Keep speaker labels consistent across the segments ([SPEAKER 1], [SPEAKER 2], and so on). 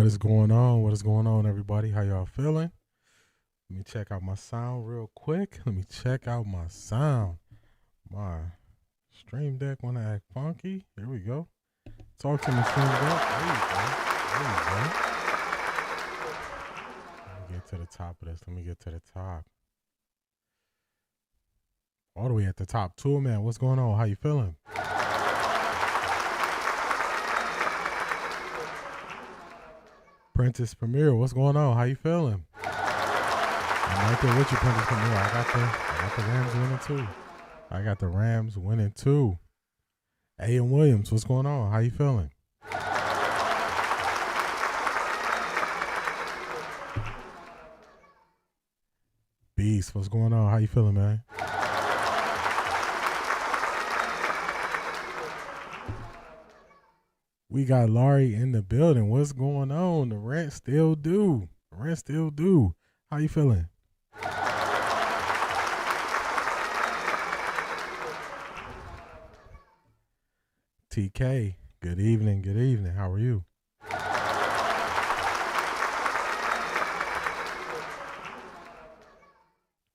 [SPEAKER 1] What is going on? What is going on, everybody? How y'all feeling? Let me check out my sound real quick. Let me check out my sound. My stream deck want to act funky. Here we go. Talk to me, stream deck. There you go. There you go. Let me get to the top of this. Let me get to the top. All the way at the top. Tool man, what's going on? How you feeling? Prentice Premier, what's going on? How you feeling? I'm right there with you, Prentice Premier. I got the Rams winning too. I got the Rams winning too. A.M. Williams, what's going on? How you feeling? Beast, what's going on? How you feeling, man? We got Laurie in the building. What's going on? The rent still due. Rent still due. How you feeling? TK, good evening. Good evening. How are you?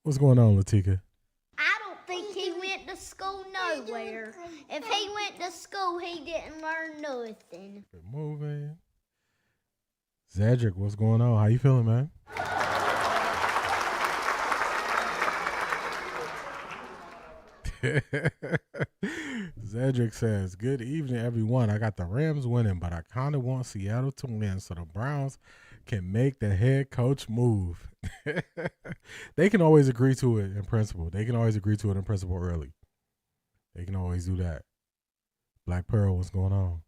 [SPEAKER 1] What's going on, Latika?
[SPEAKER 2] I don't think he went to school nowhere. If he went to school, he didn't learn nothing.
[SPEAKER 1] Good moving. Zedric, what's going on? How you feeling, man? Zedric says, good evening, everyone. I got the Rams winning, but I kind of want Seattle to win so the Browns can make the head coach move. They can always agree to it in principle. They can always agree to it in principle early. They can always do that. Black Pearl, what's going on?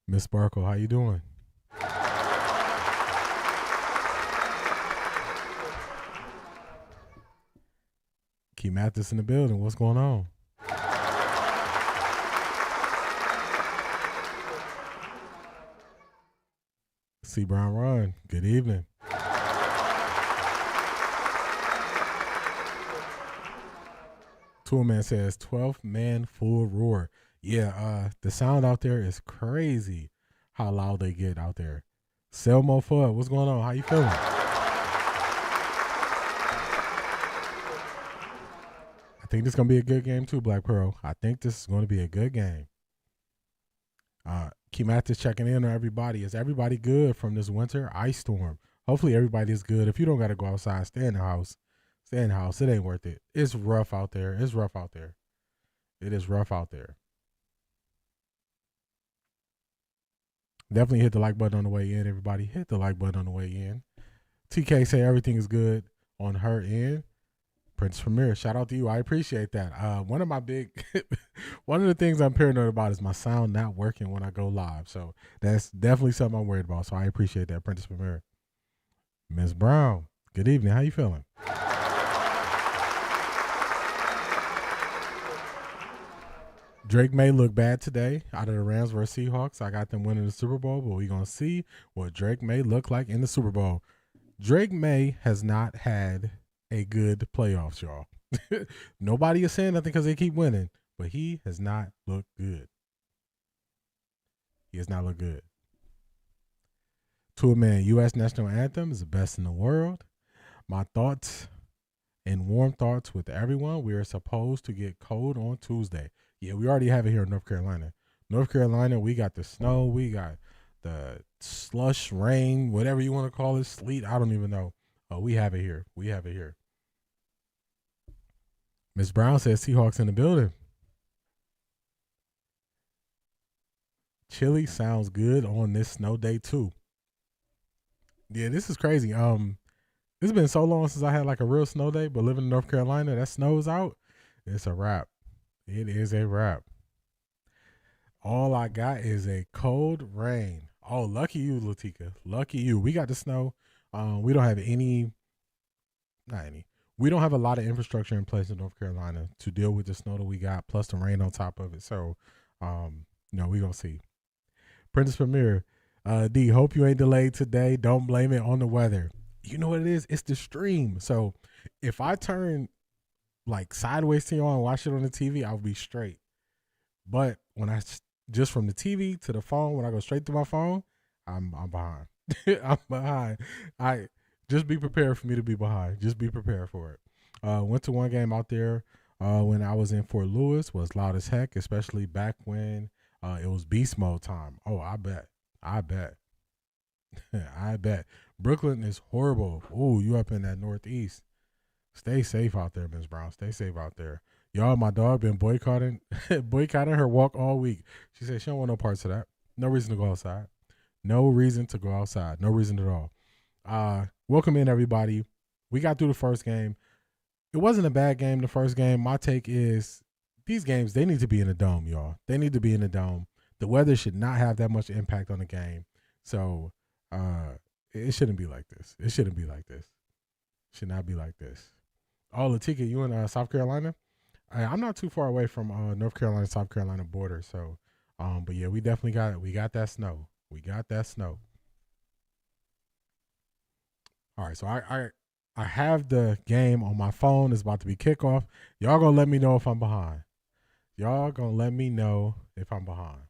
[SPEAKER 1] Miss Sparkle, how you doing? Key Mathis in the building. What's going on? C. Brown Run. Good evening. Toolman says 12th man full roar. Yeah, the sound out there is crazy how loud they get out there. Selmo Fudd, what's going on? How you feeling? I think this is going to be a good game too, Black Pearl. I think this is going to be a good game. Key Mathis checking in on everybody. Is everybody good from this winter ice storm? Hopefully everybody is good. If you don't got to go outside, stay in the house. Stay in the house. It ain't worth it. It's rough out there. It's rough out there. It is rough out there. Definitely hit the like button on the way in, everybody. Hit the like button on the way in. TK say everything is good on her end. Prince Premier, shout out to you. I appreciate that. One of the things I'm paranoid about is my sound not working when I go live. So that's definitely something I'm worried about. So I appreciate that, Princess Premier. Ms. Brown, good evening. How you feeling? Drake may look bad today out of the Rams versus Seahawks. I got them winning the Super Bowl, but we're going to see what Drake may look like in the Super Bowl. Drake May has not had a good playoffs, y'all. Nobody is saying nothing because they keep winning, but he has not looked good. He has not looked good. To a man, U.S. national anthem is the best in the world. My thoughts and warm thoughts with everyone. We are supposed to get cold on Tuesday. Yeah, we already have it here in North Carolina. North Carolina, we got the snow. We got the slush, rain, whatever you want to call it, sleet. I don't even know. We have it here. We have it here. Ms. Brown says Seahawks in the building. Chili sounds good on this snow day too. Yeah, this is crazy. It's been so long since I had like a real snow day, but living in North Carolina, that snow's out. It's a wrap. It is a wrap. All I got is a cold rain. Oh, lucky you, Latika. Lucky you. We got the snow. We don't have we don't have a lot of infrastructure in place in North Carolina to deal with the snow that we got, plus the rain on top of it. So, we're going to see. Princess Premier, D, hope you ain't delayed today. Don't blame it on the weather. You know what it is? It's the stream. So if I turn like sideways to y'all and watch it on the TV, I would be straight. But when I just from the TV to the phone, when I go straight to my phone, I'm behind. I'm behind. I just be prepared for me to be behind. Just be prepared for it. Went to one game out there when I was in Fort Lewis. Was loud as heck, especially back when it was beast mode time. Oh, I bet. I bet. Brooklyn is horrible. Ooh, you up in that Northeast. Stay safe out there, Ms. Brown. Stay safe out there. Y'all, my dog been boycotting her walk all week. She said she don't want no parts of that. No reason to go outside. No reason to go outside. No reason at all. Welcome in, everybody. We got through the first game. It wasn't a bad game, the first game. My take is these games, they need to be in a dome, y'all. They need to be in a dome. The weather should not have that much impact on the game. So it shouldn't be like this. It shouldn't be like this. Should not be like this. Oh, Latika, you in South Carolina? I'm not too far away from North Carolina, South Carolina border. So, but yeah, we definitely got it. We got that snow. We got that snow. All right, so I have the game on my phone. It's about to be kickoff. Y'all gonna let me know if I'm behind. Y'all gonna let me know if I'm behind.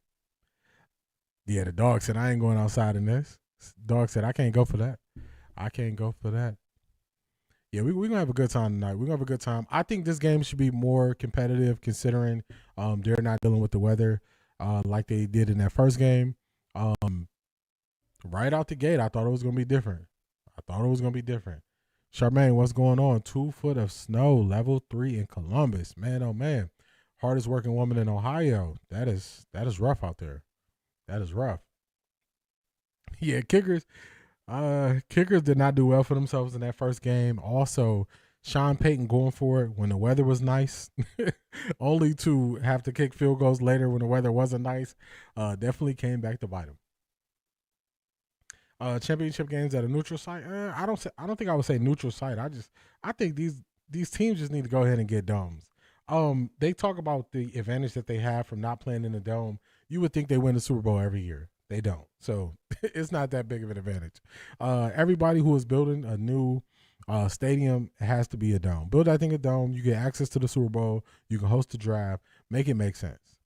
[SPEAKER 1] Yeah, the dog said I ain't going outside in this. Dog said I can't go for that. I can't go for that. Yeah, we're going to have a good time tonight. We're going to have a good time. I think this game should be more competitive considering they're not dealing with the weather like they did in that first game. Right out the gate, I thought it was going to be different. Charmaine, what's going on? 2 foot of snow, level 3 in Columbus. Man, oh, man. Hardest working woman in Ohio. That is rough out there. That is rough. Yeah, kickers did not do well for themselves in that first game. Also, Sean Payton going for it when the weather was nice, only to have to kick field goals later when the weather wasn't nice, definitely came back to bite him. Championship games at a neutral site. I don't think I would say neutral site. I think these teams just need to go ahead and get domes. They talk about the advantage that they have from not playing in the dome. You would think they win the Super Bowl every year. They don't. So it's not that big of an advantage. Everybody who is building a new stadium has to be a dome. Build that thing a dome. You get access to the Super Bowl. You can host the draft. Make it make sense.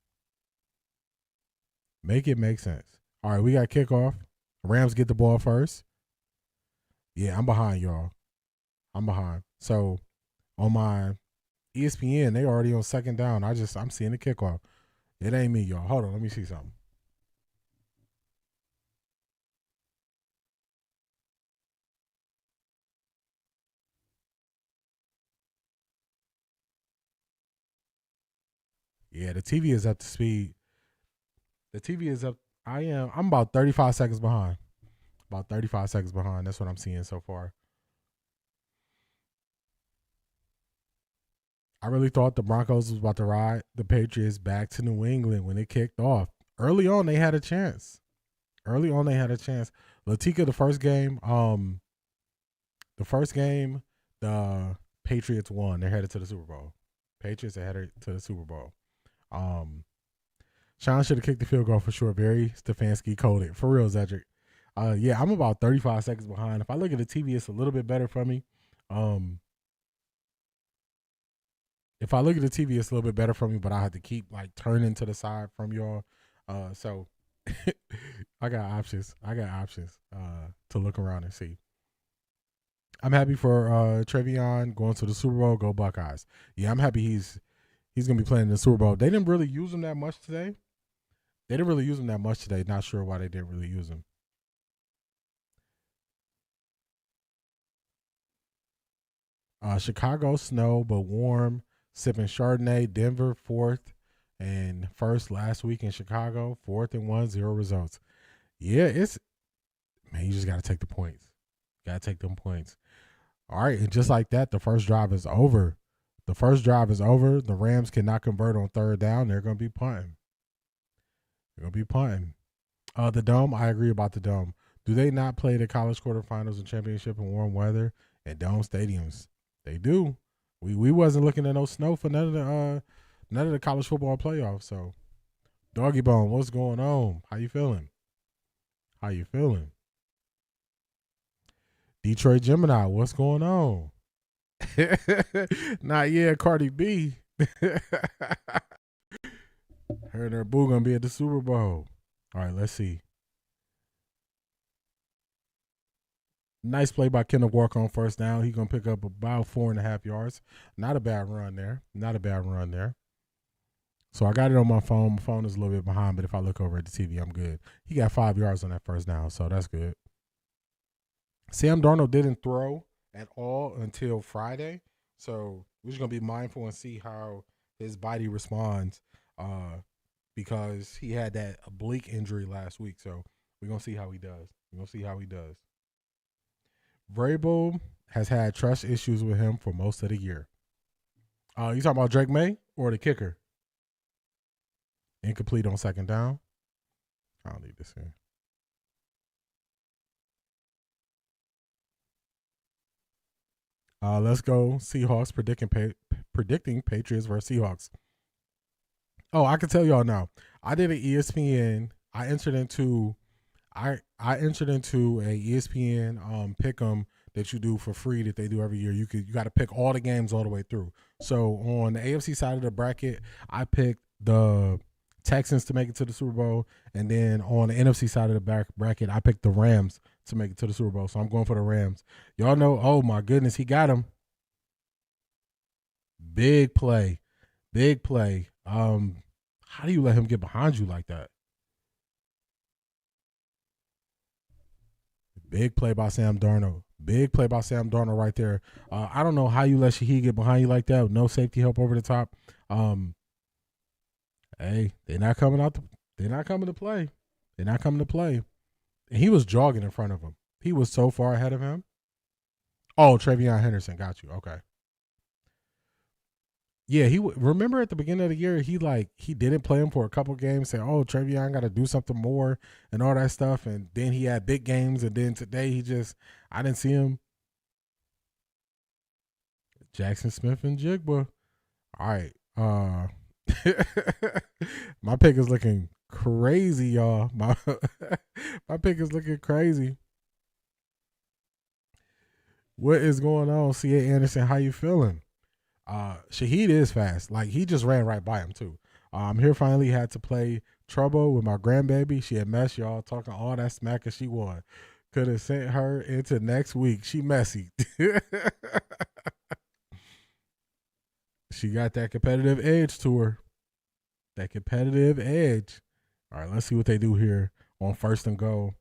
[SPEAKER 1] Make it make sense. All right, we got kickoff. Rams get the ball first. Yeah, I'm behind, y'all. I'm behind. So on my ESPN, they already on second down. I'm seeing the kickoff. It ain't me, y'all. Hold on, let me see something. Yeah, the TV is up to speed. The TV is up. I'm about 35 seconds behind. About 35 seconds behind. That's what I'm seeing so far. I really thought the Broncos was about to ride the Patriots back to New England when it kicked off. Early on, they had a chance. Latika, the first game, the Patriots won. They're headed to the Super Bowl. Patriots are headed to the Super Bowl. Sean should have kicked the field goal for sure. Barry Stefanski coded. For real, Zedric. Yeah, I'm about 35 seconds behind. If I look at the TV, it's a little bit better for me. If I look at the TV, it's a little bit better for me, but I have to keep like turning to the side from y'all. So I got options. To look around and see. I'm happy for Trevion going to the Super Bowl. Go Buckeyes. Yeah, I'm happy he's going to be playing in the Super Bowl. They didn't really use him that much today. Not sure why they didn't really use him. Chicago, snow, but warm. Sipping Chardonnay. Denver, 4th and 1st last week in Chicago. 4th and 1, 0 results. Yeah, you just got to take the points. Got to take them points. All right, and just like that, the first drive is over. The Rams cannot convert on 3rd down. They're going to be punting. The Dome, I agree about the Dome. Do they not play the college quarterfinals and championship in warm weather at Dome stadiums? They do. We wasn't looking at no snow for none of the college football playoffs. So, Doggy Bone, what's going on? How you feeling? Detroit Gemini, what's going on? Not yet, Cardi B. Her and her boo gonna be at the Super Bowl. All right, let's see. Nice play by Kenneth Walker on first down. He's gonna pick up about 4.5 yards. Not a bad run there. Not a bad run there. So I got it on my phone. My phone is a little bit behind, but if I look over at the TV, I'm good. He got 5 yards on that first down, so that's good. Sam Darnold didn't throw at all until Friday, so we're just gonna be mindful and see how his body responds, because he had that oblique injury last week. So we're gonna see how he does. We're gonna see how he does. Vrabel has had trust issues with him for most of the year. You talking about Drake May or the kicker? Incomplete on second down. I don't need this here. Let's go Seahawks predicting Patriots versus Seahawks. Oh, I can tell y'all now. I did an ESPN. I entered into a ESPN pick'em that you do for free that they do every year. You got to pick all the games all the way through. So on the AFC side of the bracket, I picked the Texans to make it to the Super Bowl, and then on the NFC side of the bracket, I picked the Rams to make it to the Super Bowl. So I'm going for the Rams. Y'all know, oh my goodness, he got him. Big play. Big play. How do you let him get behind you like that? Big play by Sam Darnold. Big play by Sam Darnold right there. I don't know how you let Shaheed get behind you like that with no safety help over the top. Hey, they're not coming to play. They're not coming to play. And he was jogging in front of him. He was so far ahead of him. Oh, Travion Henderson got you. Okay. Yeah, remember at the beginning of the year, he didn't play him for a couple games, saying, "Oh, Travion got to do something more," and all that stuff. And then he had big games, and then today I didn't see him. Jackson Smith and Jigba. All right, my pick is looking crazy, y'all. My pick is looking crazy. What is going on, C.A. Anderson? How you feeling? Shaheed is fast. Like, he just ran right by him too. Here finally had to play trouble with my grandbaby. She had messed, y'all, talking all that smack, and she won. Could have sent her into next week. She messy. She got that competitive edge to her. That competitive edge. All right, let's see what they do here on first and goal.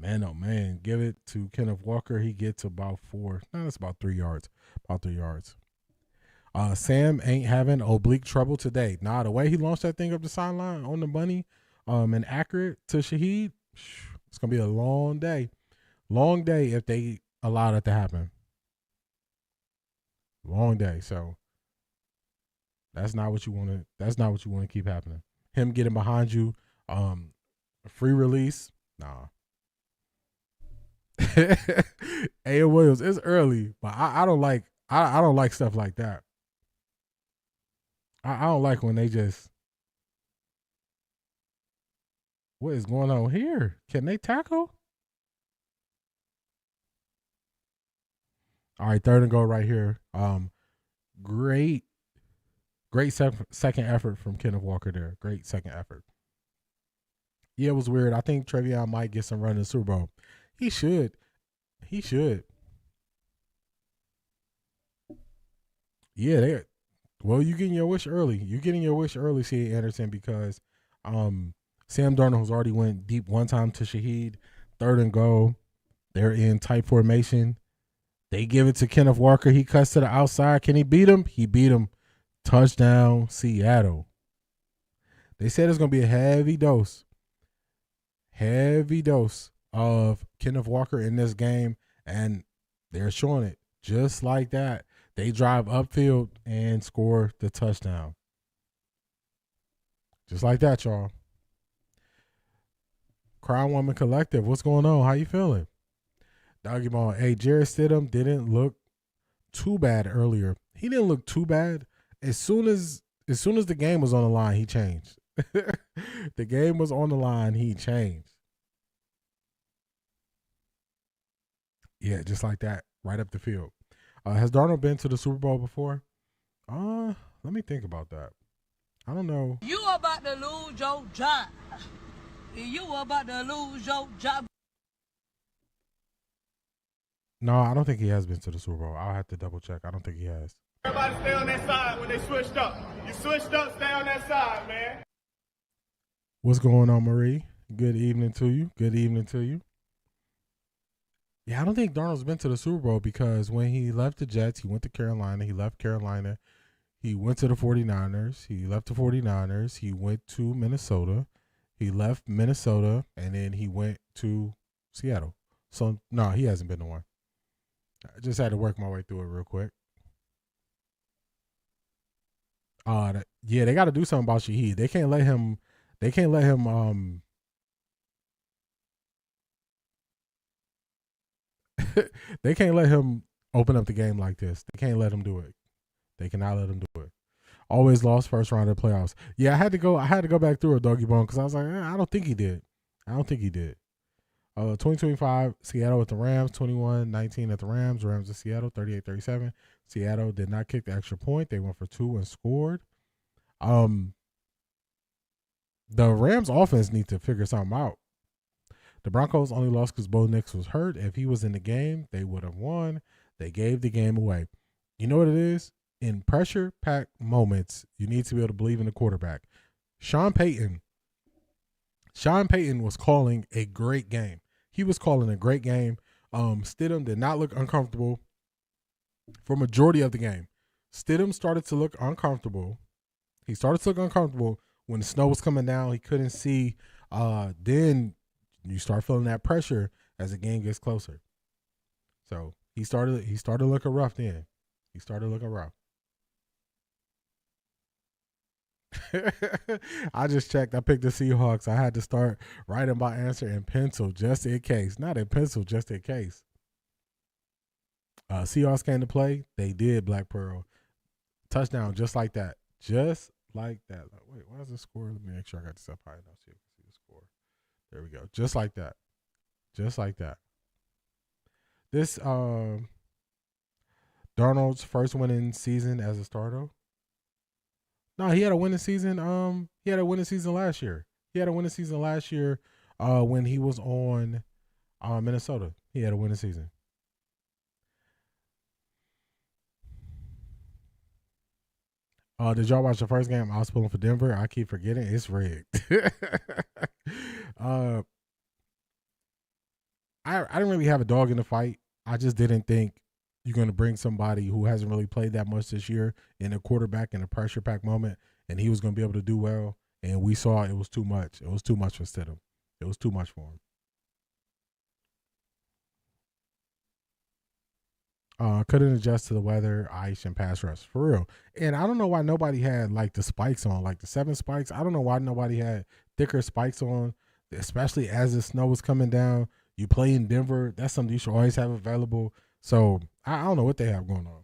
[SPEAKER 1] Man, oh man, give it to Kenneth Walker. He gets about 4. No, that's about 3 yards. About 3 yards. Sam ain't having oblique trouble today. Nah, the way he launched that thing up the sideline on the money, and accurate to Shaheed, it's gonna be a long day. Long day if they allow that to happen. Long day. So that's not what you want to. That's not what you want to keep happening. Him getting behind you, free release. Nah. A. Williams, it's early, but I don't like I don't like stuff like that. I don't like when they just, what is going on here? Can they tackle? All right, third and goal right here. Great second effort from Kenneth Walker there. Great second effort. Yeah, it was weird. I think Travion might get some run in the Super Bowl. He should. Yeah, well, you getting your wish early. You're getting your wish early, C.A. Anderson, because Sam Darnold has already went deep one time to Shaheed. Third and goal. They're in tight formation. They give it to Kenneth Walker. He cuts to the outside. Can he beat him? He beat him. Touchdown, Seattle. They said it's going to be a heavy dose of Kenneth Walker in this game, and they're showing it just like that. They drive upfield and score the touchdown. Just like that, y'all. Crown Woman Collective, what's going on? How you feeling? Doggy Ball. Hey, Jarrett Stidham didn't look too bad earlier. He didn't look too bad. As soon as the game was on the line, he changed. The game was on the line, he changed. Yeah, just like that, right up the field. Has Darnold been to the Super Bowl before? Let me think about that. I don't know.
[SPEAKER 3] You about to lose your job. You about to lose your job.
[SPEAKER 1] No, I don't think he has been to the Super Bowl. I'll have to double check. I don't think he has.
[SPEAKER 4] Everybody stay on that side when they switched up. You switched up, stay on that side, man.
[SPEAKER 1] What's going on, Marie? Good evening to you. Good evening to you. Yeah, I don't think Darnold's been to the Super Bowl because when he left the Jets, he went to Carolina. He left Carolina. He went to the 49ers. He left the 49ers. He went to Minnesota. He left Minnesota, and then he went to Seattle. So, no, he hasn't been to one. I just had to work my way through it real quick. Yeah, they got to do something about Shaheed. They can't let him. They can't let him. They can't let him open up the game like this. They can't let him do it. They cannot let him do it. Always lost first round of the playoffs. Yeah, I had to go back through a doggy bone because I was like, I don't think he did. 2025, Seattle at the Rams, 21-19 at the Rams. Rams at Seattle, 38-37. Seattle did not kick the extra point. They went for 2 and scored. The Rams offense need to figure something out. The Broncos only lost because Bo Nix was hurt. If he was in the game, they would have won. They gave the game away. You know what it is? In pressure-packed moments, you need to be able to believe in the quarterback. Sean Payton was calling a great game. He was calling a great game. Stidham did not look uncomfortable for majority of the game. Stidham started to look uncomfortable. He started to look uncomfortable when the snow was coming down. He couldn't see. Then you start feeling that pressure as the game gets closer. So he started looking rough then. He started looking rough. I just checked. I picked the Seahawks. I had to start writing my answer in pencil just in case. Not in pencil, just in case. Seahawks came to play. They did, Black Pearl. Touchdown just like that. Just like that. Wait, why is the score? Let me make sure I got this up high enough so you can see the score. There we go. Just like that. Just like that. This Darnold's first winning season as a starter. No, he had a winning season. He had a winning season last year. When he was on Minnesota. He had a winning season. Did y'all watch the first game? I was pulling for Denver. I keep forgetting it's rigged. I didn't really have a dog in the fight. I just didn't think you're going to bring somebody who hasn't really played that much this year in a quarterback in a pressure pack moment, and he was going to be able to do well. And we saw it was too much. It was too much for Stidham. It was too much for him. Couldn't adjust to the weather, ice, and pass rush. For real. And I don't know why nobody had like the spikes on, like the 7 spikes. I don't know why nobody had thicker spikes on, especially as the snow was coming down. You play in Denver. That's something you should always have available. So I don't know what they have going on.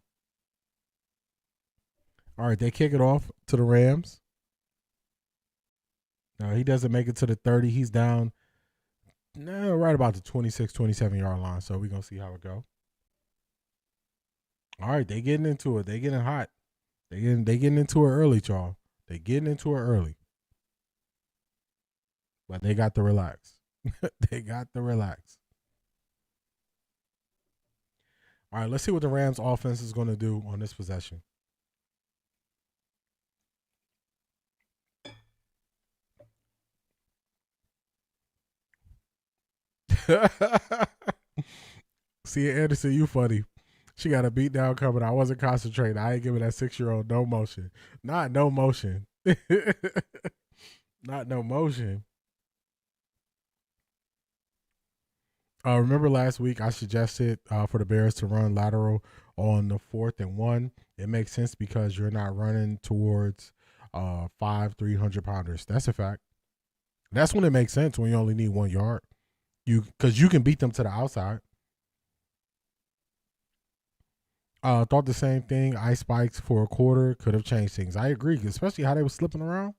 [SPEAKER 1] All right, they kick it off to the Rams. He doesn't make it to the 30. He's down right about the 26, 27-yard line. So we're going to see how it goes. All right, they getting into it. They getting hot. They getting into it early, y'all. They getting into it early. But they got to relax. They got to relax. All right, let's see what the Rams offense is going to do on this possession. See, Anderson, you funny. She got a beat down coming. I wasn't concentrating. I ain't giving that 6-year-old no motion. Not no motion. Not no motion. Remember last week I suggested for the Bears to run lateral on the 4th and 1. It makes sense because you're not running towards 5 300-pounders. That's a fact. That's when it makes sense, when you only need 1 yard. Because you can beat them to the outside. Thought the same thing. Ice spikes for a quarter could have changed things. I agree, especially how they were slipping around.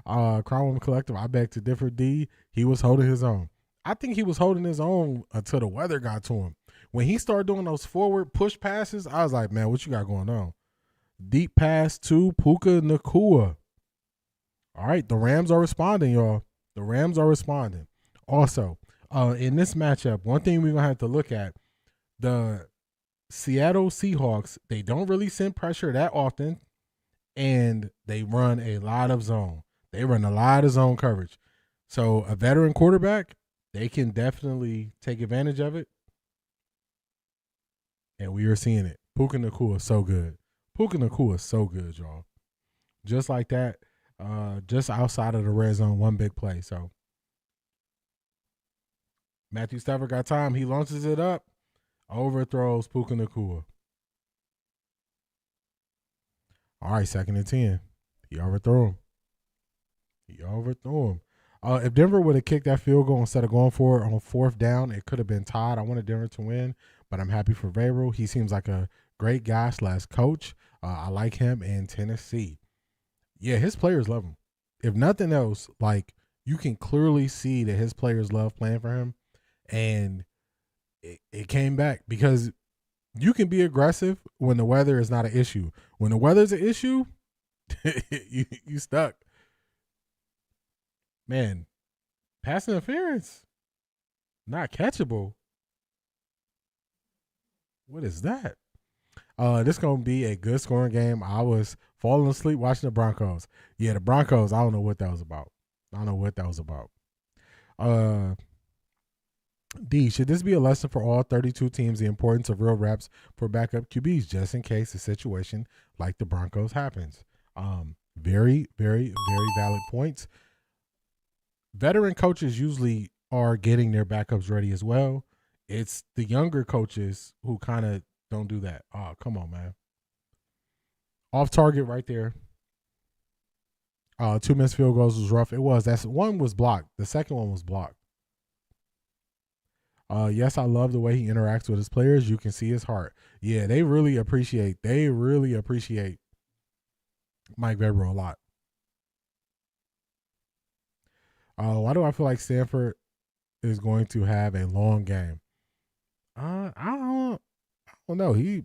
[SPEAKER 1] Crown Collective, I beg to differ. D, he was holding his own. I think he was holding his own until the weather got to him. When he started doing those forward push passes, I was like, man, what you got going on? Deep pass to Puka Nacua. All right, the Rams are responding, y'all. The Rams are responding. Also, in this matchup, one thing we're going to have to look at, the Seattle Seahawks, they don't really send pressure that often, and they run a lot of zone. They run a lot of zone coverage. So a veteran quarterback, they can definitely take advantage of it. And we are seeing it. Puka Nacua is so good. Puka Nacua is so good, y'all. Just like that, just outside of the red zone, one big play. So Matthew Stafford got time. He launches it up, overthrows Puka Nacua. All right, 2nd and 10. He overthrew him. If Denver would have kicked that field goal instead of going for it on 4th down, it could have been tied. I wanted Denver to win, but I'm happy for Vrabel. He seems like a great guy / coach. I like him in Tennessee. Yeah, his players love him. If nothing else, like, you can clearly see that his players love playing for him, and it came back because you can be aggressive when the weather is not an issue. When the weather's an issue, you stuck. Man, pass interference, not catchable. What is that? This is going to be a good scoring game. I was falling asleep watching the Broncos. Yeah, the Broncos, I don't know what that was about. D, should this be a lesson for all 32 teams, the importance of real reps for backup QBs, just in case a situation like the Broncos happens? Very, very, very valid points. Veteran coaches usually are getting their backups ready as well. It's the younger coaches who kind of don't do that. Oh, come on, man. Off target right there. 2 missed field goals was rough. It was. One was blocked. The second one was blocked. Yes, I love the way he interacts with his players. You can see his heart. Yeah, they really appreciate Mike Vrabel a lot. Why do I feel like Stanford is going to have a long game? I don't know. He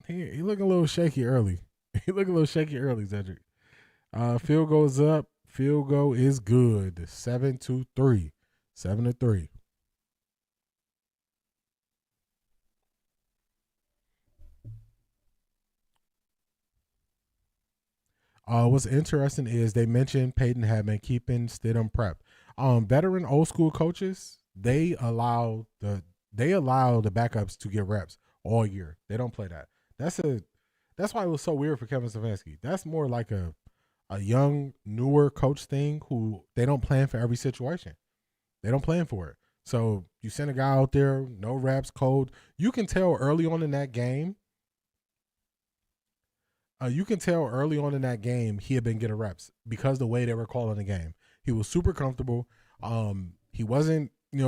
[SPEAKER 1] looking a little shaky early. Cedric. Field goes up. Field goal is good. 7-3. 7-3. What's interesting is they mentioned Peyton had been keeping Stidham prep. Veteran old school coaches, they allow the backups to get reps all year. They don't play that. That's why it was so weird for Kevin Stefanski. That's more like a young, newer coach thing who they don't plan for every situation. They don't plan for it. So you send a guy out there, no reps, cold. You can tell early on in that game. He had been getting reps because the way they were calling the game. He was super comfortable. He wasn't, he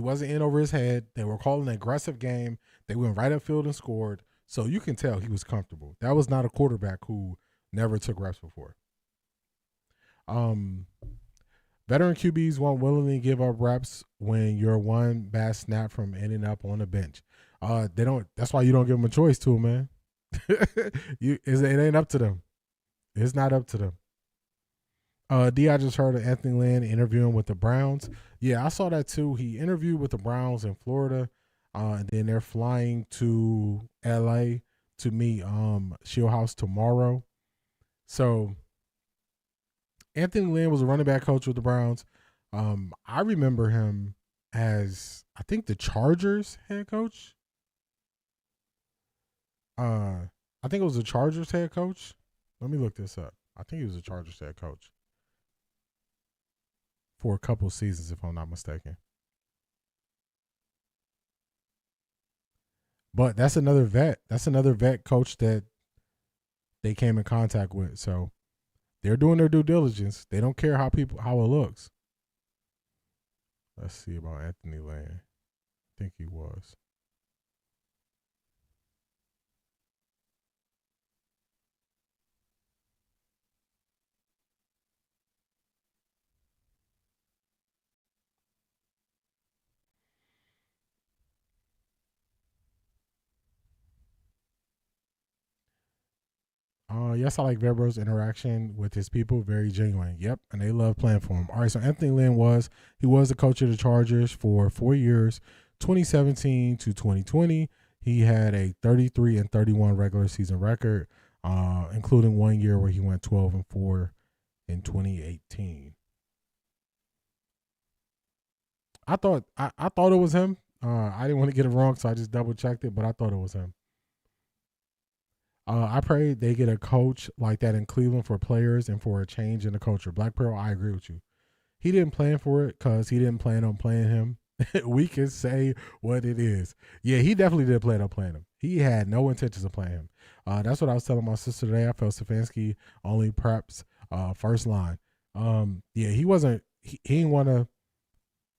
[SPEAKER 1] wasn't in over his head. They were calling an aggressive game. They went right upfield and scored. So you can tell he was comfortable. That was not a quarterback who never took reps before. Veteran QBs won't willingly give up reps when you're one bad snap from ending up on the bench. They don't. That's why you don't give them a choice to, man. It ain't up to them. It's not up to them. D, I just heard of Anthony Lynn interviewing with the Browns. Yeah, I saw that too. He interviewed with the Browns in Florida. And then they're flying to LA to meet Shieldhouse tomorrow. So Anthony Lynn was a running back coach with the Browns. I remember him as, I think, the Chargers head coach. I think it was the Chargers head coach. Let me look this up. I think he was a Chargers head coach for a couple seasons, if I'm not mistaken. But that's another vet. That's another vet coach that they came in contact with. So they're doing their due diligence. They don't care how it looks. Let's see about Anthony Lynn. I think he was. Yes, I like Verbo's interaction with his people. Very genuine. Yep, and they love playing for him. All right, so Anthony Lynn was the coach of the Chargers for 4 years, 2017 to 2020. He had a 33-31 regular season record, including 1 year where he went 12-4 in 2018. I thought it was him. I didn't want to get it wrong, so I just double checked it, but I thought it was him. I pray they get a coach like that in Cleveland for players and for a change in the culture. Black Pearl, I agree with you. He didn't plan for it because he didn't plan on playing him. We can say what it is. Yeah, he definitely didn't plan on playing him. He had no intentions of playing him. That's what I was telling my sister today. I felt Stefanski only preps first line. Yeah, he wasn't. He didn't want to.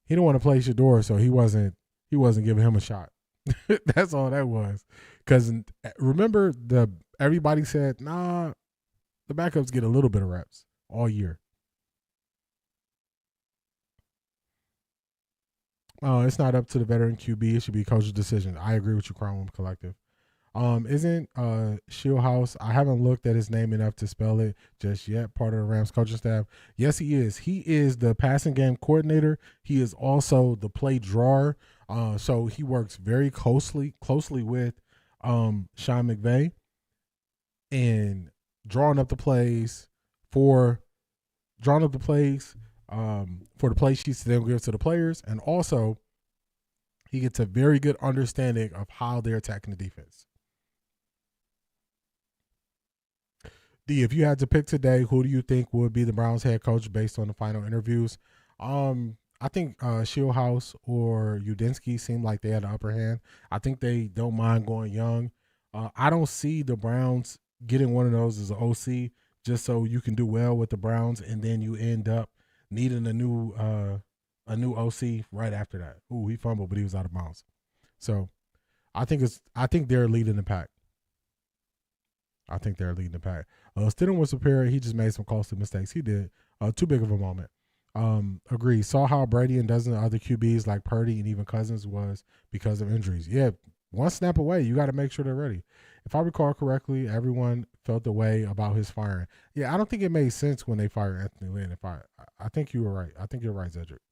[SPEAKER 1] He didn't want to play Shador, so he wasn't giving him a shot. That's all that was. Because remember, everybody said, nah, the backups get a little bit of reps all year. It's not up to the veteran QB. It should be coach's decision. I agree with you, Crown Collective. Isn't Shieldhouse, I haven't looked at his name enough to spell it just yet, part of the Rams coaching staff. Yes, he is. He is the passing game coordinator. He is also the play drawer. So he works very closely with Sean McVay and drawing up the plays for the play sheets to then give to the players. And also he gets a very good understanding of how they're attacking the defense. D, if you had to pick today, who do you think would be the Browns head coach based on the final interviews? I think Shieldhouse or Udinski seemed like they had the upper hand. I think they don't mind going young. I don't see the Browns getting one of those as an OC just so you can do well with the Browns and then you end up needing a new OC right after that. Ooh, he fumbled, but he was out of bounds. So I think they're leading the pack. Stidham was superior. He just made some costly mistakes. He did. Too big of a moment. Agree. Saw how Brady and dozens of other QBs like Purdy and even Cousins was because of injuries. Yeah, one snap away. You got to make sure they're ready. If I recall correctly, everyone felt the way about his firing. Yeah, I don't think it made sense when they fired Anthony Lynn. I think you were right. I think you're right, Cedric.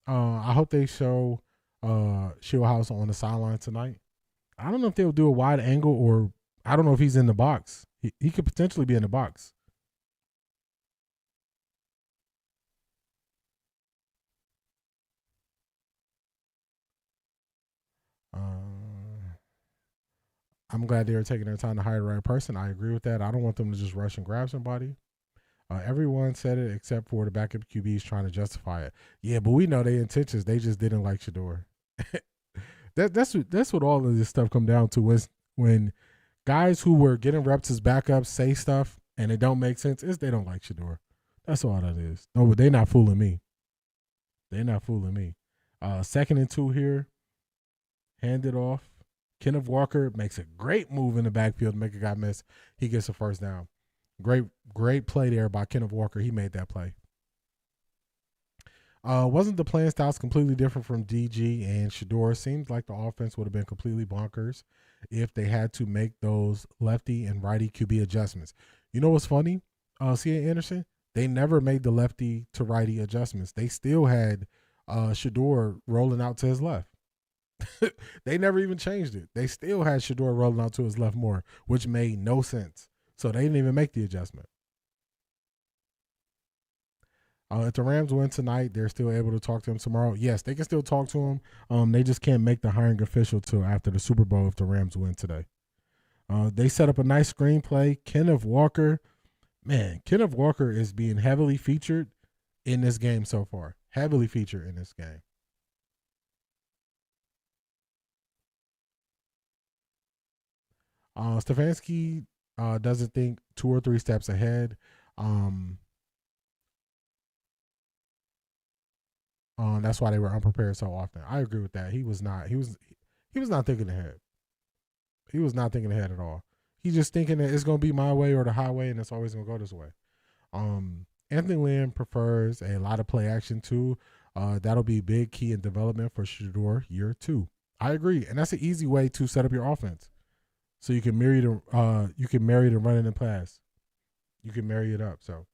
[SPEAKER 1] I hope they show Shieldhouse on the sideline tonight. I don't know if they'll do a wide angle or I don't know if he's in the box. He could potentially be in the box. I'm glad they're taking their time to hire the right person. I agree with that. I don't want them to just rush and grab somebody. Everyone said it except for the backup QBs trying to justify it. Yeah, but we know their intentions. They just didn't like Shador. That's what all of this stuff come down to is when guys who were getting reps as backups say stuff and it don't make sense is they don't like Shador. That's all that is. No, but they're not fooling me. Second and 2 here. Hand it off. Kenneth Walker makes a great move in the backfield to make a guy miss. He gets a first down. Great play there by Kenneth Walker. He made that play. Wasn't the playing styles completely different from DG and Shador? Seems like the offense would have been completely bonkers if they had to make those lefty and righty QB adjustments. You know what's funny? C.A. Anderson, they never made the lefty to righty adjustments. They still had Shador rolling out to his left. They never even changed it. They still had Shador rolling out to his left more, which made no sense. So they didn't even make the adjustment. If the Rams win tonight, they're still able to talk to him tomorrow. Yes, they can still talk to him. They just can't make the hiring official till after the Super Bowl if the Rams win today. They set up a nice screenplay. Kenneth Walker is being heavily featured in this game so far. Heavily featured in this game. Stefanski doesn't think 2 or 3 steps ahead. That's why they were unprepared so often. I agree with that. He was not thinking ahead. He was not thinking ahead at all. He's just thinking that it's going to be my way or the highway, and it's always going to go this way. Anthony Lynn prefers a lot of play action too. That'll be big key in development for Shador year 2. I agree, and that's an easy way to set up your offense. So you can marry the running and pass. You can marry it up. So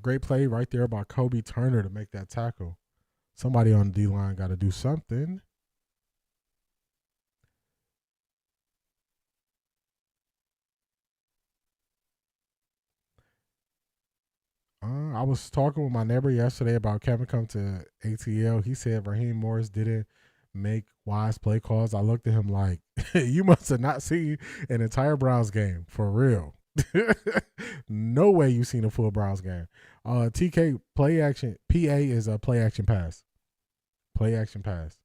[SPEAKER 1] great play right there by Kobe Turner to make that tackle. Somebody on the D-line got to do something. I was talking with my neighbor yesterday about Kevin come to ATL. He said Raheem Morris didn't make wise play calls. I looked at him like, you must have not seen an entire Browns game for real. No way you've seen a full Browns game. TK play action. PA is a play action pass. Play action pass.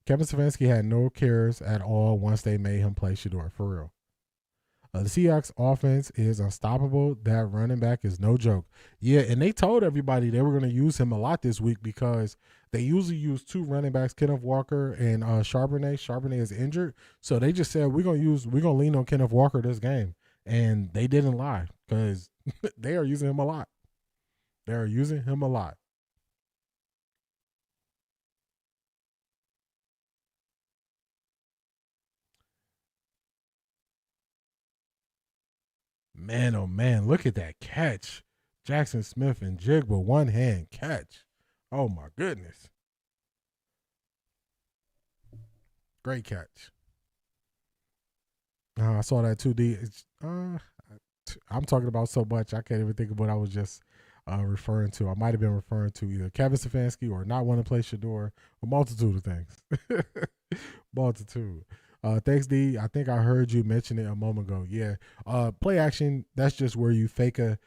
[SPEAKER 1] Kevin Stefanski had no cares at all once they made him play Shador, for real. The Seahawks offense is unstoppable. That running back is no joke. Yeah, and they told everybody they were going to use him a lot this week because they usually use two running backs, Kenneth Walker and Charbonnet. Charbonnet is injured. So they just said, we're going to lean on Kenneth Walker this game. And they didn't lie because they are using him a lot. They are using him a lot. Man, oh man, look at that catch. Jackson Smith and Jigba, one hand catch. Oh my goodness. Great catch. I saw that 2D. I'm talking about so much, I can't even think of what I was just referring to. I might have been referring to either Kevin Stefanski or not wanting to play Shador, a multitude of things. Multitude. Thanks, D. I think I heard you mention it a moment ago. Yeah. Play action, that's just where you fake a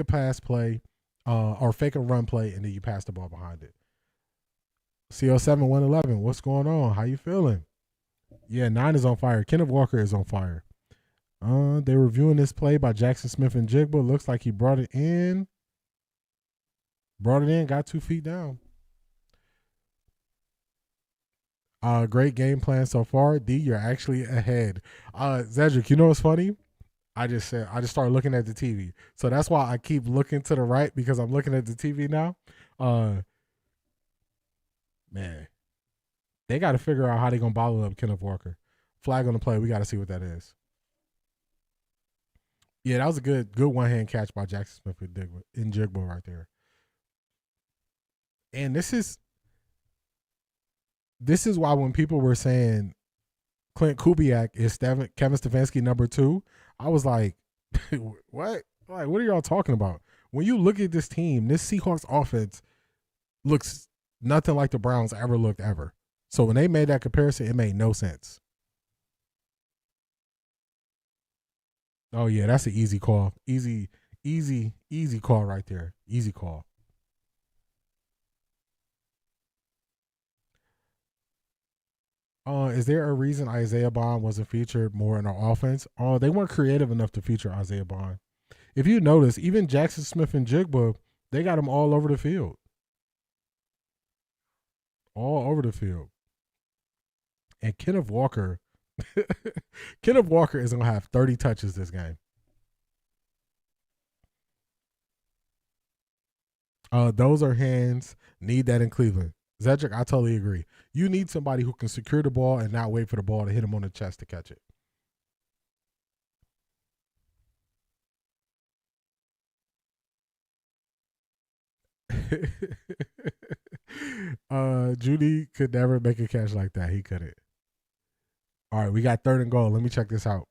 [SPEAKER 1] pass play or fake a run play and then you pass the ball behind it. CL7 111, what's going on? How you feeling? Yeah, 9 is on fire. Kenneth Walker is on fire. They're reviewing this play by Jackson Smith and Jigba. Looks like he brought it in, got 2 feet down. Great game plan so far. D, you're actually ahead. Zedric, you know what's funny? I just started looking at the TV. So that's why I keep looking to the right because I'm looking at the TV now. Man, they got to figure out how they're going to bottle up Kenneth Walker. Flag on the play. We got to see what that is. Yeah, that was a good one-hand catch by Jackson Smith and Jigba right there. And this is why when people were saying Clint Kubiak is Kevin Stefanski number 2, I was like, what? Like, what are y'all talking about? When you look at this team, this Seahawks offense looks nothing like the Browns ever looked ever. So when they made that comparison, it made no sense. Oh, yeah, that's an easy call. Easy call right there. Easy call. Is there a reason Isaiah Bond wasn't featured more in our offense? They weren't creative enough to feature Isaiah Bond. If you notice, even Jackson Smith and Jigba, they got him all over the field. All over the field. And Kenneth Walker, Kenneth Walker is going to have 30 touches this game. Those are hands. Need that in Cleveland. Zedric, I totally agree. You need somebody who can secure the ball and not wait for the ball to hit him on the chest to catch it. Judy could never make a catch like that. He couldn't. All right, we got 3rd and goal. Let me check this out.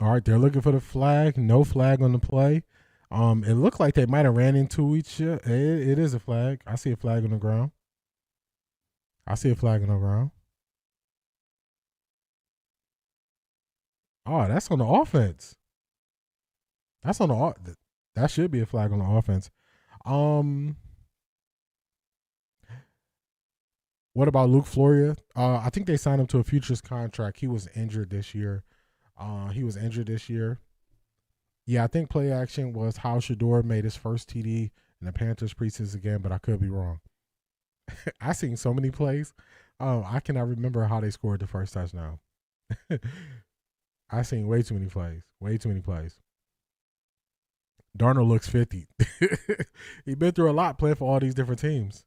[SPEAKER 1] All right, they're looking for the flag. No flag on the play. It looked like they might have ran into each other. It is a flag. I see a flag on the ground. Oh, that's on the offense. That should be a flag on the offense. What about Luke Floria? I think they signed him to a futures contract. He was injured this year. Yeah, I think play action was how Shador made his first TD in the Panthers preseason game, but I could be wrong. I seen so many plays. I cannot remember how they scored the first touchdown. I seen way too many plays. Way too many plays. Darnold looks 50. He been through a lot playing for all these different teams.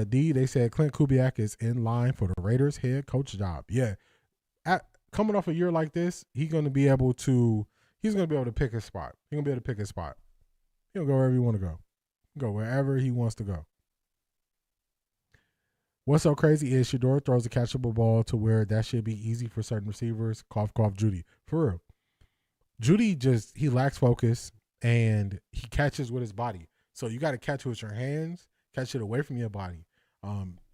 [SPEAKER 1] D, they said Clint Kubiak is in line for the Raiders head coach job. Yeah. Coming off a year like this, he's going to be able to pick his spot. He's going to be able to pick his spot. He'll go wherever he want to go. Go wherever he wants to go. What's so crazy is Shador throws a catchable ball to where that should be easy for certain receivers. Cough, cough, Judy. For real. Judy he lacks focus and he catches with his body. So you got to catch with your hands, catch it away from your body.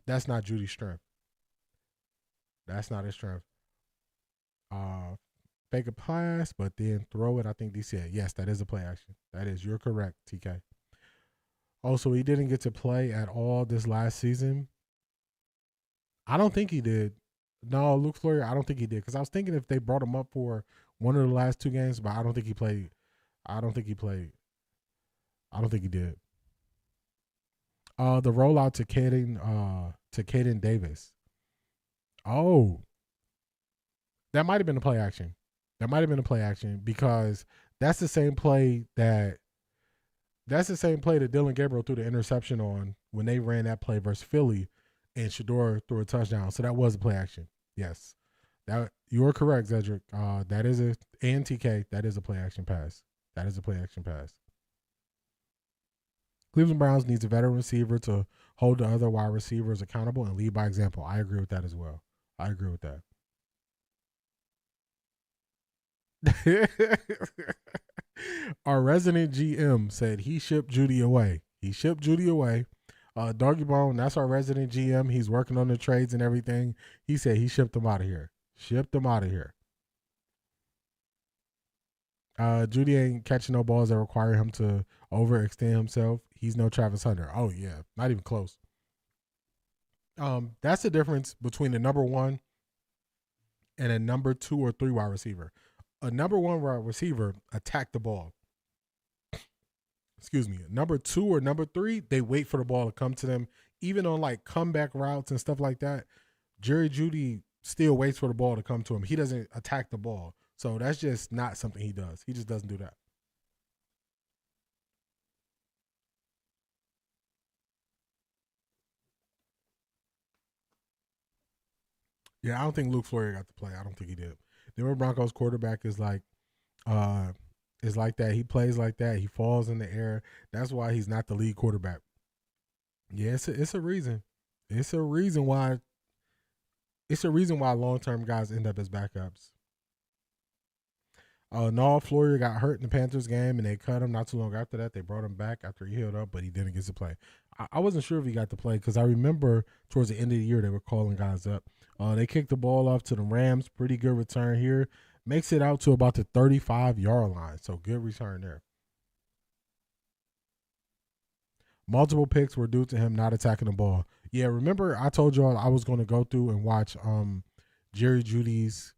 [SPEAKER 1] That's not Judy's strength. That's not his strength. Fake a pass, but then throw it. I think they said, yes, that is a play action. That is, you're correct, TK. Also, he didn't get to play at all this last season. I don't think he did. No, Luke Fleury, I don't think he did. Because I was thinking if they brought him up for one of the last 2 games, but I don't think he played. I don't think he did. The rollout to Caden Davis. Oh. That might have been a play action. Because that's the same play that Dylan Gabriel threw the interception on when they ran that play versus Philly, and Shador threw a touchdown. So that was a play action. Yes, that you are correct, Zedric. That is and TK. That is a play action pass. Cleveland Browns needs a veteran receiver to hold the other wide receivers accountable and lead by example. I agree with that as well. Our resident GM said he shipped Judy away. Doggy Bone, that's our resident GM. He's working on the trades and everything. He said he shipped him out of here. Judy ain't catching no balls that require him to overextend himself. He's no Travis Hunter. Oh, yeah. Not even close. That's the difference between a number 1 and a number 2 or 3 wide receiver. A number 1 wide receiver attack the ball. Excuse me. Number 2 or number 3, they wait for the ball to come to them. Even on like comeback routes and stuff like that, Jerry Jeudy still waits for the ball to come to him. He doesn't attack the ball. So that's just not something he does. He just doesn't do that. Yeah, I don't think Luke Fleury got to play. I don't think he did. Denver Broncos quarterback is like that. He plays like that. He falls in the air. That's why he's not the lead quarterback. Yeah, it's a reason. It's a reason why long-term guys end up as backups. No, Fleury got hurt in the Panthers game, and they cut him not too long after that. They brought him back after he healed up, but he didn't get to play. I wasn't sure if he got to play because I remember towards the end of the year they were calling guys up. They kicked the ball off to the Rams. Pretty good return here. Makes it out to about the 35-yard line, so good return there. Multiple picks were due to him not attacking the ball. Yeah, remember I told y'all I was going to go through and watch Jerry Jeudy's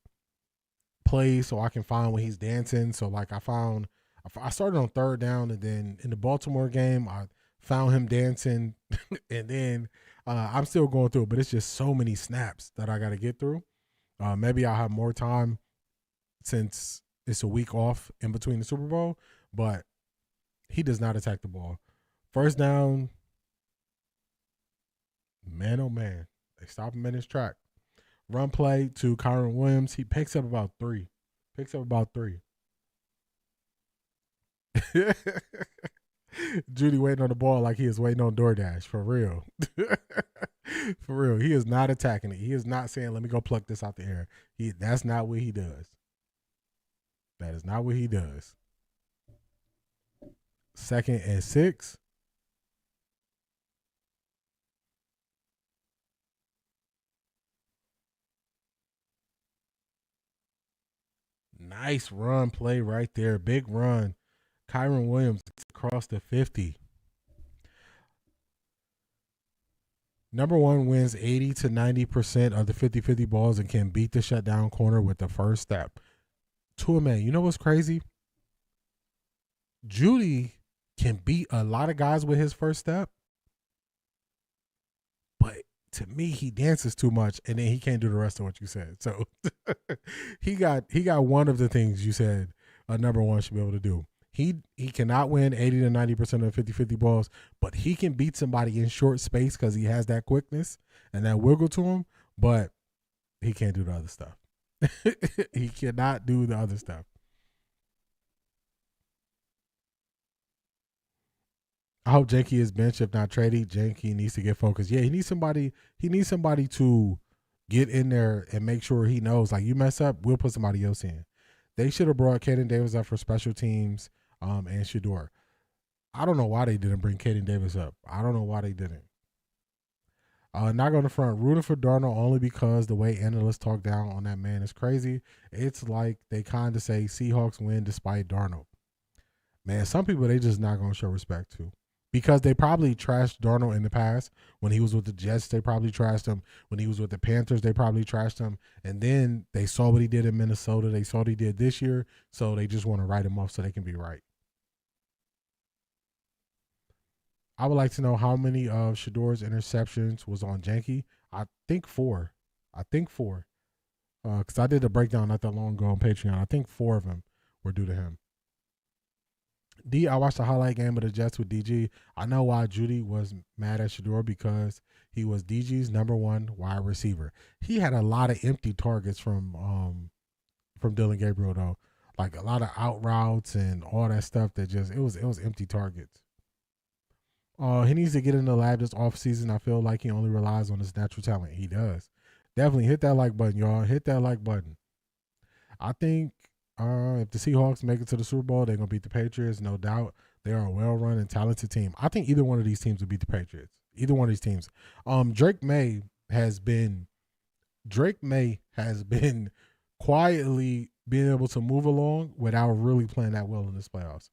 [SPEAKER 1] plays so I can find when he's dancing. So like I started on 3rd down, and then in the Baltimore game I found him dancing, and then I'm still going through it, but it's just so many snaps that I got to get through. Maybe I'll have more time since it's a week off in between the Super Bowl, but he does not attack the ball. 1st down, man, oh man, they stop him in his track. Run play to Kyron Williams. He picks up about 3. Judy waiting on the ball like he is waiting on DoorDash. For real. For real. He is not attacking it. He is not saying, let me go pluck this out the air. That's not what he does. That is not what he does. 2nd and 6. Nice run play right there. Big run. Kyron Williams across the 50. Number 1 wins 80 to 90% of the 50-50 balls and can beat the shutdown corner with the first step. To a man, you know what's crazy? Judy can beat a lot of guys with his first step. But to me, he dances too much, and then he can't do the rest of what you said. So he got one of the things you said a number one should be able to do. He cannot win 80 to 90% of 50-50 balls, but he can beat somebody in short space because he has that quickness and that wiggle to him, but he can't do the other stuff. He cannot do the other stuff. I hope Janky is benched if not traded. Janky needs to get focused. Yeah, he needs somebody to get in there and make sure he knows, like, you mess up, we'll put somebody else in. They should have brought Caden Davis up for special teams and Shador. I don't know why they didn't bring Caden Davis up. I don't know why they didn't. Not going to front, rooting for Darnold only because the way analysts talk down on that man is crazy. It's like they kind of say Seahawks win despite Darnold. Man, some people they just not going to show respect to. Because they probably trashed Darnold in the past. When he was with the Jets, they probably trashed him. When he was with the Panthers, they probably trashed him. And then they saw what he did in Minnesota. They saw what he did this year. So they just want to write him off so they can be right. I would like to know how many of Shador's interceptions was on Janky. I think 4. Because I did a breakdown not that long ago on Patreon. I think 4 of them were due to him. D, I watched the highlight game of the Jets with DG. I know why Judy was mad at Shador because he was DG's number one wide receiver. He had a lot of empty targets from Dylan Gabriel though, like a lot of out routes and all that stuff that just it was empty targets. He needs to get in the lab this offseason. I feel like he only relies on his natural talent. He does. Definitely hit that like button, y'all. Hit that like button. I think if the Seahawks make it to the Super Bowl, they're going to beat the Patriots, no doubt. They are a well-run and talented team. I think either one of these teams will beat the Patriots. Either one of these teams. Drake May has been quietly being able to move along without really playing that well in this playoffs.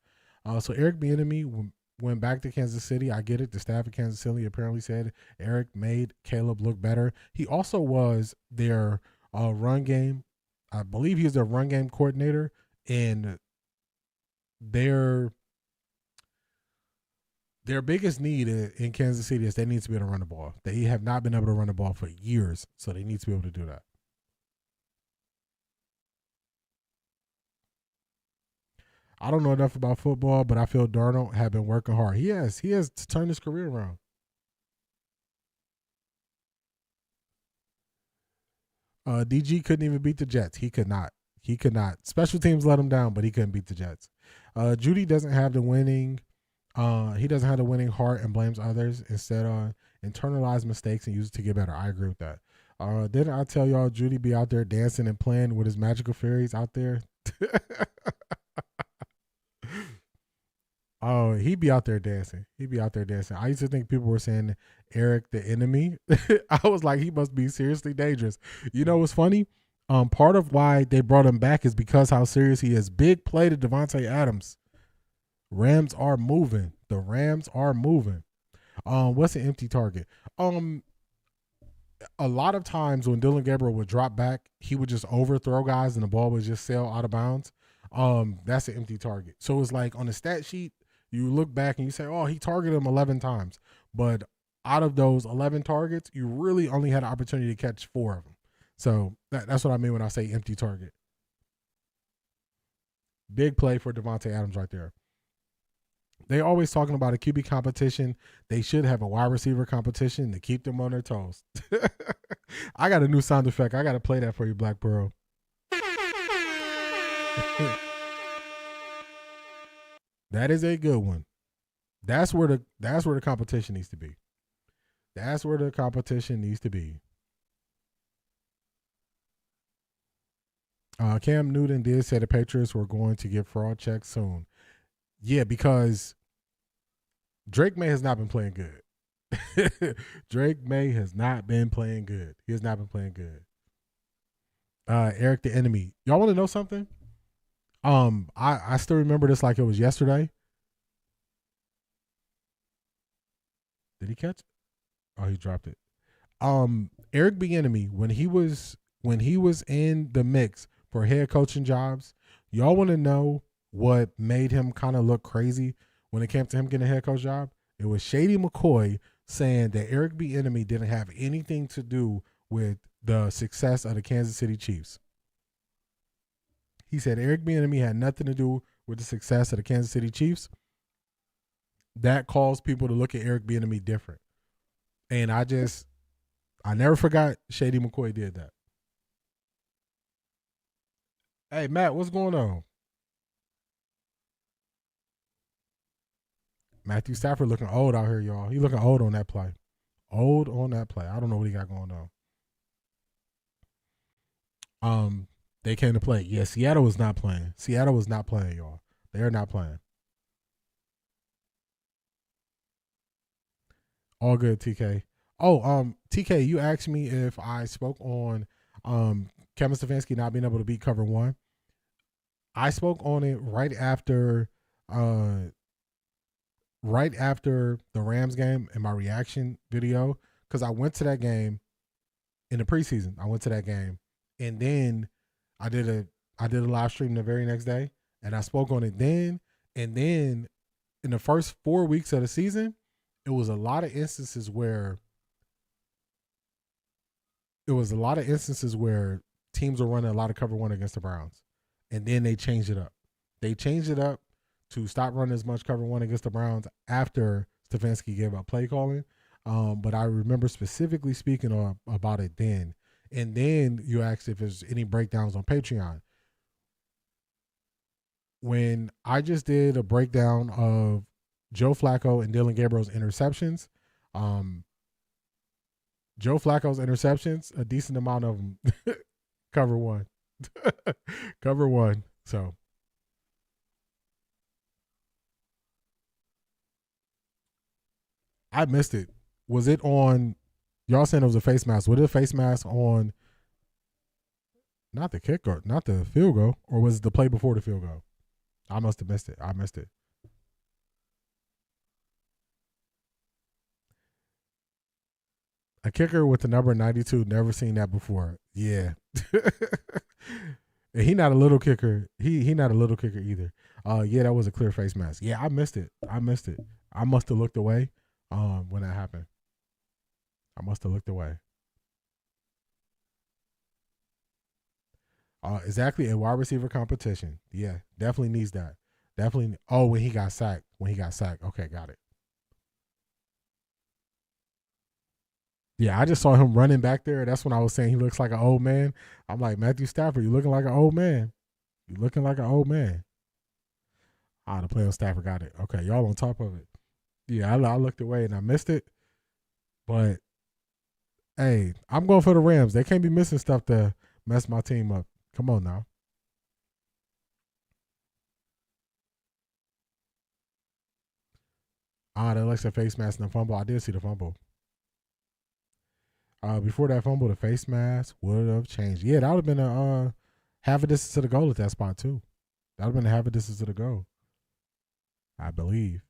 [SPEAKER 1] So Eric Bieniemy went back to Kansas City. I get it. The staff at Kansas City apparently said Eric made Caleb look better. He also was their run game. I believe he's their run game coordinator, and their biggest need in Kansas City is they need to be able to run the ball. They have not been able to run the ball for years, so they need to be able to do that. I don't know enough about football, but I feel Darnold have been working hard. He has to turn his career around. DG couldn't even beat the Jets. He could not. Special teams let him down, but he couldn't beat the Jets. Judy doesn't have the winning. He doesn't have the winning heart and blames others. Instead, internalize mistakes and use it to get better. I agree with that. Didn't I tell y'all Judy be out there dancing and playing with his magical fairies out there? Oh, he'd be out there dancing. I used to think people were saying Eric the enemy. I was like, he must be seriously dangerous. You know what's funny? Part of why they brought him back is because how serious he is. Big play to Devontae Adams. Rams are moving. The Rams are moving. What's an empty target? A lot of times when Dylan Gabriel would drop back, he would just overthrow guys and the ball would just sail out of bounds. That's an empty target. So it's like on the stat sheet, you look back and you say, oh, he targeted him 11 times. But out of those 11 targets, you really only had an opportunity to catch 4 of them. So that's what I mean when I say empty target. Big play for Devontae Adams right there. They always talking about a QB competition. They should have a wide receiver competition to keep them on their toes. I got a new sound effect. I got to play that for you, Black Pearl. That is a good one. That's where the competition needs to be. That's where the competition needs to be. Cam Newton did say the Patriots were going to get fraud checks soon. Yeah, because Drake May has not been playing good. Drake May has not been playing good. He has not been playing good. Eric the enemy. Y'all want to know something? I still remember this like it was yesterday. Did he catch it? Oh, he dropped it. Eric Bieniemy, when he was in the mix for head coaching jobs, y'all want to know what made him kind of look crazy when it came to him getting a head coach job, it was Shady McCoy saying that Eric Bieniemy didn't have anything to do with the success of the Kansas City Chiefs. He said Eric Bieniemy had nothing to do with the success of the Kansas City Chiefs. That caused people to look at Eric Bieniemy different. And I never forgot Shady McCoy did that. Hey, Matt, what's going on? Matthew Stafford looking old out here, y'all. He looking old on that play. Old on that play. I don't know what he got going on. They came to play. Yeah, Seattle was not playing. Seattle was not playing, y'all. They are not playing. All good, TK. Oh, TK, you asked me if I spoke on Kevin Stefanski not being able to beat cover one. I spoke on it right after the Rams game in my reaction video, because I went to that game in the preseason. I went to that game, and then I did a live stream the very next day, and I spoke on it then. And then in the first 4 weeks of the season, it was a lot of instances where teams were running a lot of cover one against the Browns. And then they changed it up. They changed it up to stop running as much cover one against the Browns after Stefanski gave up play calling. But I remember specifically speaking about it then. And then you asked if there's any breakdowns on Patreon. When I just did a breakdown of Joe Flacco and Dylan Gabriel's interceptions, Joe Flacco's interceptions, a decent amount of them cover one. Cover one. So I missed it. Was it on? Y'all saying it was a face mask. Was it a face mask on not the kick or not the field goal, or was it the play before the field goal? I must have missed it. I missed it. A kicker with the number 92, never seen that before. Yeah. And he not a little kicker. He not a little kicker either. Yeah, that was a clear face mask. Yeah, I missed it. I must have looked away when that happened. I must have looked away. Exactly, a wide receiver competition. Yeah, definitely needs that. Definitely. Oh, when he got sacked. Okay, got it. Yeah, I just saw him running back there. That's when I was saying he looks like an old man. I'm like, Matthew Stafford, you looking like an old man. You looking like an old man. The play on Stafford got it. Okay, y'all on top of it. Yeah, I looked away and I missed it. But, hey, I'm going for the Rams. They can't be missing stuff to mess my team up. Come on now. The Alexa face mask and the fumble. I did see the fumble. Before that fumble, the face mask would have changed. Yeah, that would have been a half a distance to the goal at that spot too. That would have been a half a distance to the goal, I believe.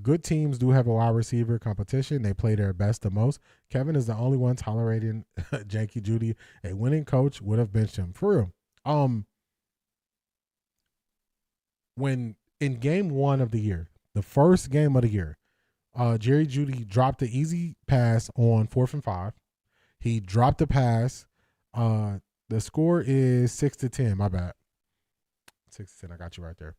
[SPEAKER 1] Good teams do have a wide receiver competition. They play their best the most. Kevin is the only one tolerating Janky Judy. A winning coach would have benched him. For real. When in game one of the year, the first game of the year, Jerry Jeudy dropped the easy pass on 4th and 5. He dropped the pass. The score is 6-10. My bad. 6-10. I got you right there.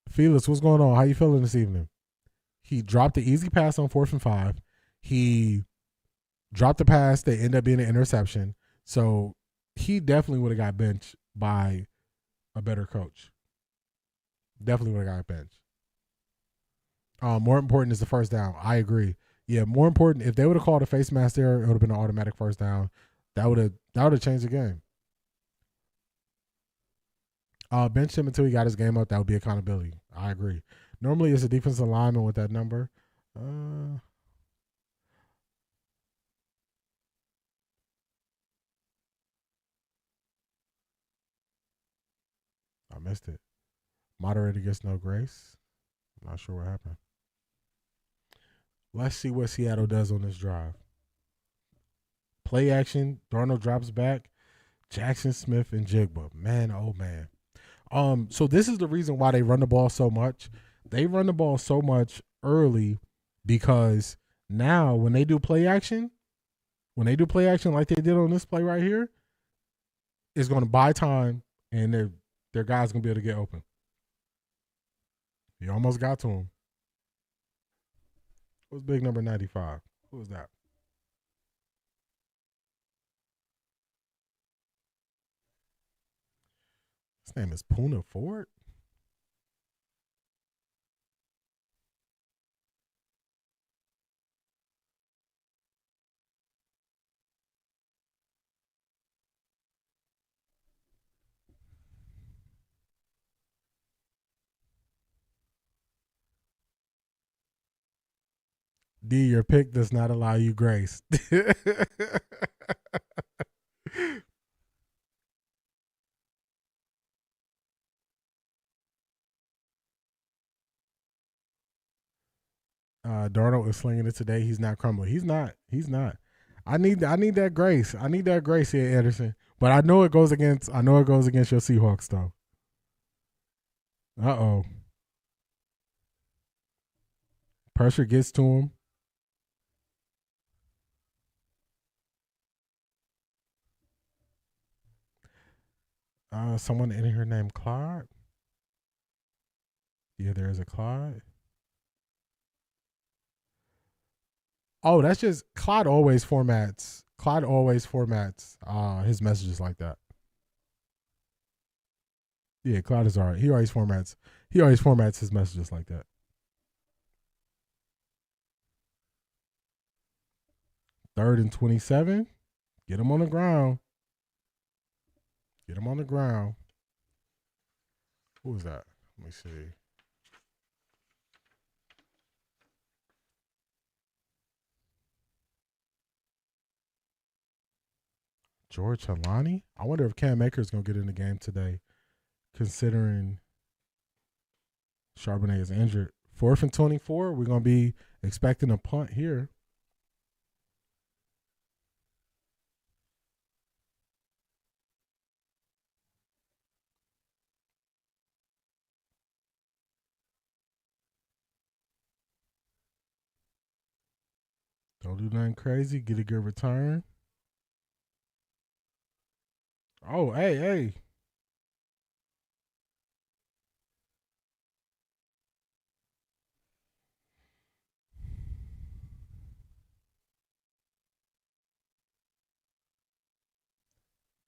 [SPEAKER 1] Felix, what's going on? How you feeling this evening? He dropped the easy pass on 4th and 5. He dropped the pass. They end up being an interception. So he definitely would have got benched by a better coach. Definitely would have got benched. More important is the first down. I agree. Yeah, more important. If they would have called a face mask there, it would have been an automatic first down. That would have changed the game. Bench him until he got his game up. That would be accountability. I agree. Normally, it's a defensive lineman with that number. I missed it. Moderator gets no grace. I'm not sure what happened. Let's see what Seattle does on this drive. Play action. Darnold drops back. Jackson Smith and Jigba. Man, oh man. So this is the reason why they run the ball so much. They run the ball so much early because now when they do play action like they did on this play right here, it's going to buy time and their guys going to be able to get open. He almost got to him. Who's big number 95? Who was that? His name is Poona Ford. D, your pick does not allow you grace. Darnold is slinging it today. He's not crumbling. He's not. I need that grace. I need that grace here, Anderson. But I know it goes against your Seahawks though. Uh-oh. Pressure gets to him. Someone in here named Clyde. Yeah, there is a Clyde. Oh, that's just Clyde always formats his messages like that. Yeah, Clyde is alright. He always formats his messages like that. 3rd and 27. Get him on the ground. Who was that? Let me see. George Halani? I wonder if Cam Akers going to get in the game today, considering Charbonnet is injured. 4th and 24. We're going to be expecting a punt here. Don't do nothing crazy. Get a good return. Oh, hey.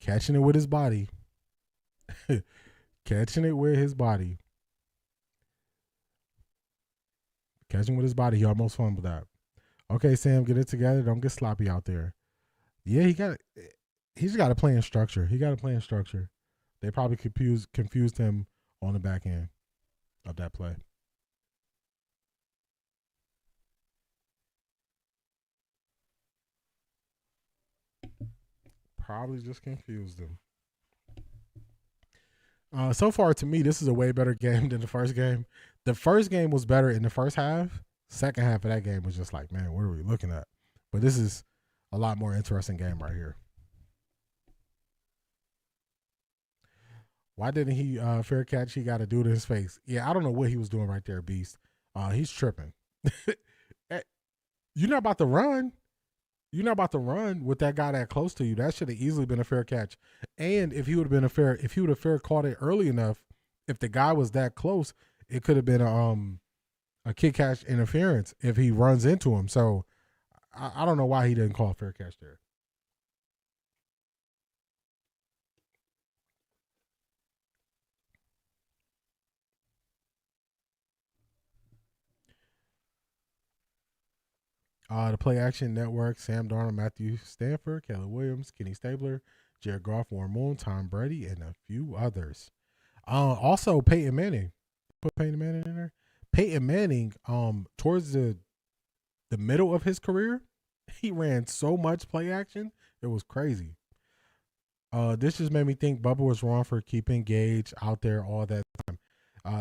[SPEAKER 1] Catching it with his body. Catching with his body. He almost fumbled that. Okay, Sam, get it together. Don't get sloppy out there. Yeah, he's got to play in structure. They probably confused him on the back end of that play. Probably just confused him. So far, to me, this is a way better game than the first game. The first game was better in the first half. Second half of that game was just like, man, what are we looking at? But this is a lot more interesting game right here. Why didn't he fair catch? He got to do to his face. Yeah, I don't know what he was doing right there, Beast. He's tripping. You're not about to run. With that guy that close to you. That should have easily been a fair catch. And if he would have fair caught it early enough, if the guy was that close, it could have been a kick catch interference if he runs into him. So I don't know why he didn't call a fair catch there. The Play Action Network, Sam Darnold, Matthew Stafford, Caleb Williams, Kenny Stabler, Jared Goff, Warren Moon, Tom Brady, and a few others. Also, Peyton Manning. Put Peyton Manning in there. Peyton Manning, towards the middle of his career, he ran so much play action, it was crazy. This just made me think Bubba was wrong for keeping Gage out there all that time.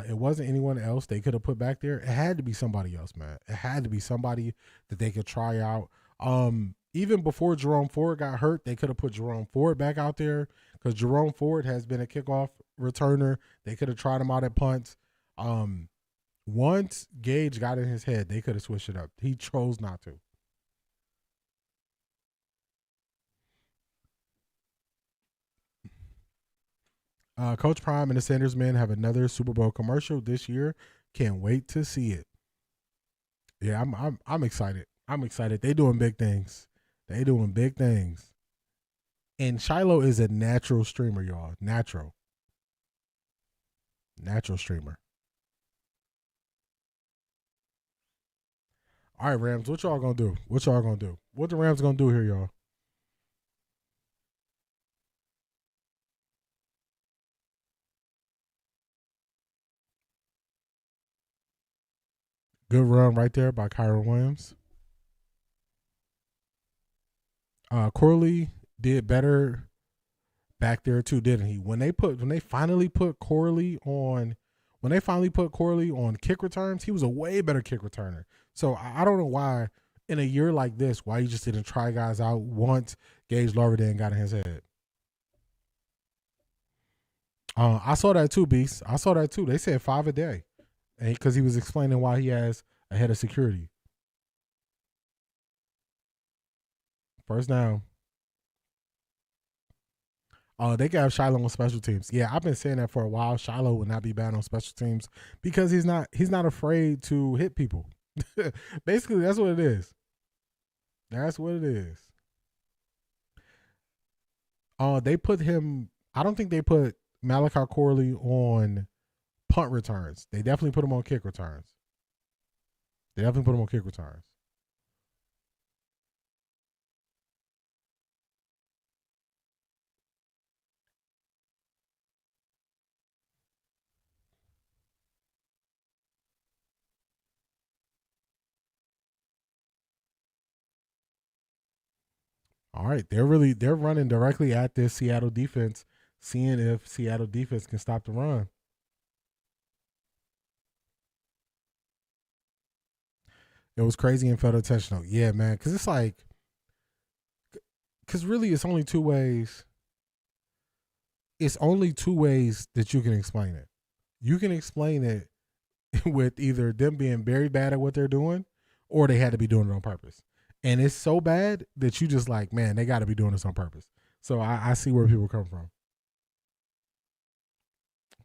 [SPEAKER 1] It wasn't anyone else they could have put back there. It had to be somebody else, man. It had to be somebody that they could try out. even before Jerome Ford got hurt, they could have put Jerome Ford back out there because Jerome Ford has been a kickoff returner. They could have tried him out at punts. Once Gage got in his head, they could have switched it up. He chose not to. Coach Prime and the Sanders men have another Super Bowl commercial this year. Can't wait to see it. Yeah, I'm excited. I'm excited. They doing big things. They doing big things. And Shiloh is a natural streamer, y'all. Natural streamer. All right, Rams, what y'all gonna do? What the Rams gonna do here, y'all? Good run right there by Kyron Williams. Corley did better back there too, didn't he? When they finally put Corley on kick returns, he was a way better kick returner. So I don't know why in a year like this, why you just didn't try guys out once Gage Larverdin got in his head. I saw that too, Beast. I saw that too. They said 5 a day, because he was explaining why he has a head of security. First down. They can have Shiloh on special teams. Yeah, I've been saying that for a while. Shiloh would not be bad on special teams because he's not afraid to hit people. Basically, that's what it is. That's what it is. They put him. I don't think they put Malachi Corley on punt returns. They definitely put him on kick returns. All right, they're running directly at this Seattle defense, seeing if Seattle defense can stop the run. It was crazy and felt intentional. Yeah, man, because it's like, because really it's only two ways. It's only two ways that you can explain it. You can explain it with either them being very bad at what they're doing, or they had to be doing it on purpose. And it's so bad that you just like, man, they got to be doing this on purpose. So I see where people come from.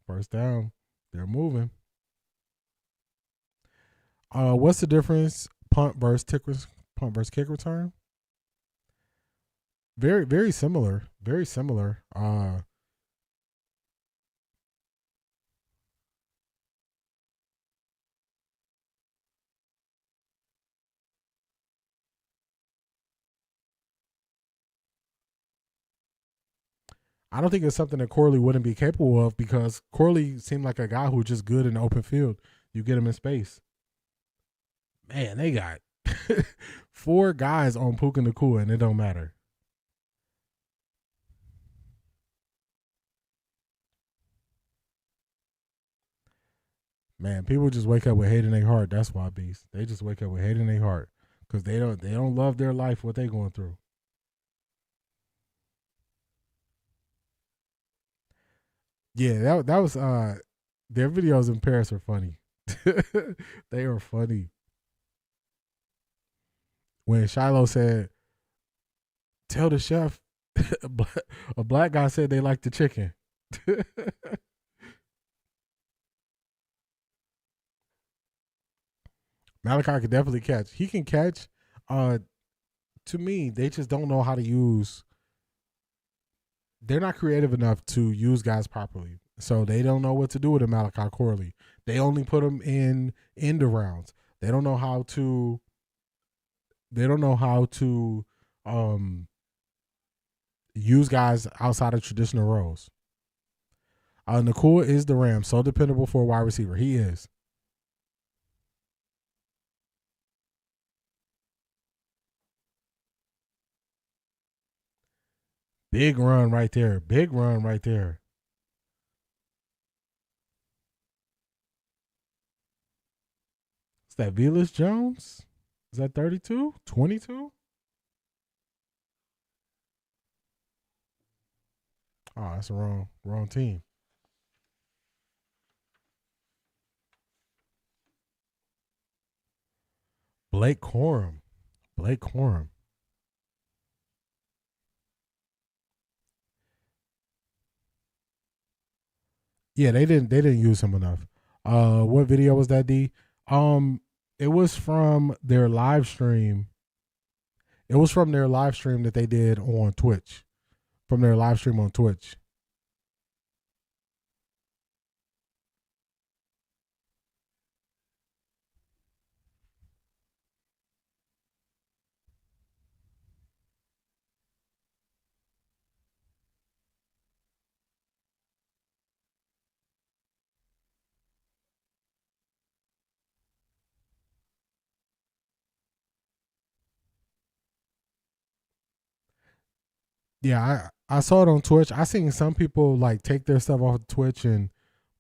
[SPEAKER 1] First down, they're moving. What's the difference? Punt versus kick return. Very, very similar. Very similar. I don't think it's something that Corley wouldn't be capable of because Corley seemed like a guy who's just good in the open field. You get him in space. Man, they got 4 guys on Puka Nacua, and it don't matter. Man, people just wake up with hate in their heart. That's why, Beast. They just wake up with hate in their heart because they don't love their life, what they going through. Yeah, that was their videos in Paris are funny. They are funny. When Shiloh said, "Tell the chef," a black guy said they like the chicken. Malachi can definitely catch. He can catch. To me, they just don't know how to use. They're not creative enough to use guys properly. So they don't know what to do with a Malachi Corley. They only put him in end rounds. They don't know how to use guys outside of traditional roles. Nacua is the Rams, so dependable for a wide receiver. He is. Big run right there. Big run right there. Is that Velus Jones? Is that 32? 22? Oh, that's the wrong team. Blake Corum. Yeah, they didn't use him enough. What video was that, D? It was from their live stream. It was from their live stream that they did on Twitch. From their live stream on Twitch. Yeah, I saw it on Twitch. I seen some people like take their stuff off of Twitch and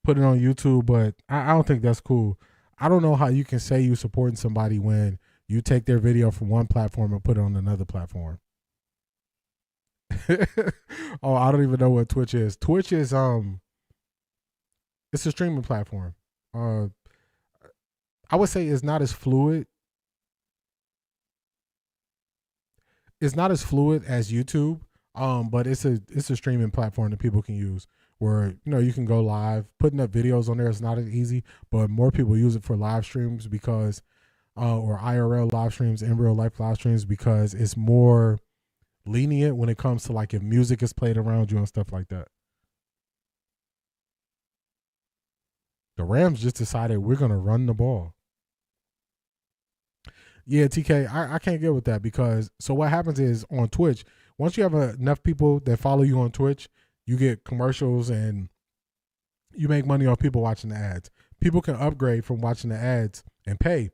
[SPEAKER 1] put it on YouTube, but I don't think that's cool. I don't know how you can say you supporting somebody when you take their video from one platform and put it on another platform. Oh, I don't even know what Twitch is. Twitch is it's a streaming platform. I would say it's not as fluid. It's not as fluid as YouTube. But it's a streaming platform that people can use where you can go live. Putting up videos on there is not as easy, but more people use it for live streams because or IRL live streams, in real life live streams, because it's more lenient when it comes to like if music is played around you and stuff like that. The Rams just decided we're gonna run the ball. Yeah, TK, I can't get with that because so what happens is on Twitch, once you have enough people that follow you on Twitch, you get commercials and you make money off people watching the ads. People can upgrade from watching the ads and pay.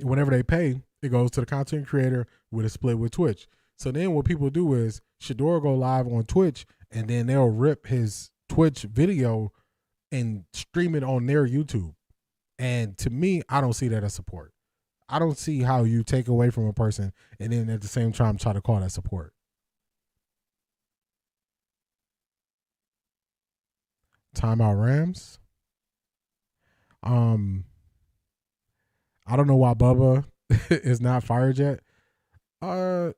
[SPEAKER 1] Whenever they pay, it goes to the content creator with a split with Twitch. So then what people do is Shador go live on Twitch and then they'll rip his Twitch video and stream it on their YouTube. And to me, I don't see that as support. I don't see how you take away from a person and then at the same time try to call that support. Timeout Rams. I don't know why Bubba is not fired yet. I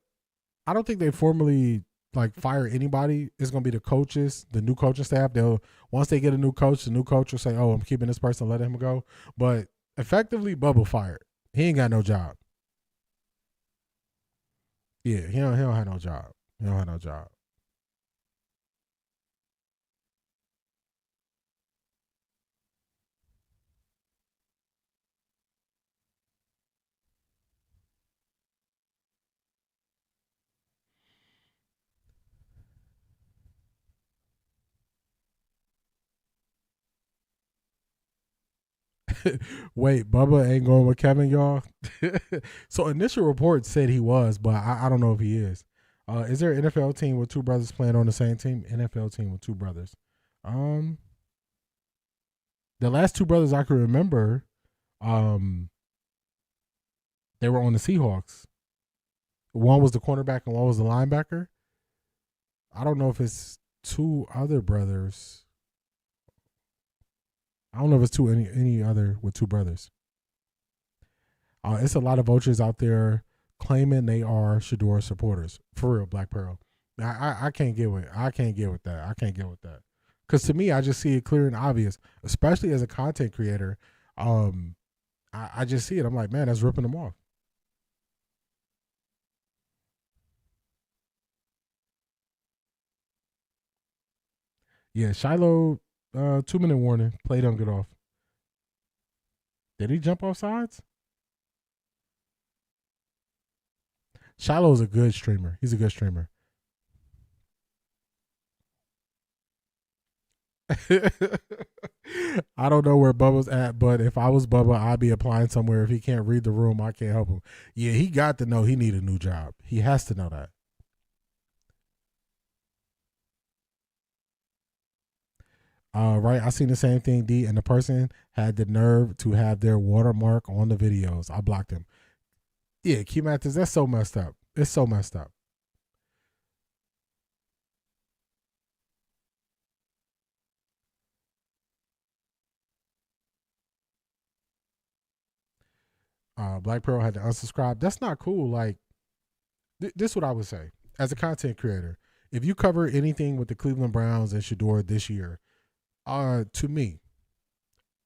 [SPEAKER 1] don't think they formally like fire anybody. It's gonna be the coaches, the new coaching staff. They'll once they get a new coach, the new coach will say, "Oh, I'm keeping this person, let him go." But effectively, Bubba fired. He ain't got no job. Yeah, he don't have no job. He don't have no job. Wait, Bubba ain't going with Kevin, y'all? So initial reports said he was, but I don't know if he is. Is there an NFL team with two brothers playing on the same team? NFL team with two brothers. The last two brothers I can remember, they were on the Seahawks. One was the cornerback and one was the linebacker. I don't know if it's two other brothers. I don't know if it's any other with two brothers. It's a lot of vultures out there claiming they are Shador supporters. For real, Black Pearl. I can't get with I can't get with that. I can't get with that. Because to me, I just see it clear and obvious, especially as a content creator. I just see it. I'm like, man, that's ripping them off. Yeah, Shiloh, 2-minute warning. Play don't get off. Did he jump off sides? Shiloh's a good streamer. He's a good streamer. I don't know where Bubba's at, but if I was Bubba, I'd be applying somewhere. If he can't read the room, I can't help him. Yeah, he got to know he need a new job. He has to know that. Right, I seen the same thing, D, and the person had the nerve to have their watermark on the videos. I blocked him. Yeah, Q Mathis, that's so messed up. It's so messed up. Black Pearl had to unsubscribe. That's not cool. Like, this is what I would say as a content creator. If you cover anything with the Cleveland Browns and Shador this year, to me,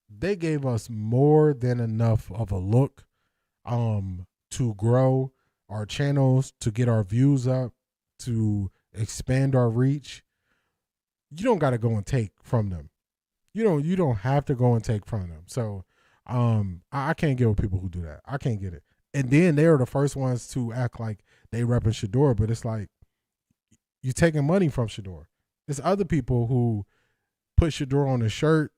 [SPEAKER 1] they gave us more than enough of a look to grow our channels, to get our views up, to expand our reach. You don't got to go and take from them. You don't have to go and take from them. So I can't get with people who do that. I can't get it. And then they are the first ones to act like they repping Shador, but it's like you taking money from Shador. There's other people who put Shador on a shirt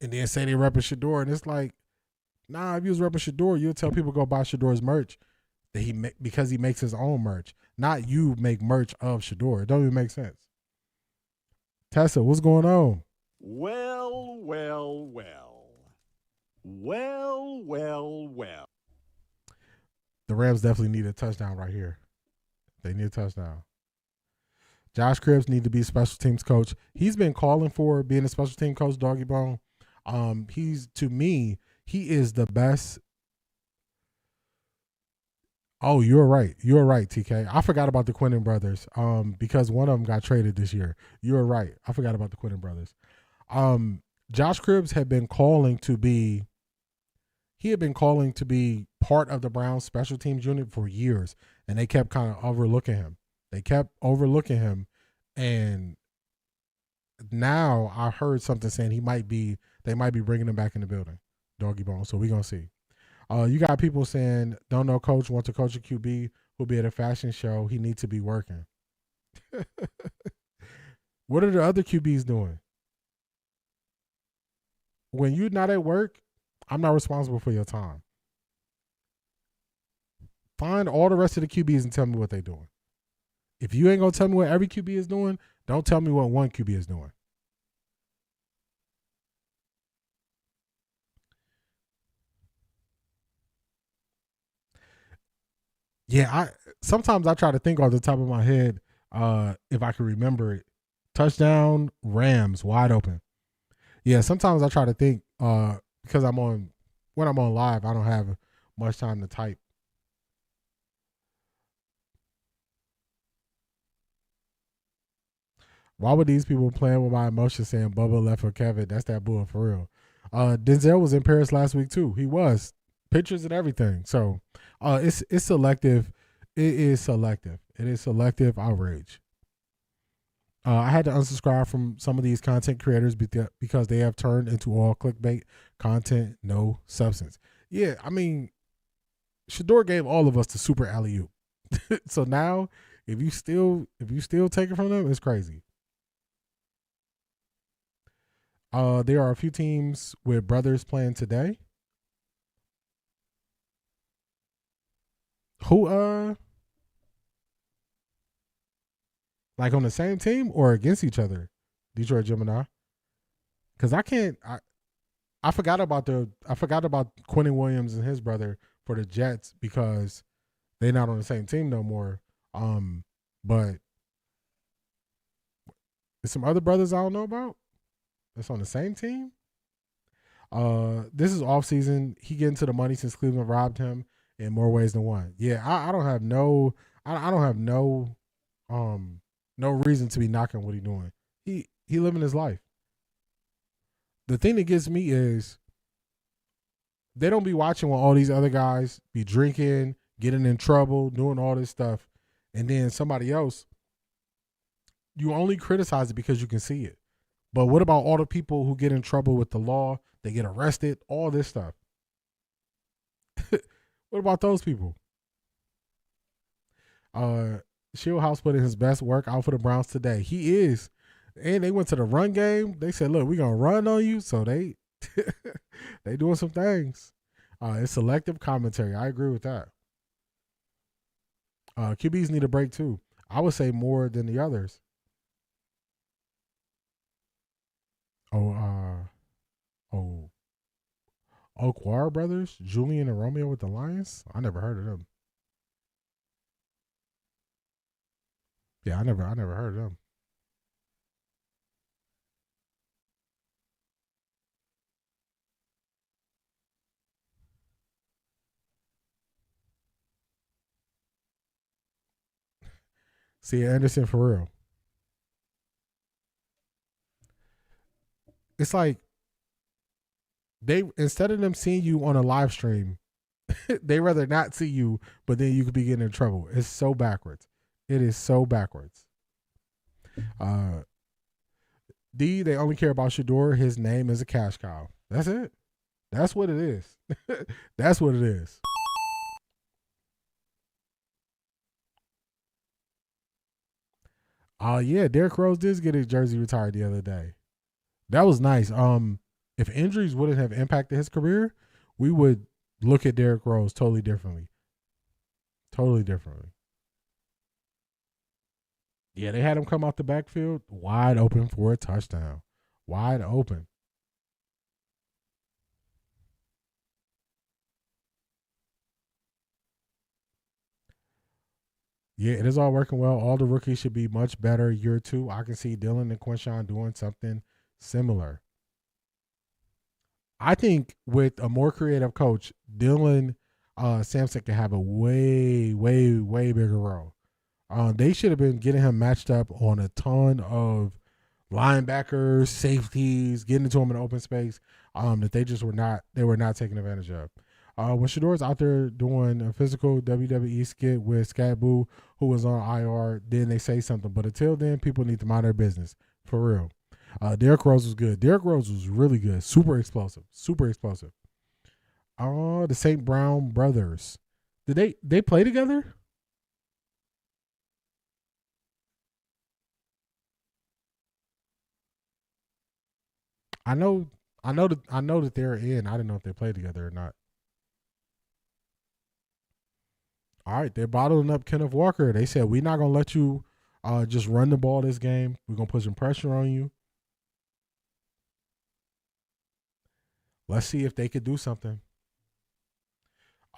[SPEAKER 1] and then say they repping Shador, and it's like, nah, if you was repping Shador, you'll tell people go buy Shador's merch that because he makes his own merch, not you make merch of Shador. It don't even make sense. Tessa, what's going on?
[SPEAKER 5] Well.
[SPEAKER 1] The Rams definitely need a touchdown right here. They need a touchdown. Josh Cribbs need to be special teams coach. He's been calling for being a special team coach, Doggy Bone. To me, he is the best. Oh, you're right, TK. I forgot about the Quinnen brothers. Because one of them got traded this year. You're right. I forgot about the Quinnen brothers. Josh Cribbs had been calling to be. He had been calling to be part of the Browns special teams unit for years, and they kept kind of overlooking him. And now I heard something saying they might be bringing him back in the building, Doggy Bone. So we're gonna see. You got people saying, don't know coach, want to coach a QB who'll be at a fashion show. He needs to be working. What are the other QBs doing? When you're not at work, I'm not responsible for your time. Find all the rest of the QBs and tell me what they're doing. If you ain't going to tell me what every QB is doing, don't tell me what one QB is doing. Yeah, sometimes I try to think off the top of my head if I can remember it. Touchdown, Rams, wide open. Yeah, sometimes I try to think because when I'm on live, I don't have much time to type. Why would these people playing with my emotions saying Bubba left for Kevin? That's that bull for real. Denzel was in Paris last week too. He was. Pictures and everything. So it's selective. It is selective. It is selective outrage. I had to unsubscribe from some of these content creators because they have turned into all clickbait content, no substance. Yeah, I mean, Shador gave all of us the super alley-oop. So now, if you still take it from them, it's crazy. There are a few teams with brothers playing today. Who like on the same team or against each other? Detroit Gemini. Because I forgot about Quinnen Williams and his brother for the Jets because they're not on the same team no more. But there's some other brothers I don't know about that's on the same team. This is off season. He getting to the money since Cleveland robbed him in more ways than one. Yeah, I don't have no reason to be knocking what he's doing. He living his life. The thing that gets me is they don't be watching when all these other guys be drinking, getting in trouble, doing all this stuff, and then somebody else, you only criticize it because you can see it. But what about all the people who get in trouble with the law? They get arrested, all this stuff. What about those people? Shieldhouse put in his best work out for the Browns today. He is. And they went to the run game. They said, look, we're going to run on you. So they doing some things. It's selective commentary. I agree with that. QBs need a break too. I would say more than the others. Okwara brothers, Julian and Romeo with the Lions. I never heard of them. Yeah, I never heard of them. See Anderson for real. It's like they instead of them seeing you on a live stream, they rather not see you, but then you could be getting in trouble. It's so backwards. It is so backwards. D, they only care about Shador. His name is a cash cow. That's it. That's what it is. That's what it is. Yeah, Derrick Rose did get his jersey retired the other day. That was nice. If injuries wouldn't have impacted his career, we would look at Derrick Rose totally differently. Totally differently. Yeah, they had him come out the backfield wide open for a touchdown. Wide open. Yeah, it is all working well. All the rookies should be much better year two. I can see Dylan and Quinshawn doing something similar. I think with a more creative coach, Dylan Sampson can have a way, way, way bigger role. They should have been getting him matched up on a ton of linebackers, safeties, getting to him in open space that they just were not taking advantage of. When Shador's out there doing a physical WWE skit with Scatboo, who was on IR, then they say something. But until then, people need to mind their business. For real. Derrick Rose was good. Derrick Rose was really good. Super explosive. Super explosive. The St. Brown brothers. Did they play together? I know that they're in. I didn't know if they played together or not. All right, they're bottling up Kenneth Walker. They said we're not gonna let you just run the ball this game. We're gonna put some pressure on you. Let's see if they could do something.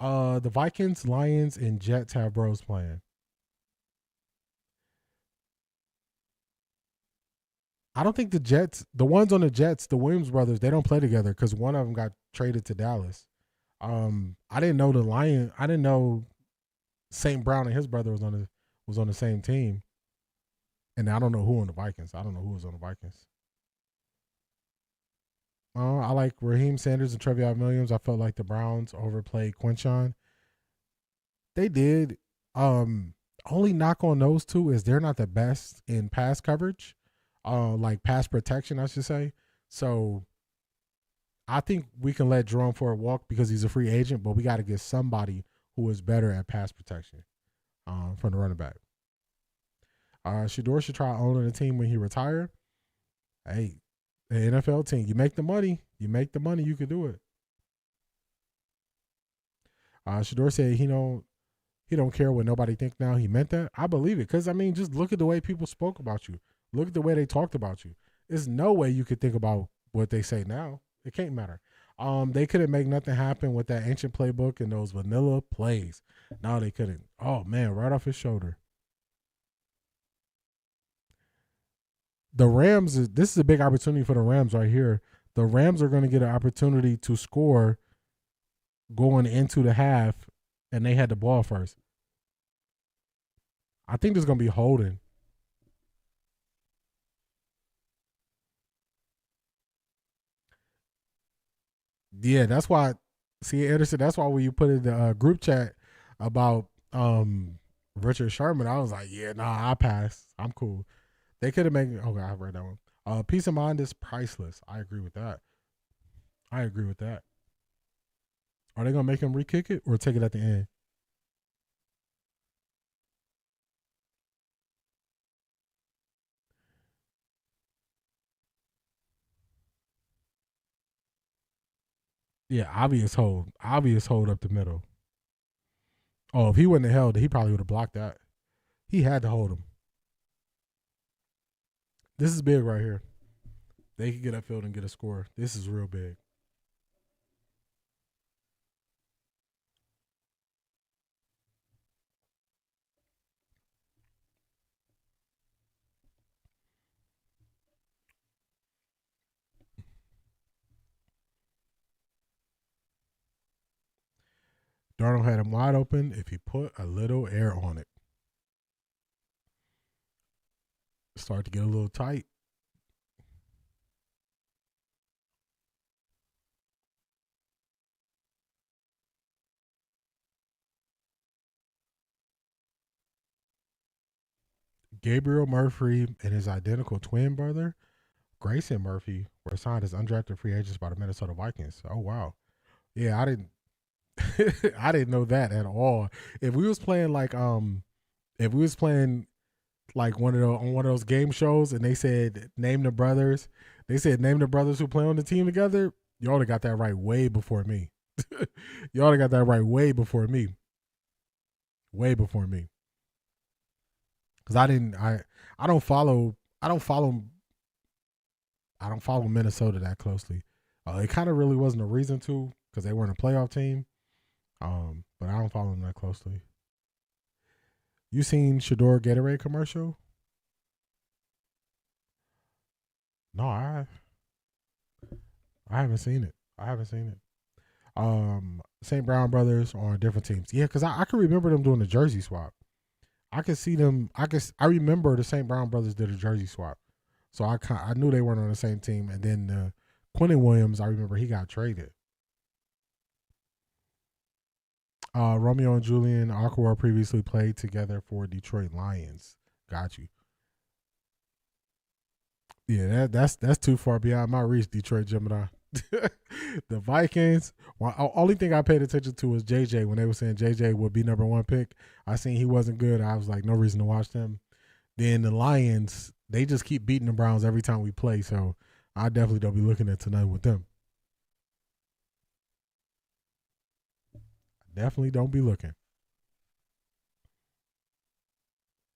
[SPEAKER 1] The Vikings, Lions, and Jets have bros playing. I don't think the Jets, the ones on the Jets, the Williams brothers, they don't play together because one of them got traded to Dallas. I didn't know the Lion. I didn't know St. Brown and his brother was on the same team. And I don't know who on the Vikings. I don't know who was on the Vikings. I like Raheem Sanders and Trevion Williams. I felt like the Browns overplayed Quinshawn. They did. Only knock on those two is they're not the best in pass coverage, like pass protection, I should say. So I think we can let Jerome Ford walk because he's a free agent, but we got to get somebody who is better at pass protection from the running back. Shador should try owning a team when he retire. Hey, the NFL team, you make the money, you can do it. Shador said he don't care what nobody think now. He meant that. I believe it because I mean, just look at the way people spoke about you. Look at the way they talked about you. There's no way you could think about what they say now. It can't matter. They couldn't make nothing happen with that ancient playbook and those vanilla plays. No, they couldn't. Oh man, right off his shoulder. The Rams, this is a big opportunity for the Rams right here. The Rams are going to get an opportunity to score going into the half, and they had the ball first. I think there's going to be holding. Yeah, that's why. See, Anderson, that's why when you put in the group chat about Richard Sherman, I was like, yeah, nah, I pass. I'm cool. They could have made. Okay, I read that one. Peace of mind is priceless. I agree with that. I agree with that. Are they gonna make him re-kick it or take it at the end? Yeah, obvious hold. Obvious hold up the middle. Oh, if he wouldn't have held it, he probably would have blocked that. He had to hold him. This is big right here. They could get upfield and get a score. This is real big. Darnold had him wide open if he put a little air on it. Start to get a little tight. Gabriel Murphy and his identical twin brother, Grayson Murphy, were signed as undrafted free agents by the Minnesota Vikings. Oh wow. Yeah, I didn't I didn't know that at all. If we was playing like one of those game shows and they said name the brothers, who play on the team together, y'all would have got that right way before me. Y'all would have got that right way before me. Way before me. Cause I don't follow Minnesota that closely. It kind of really wasn't a reason to, because they weren't a playoff team. But I don't follow them that closely. You seen Shador Gatorade commercial? No, I haven't seen it. St. Brown brothers are on different teams. Yeah, because I can remember them doing the jersey swap. I could see them. I remember the St. Brown brothers did a jersey swap, so I knew they weren't on the same team. And then Quentin Williams, I remember he got traded. Romeo and Julian Aqua previously played together for Detroit Lions. Got you. Yeah, that's too far beyond my reach, Detroit Gemini. The Vikings. Only thing I paid attention to was JJ. When they were saying JJ would be number 1 pick, I seen he wasn't good. I was like, no reason to watch them. Then the Lions, they just keep beating the Browns every time we play, so I definitely don't be looking at tonight with them. Definitely don't be looking.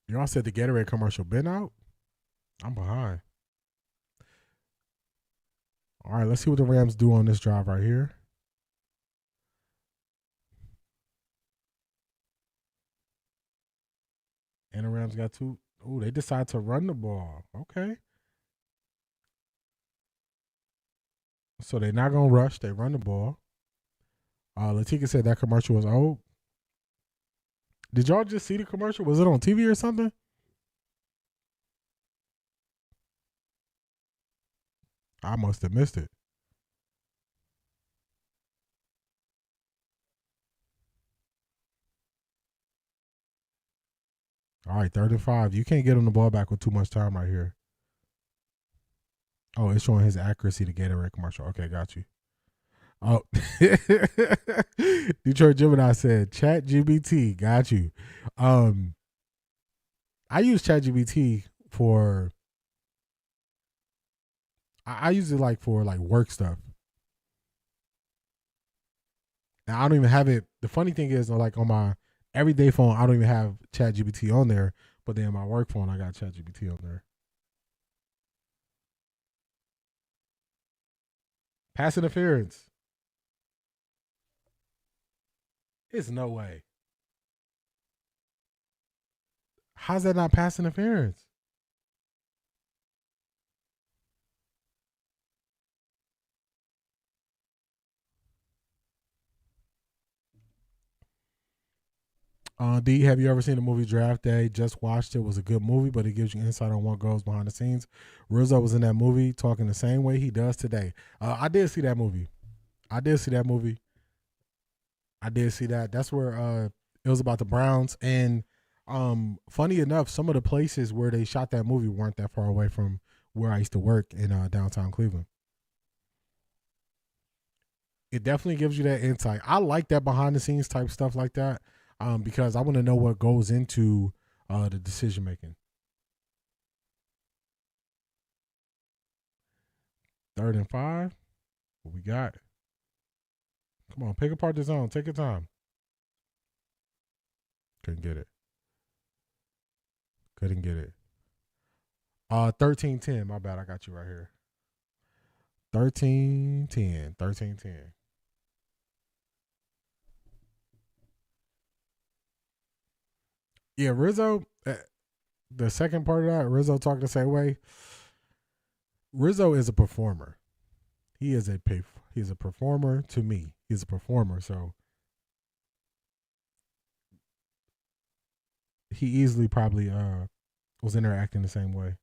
[SPEAKER 1] Y'all said the Gatorade commercial been out? I'm behind. All right, let's see what the Rams do on this drive right here. And the Rams got 2. Oh, they decide to run the ball. Okay. So they're not going to rush. They run the ball. Latika said that commercial was old. Did y'all just see the commercial? Was it on TV or something? I must have missed it. All right, 3rd and 5. You can't get him the ball back with too much time right here. Oh, it's showing his accuracy to Gatorade commercial. Okay, got you. Oh, Detroit Gemini said, ChatGPT, got you. I use ChatGPT for, I use it like for like work stuff. And I don't even have it. The funny thing is, like on my everyday phone, I don't even have ChatGPT on there. But then my work phone, I got ChatGPT on there. Pass interference. It's no way. How's that not pass interference? D, have you ever seen the movie Draft Day? Just watched it. It was a good movie, but it gives you insight on what goes behind the scenes. Rizzo was in that movie talking the same way he does today. I did see that movie. I did see that. That's where it was about the Browns. And funny enough, some of the places where they shot that movie weren't that far away from where I used to work in downtown Cleveland. It definitely gives you that insight. I like that behind the scenes type stuff like that. Because I want to know what goes into the decision making. 3rd and 5. What we got? Come on, pick apart the zone. Take your time. Couldn't get it. 13-10. My bad. I got you right here. 13-10. Yeah, Rizzo, the second part of that, Rizzo talking the same way. Rizzo is a performer. He's a performer to me. He's a performer, so he easily probably was interacting the same way.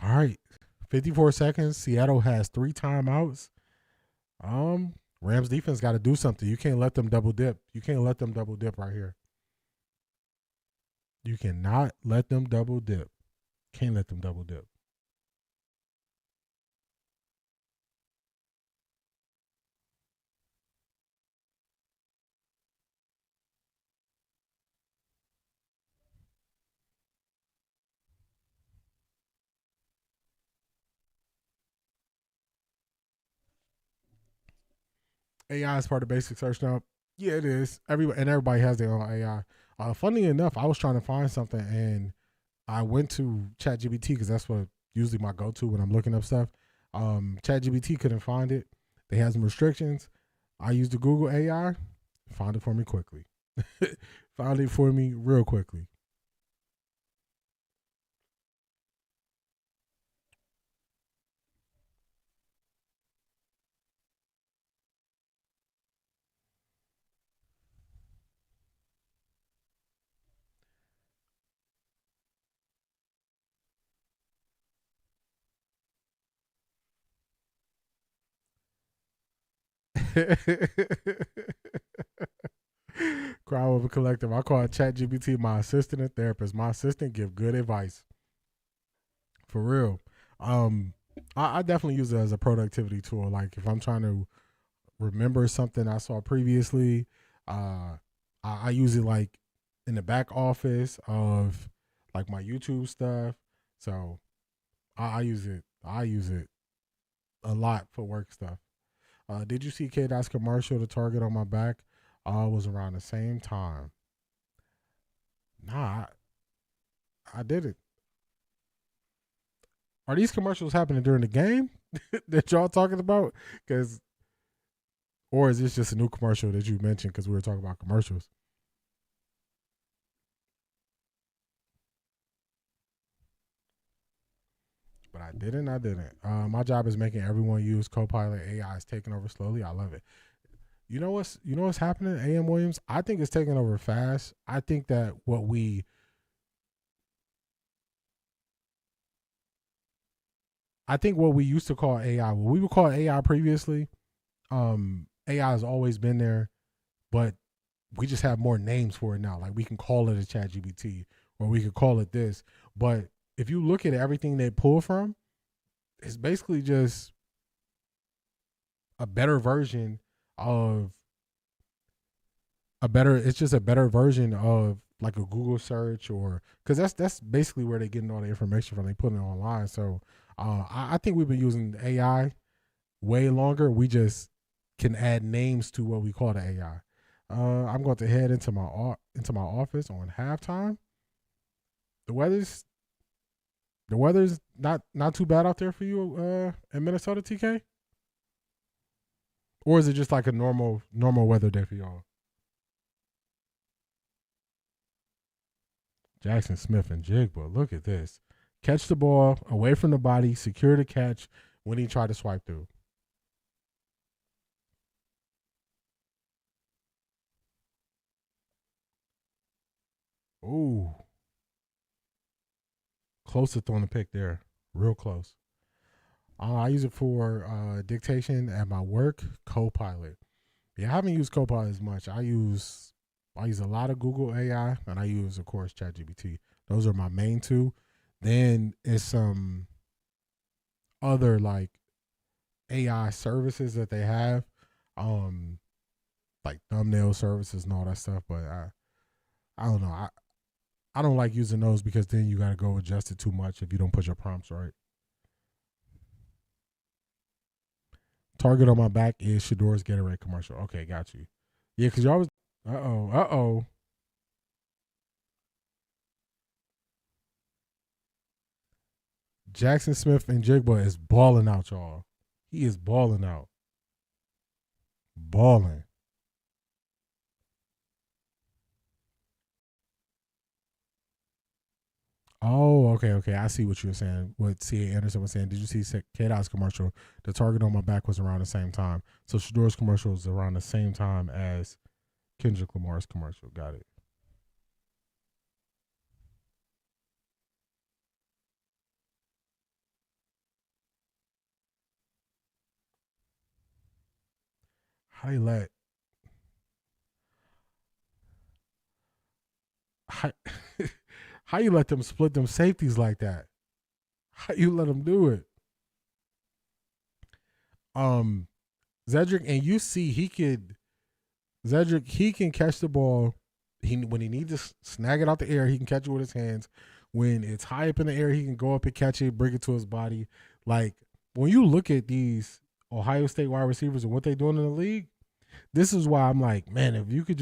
[SPEAKER 1] All right. 54 seconds. Seattle has 3 timeouts. Rams defense got to do something. You can't let them double dip. You can't let them double dip right here. You cannot let them double dip. Can't let them double dip. AI is part of basic search now. Yeah, it is. Everybody has their own AI. Funny enough, I was trying to find something and I went to ChatGPT because that's what usually my go-to when I'm looking up stuff. ChatGPT couldn't find it. They had some restrictions. I used the Google AI. Found it for me quickly. Found it for me real quickly. Crowd over collective. I call ChatGPT my assistant and therapist. My assistant give good advice. For real. I definitely use it as a productivity tool. Like if I'm trying to remember something I saw previously, I use it like in the back office of like my YouTube stuff. So I use it. I use it a lot for work stuff. Did you see K-Dot's commercial? The target on my back was around the same time. Nah, I did it. Are these commercials happening during the game that y'all talking about? Because, or is this just a new commercial that you mentioned because we were talking about commercials? But I didn't. I didn't. My job is making everyone use Copilot. AI is taking over slowly. I love it. You know what's happening? AM Williams. I think it's taking over fast. I think that what we used to call AI, what we would call AI previously, AI has always been there, but we just have more names for it now. Like we can call it a chat GBT or we could call it this. But if you look at everything they pull from, it's basically just a better version of it's just a better version of like a Google search or because that's basically where they're getting all the information from. They put it online. So I think we've been using AI way longer. We just can add names to what we call the AI. I'm going to head into my office on halftime. The weather's not too bad out there for you in Minnesota, TK? Or is it just like a normal weather day for y'all? Jackson Smith and Jigba, look at this. Catch the ball away from the body, secure the catch when he tried to swipe through. Ooh. Close to throwing the pick there. Real close. I use it for dictation at my work, Copilot. Yeah, I haven't used Copilot as much. I use a lot of Google AI and I use, of course, ChatGPT. Those are my main two. Then it's some other like AI services that they have, like thumbnail services and all that stuff. But I don't know. I don't like using those because then you got to go adjust it too much if you don't put your prompts right. Target on my back is Shador's Gatorade commercial. Okay, got you. Yeah, because y'all was. Uh oh. Jackson Smith and Jigba is balling out, y'all. He is balling out. Balling. Oh, okay. I see what you were saying. What C.A. Anderson was saying. Did you see K-Dot's commercial? The target on my back was around the same time. So Shador's commercial was around the same time as Kendrick Lamar's commercial. Got it. How you let how, how you let them split them safeties like that? How you let them do it? Zedrick, and you see he can catch the ball. When he needs to snag it out the air, he can catch it with his hands. When it's high up in the air, he can go up and catch it, bring it to his body. Like, when you look at these Ohio State wide receivers and what they're doing in the league, this is why I'm like, man, if you can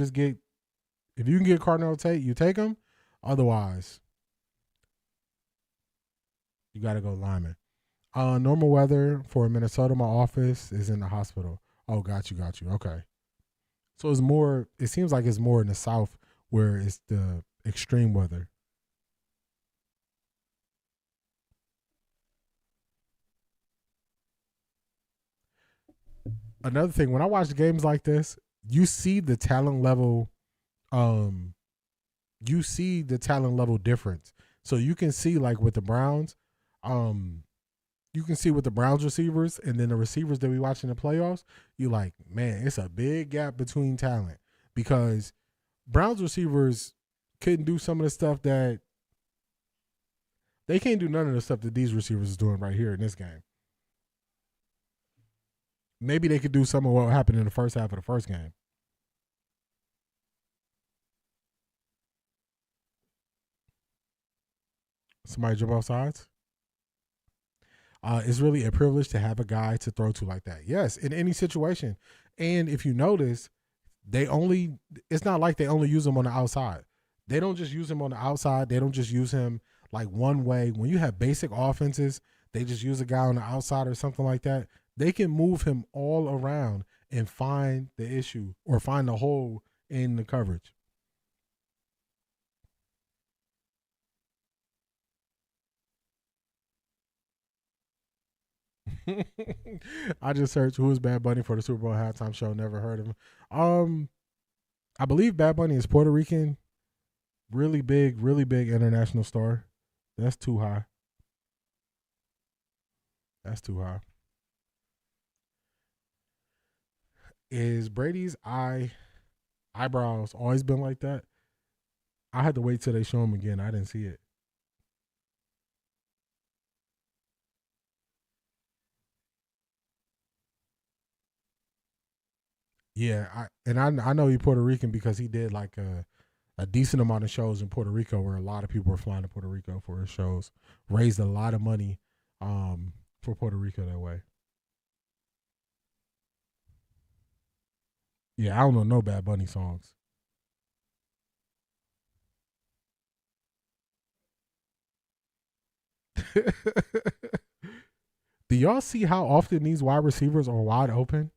[SPEAKER 1] get Cardinal Tate, you take him. Otherwise, you got to go lineman. Normal weather for Minnesota. My office is in the hospital. Oh, got you. Okay. So it seems like it's more in the South where it's the extreme weather. Another thing, when I watch games like this, you see the talent level, difference. So you can see, like, with the Browns, you can see with the Browns receivers and then the receivers that we watch in the playoffs, you like, man, it's a big gap between talent because Browns receivers couldn't do some of the stuff that they can't do none of the stuff that these receivers is doing right here in this game. Maybe they could do some of what happened in the first half of the first game. Somebody jump off sides? It's really a privilege to have a guy to throw to like that. Yes, in any situation. And if you notice, it's not like they only use him on the outside. They don't just use him on the outside. They don't just use him like one way. When you have basic offenses, they just use a guy on the outside or something like that. They can move him all around and find the issue or find the hole in the coverage. I just searched who is Bad Bunny for the Super Bowl halftime show. Never heard of him. I believe Bad Bunny is Puerto Rican. Really big international star. That's too high. Is Brady's eyebrows always been like that? I had to wait till they show him again. I didn't see it. Yeah, I know he's Puerto Rican because he did like a decent amount of shows in Puerto Rico where a lot of people were flying to Puerto Rico for his shows. Raised a lot of money for Puerto Rico that way. Yeah, I don't know no Bad Bunny songs. Do y'all see how often these wide receivers are wide open?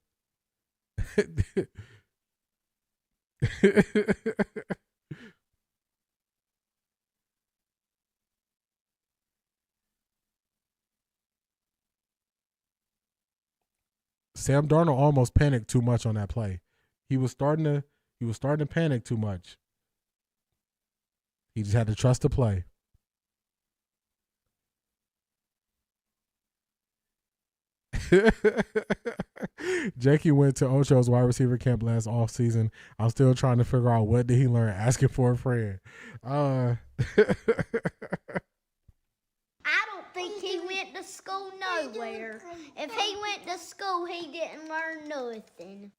[SPEAKER 1] Sam Darnold almost panicked too much on that play. He was starting to panic too much. He just had to trust the play. Jackie went to Ocho's wide receiver camp last offseason. I'm still trying to figure out what did he learn asking for a friend.
[SPEAKER 2] I don't think he went to school nowhere. If he went to school, he didn't learn nothing.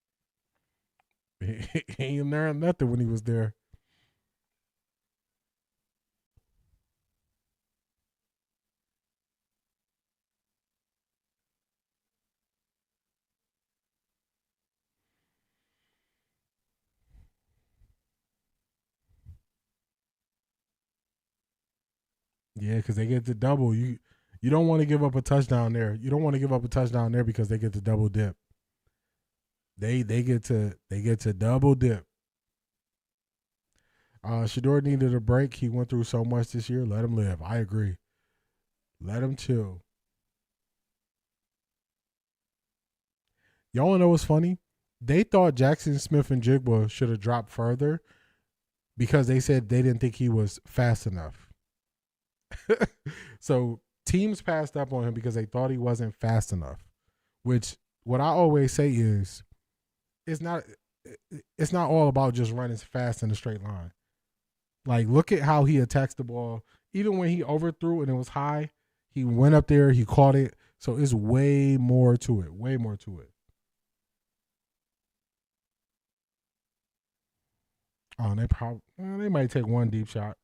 [SPEAKER 1] He ain't learned nothing when he was there. Yeah, because they get the double. You don't want to give up a touchdown there. You don't want to give up a touchdown there because they get the double dip. They get to double dip. Shador needed a break. He went through so much this year. Let him live. I agree. Let him chill. Y'all know what's funny? They thought Jackson Smith and Jigba should have dropped further because they said they didn't think he was fast enough. So teams passed up on him because they thought he wasn't fast enough. Which what I always say is it's not all about just running fast in a straight line. Like, look at how he attacks the ball. Even when he overthrew and it was high, he went up there, he caught it. So it's way more to it. Way more to it. Oh, they might take one deep shot.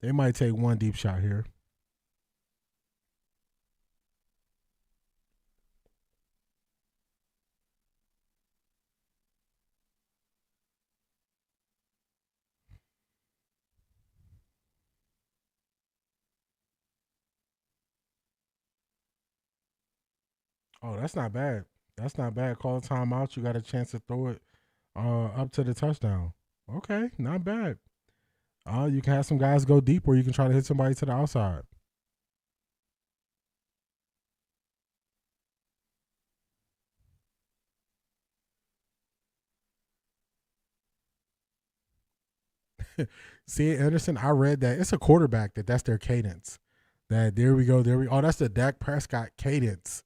[SPEAKER 1] They might take one deep shot here. Oh, that's not bad. That's not bad. Call a timeout. You got a chance to throw it up to the touchdown. Okay, not bad. You can have some guys go deep, or you can try to hit somebody to the outside. See, Anderson, I read that it's a quarterback that's their cadence. That there we go. Oh, that's the Dak Prescott cadence.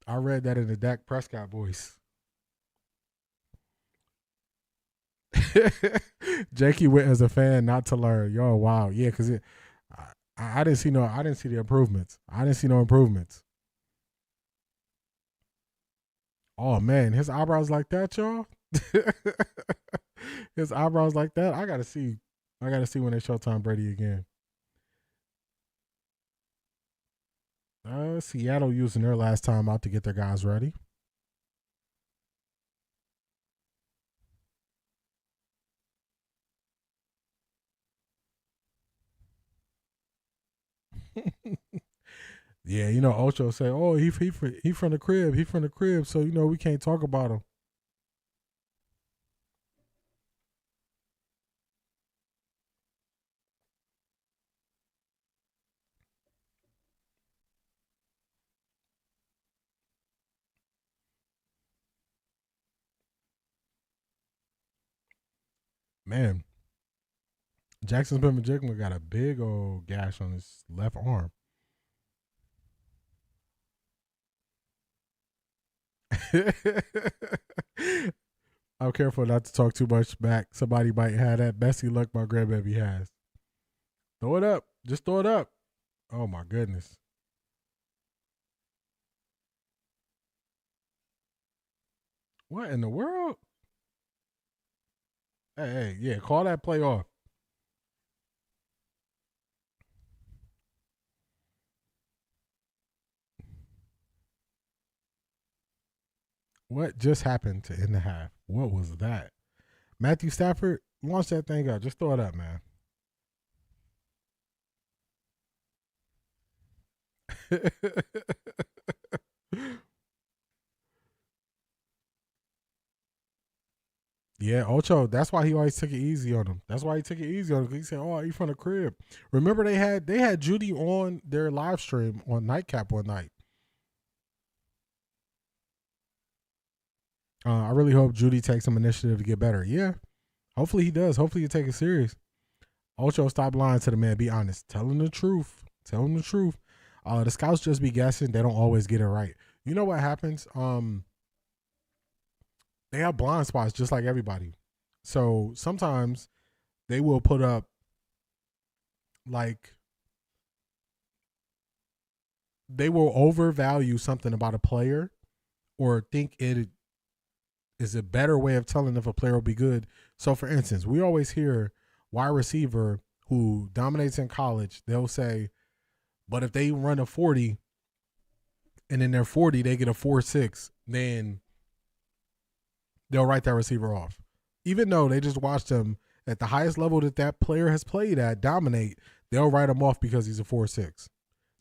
[SPEAKER 1] I read that in the Dak Prescott voice. Jakey went as a fan, not to learn. Yo, wow, yeah, because I didn't see the improvements. I didn't see no improvements. Oh man, his eyebrows like that, y'all. His eyebrows like that. I gotta see when they show Tom Brady again. Seattle using their last time out to get their guys ready. Yeah, Ocho say, "Oh, he from the crib. He from the crib, so we can't talk about him." Man, Jackson Smith-Njigba got a big old gash on his left arm. I'm careful not to talk too much back. Somebody might have that Bessie luck my grandbaby has. Throw it up. Just throw it up. Oh my goodness. What in the world? Hey, yeah, call that play off. What just happened to end the half? What was that? Matthew Stafford, launch that thing up. Just throw it up, man. Yeah, Ocho. That's why he always took it easy on him. That's why he took it easy on him. He said, "Oh, he from the crib." Remember they had Judy on their live stream on Nightcap one night. I really hope Judy takes some initiative to get better. Yeah, hopefully he does. Hopefully you take it serious. Ocho, stop lying to the man. Be honest. Tell him the truth. Tell him the truth. The scouts just be guessing. They don't always get it right. You know what happens? They have blind spots just like everybody. So sometimes they will put up like they will overvalue something about a player or think it is a better way of telling if a player will be good. So for instance, we always hear wide receiver who dominates in college, they'll say, but if they run a 40 and in their 40 they get a 4.6, then they'll write that receiver off. Even though they just watched him at the highest level that player has played at dominate, they'll write him off because he's a 4.6.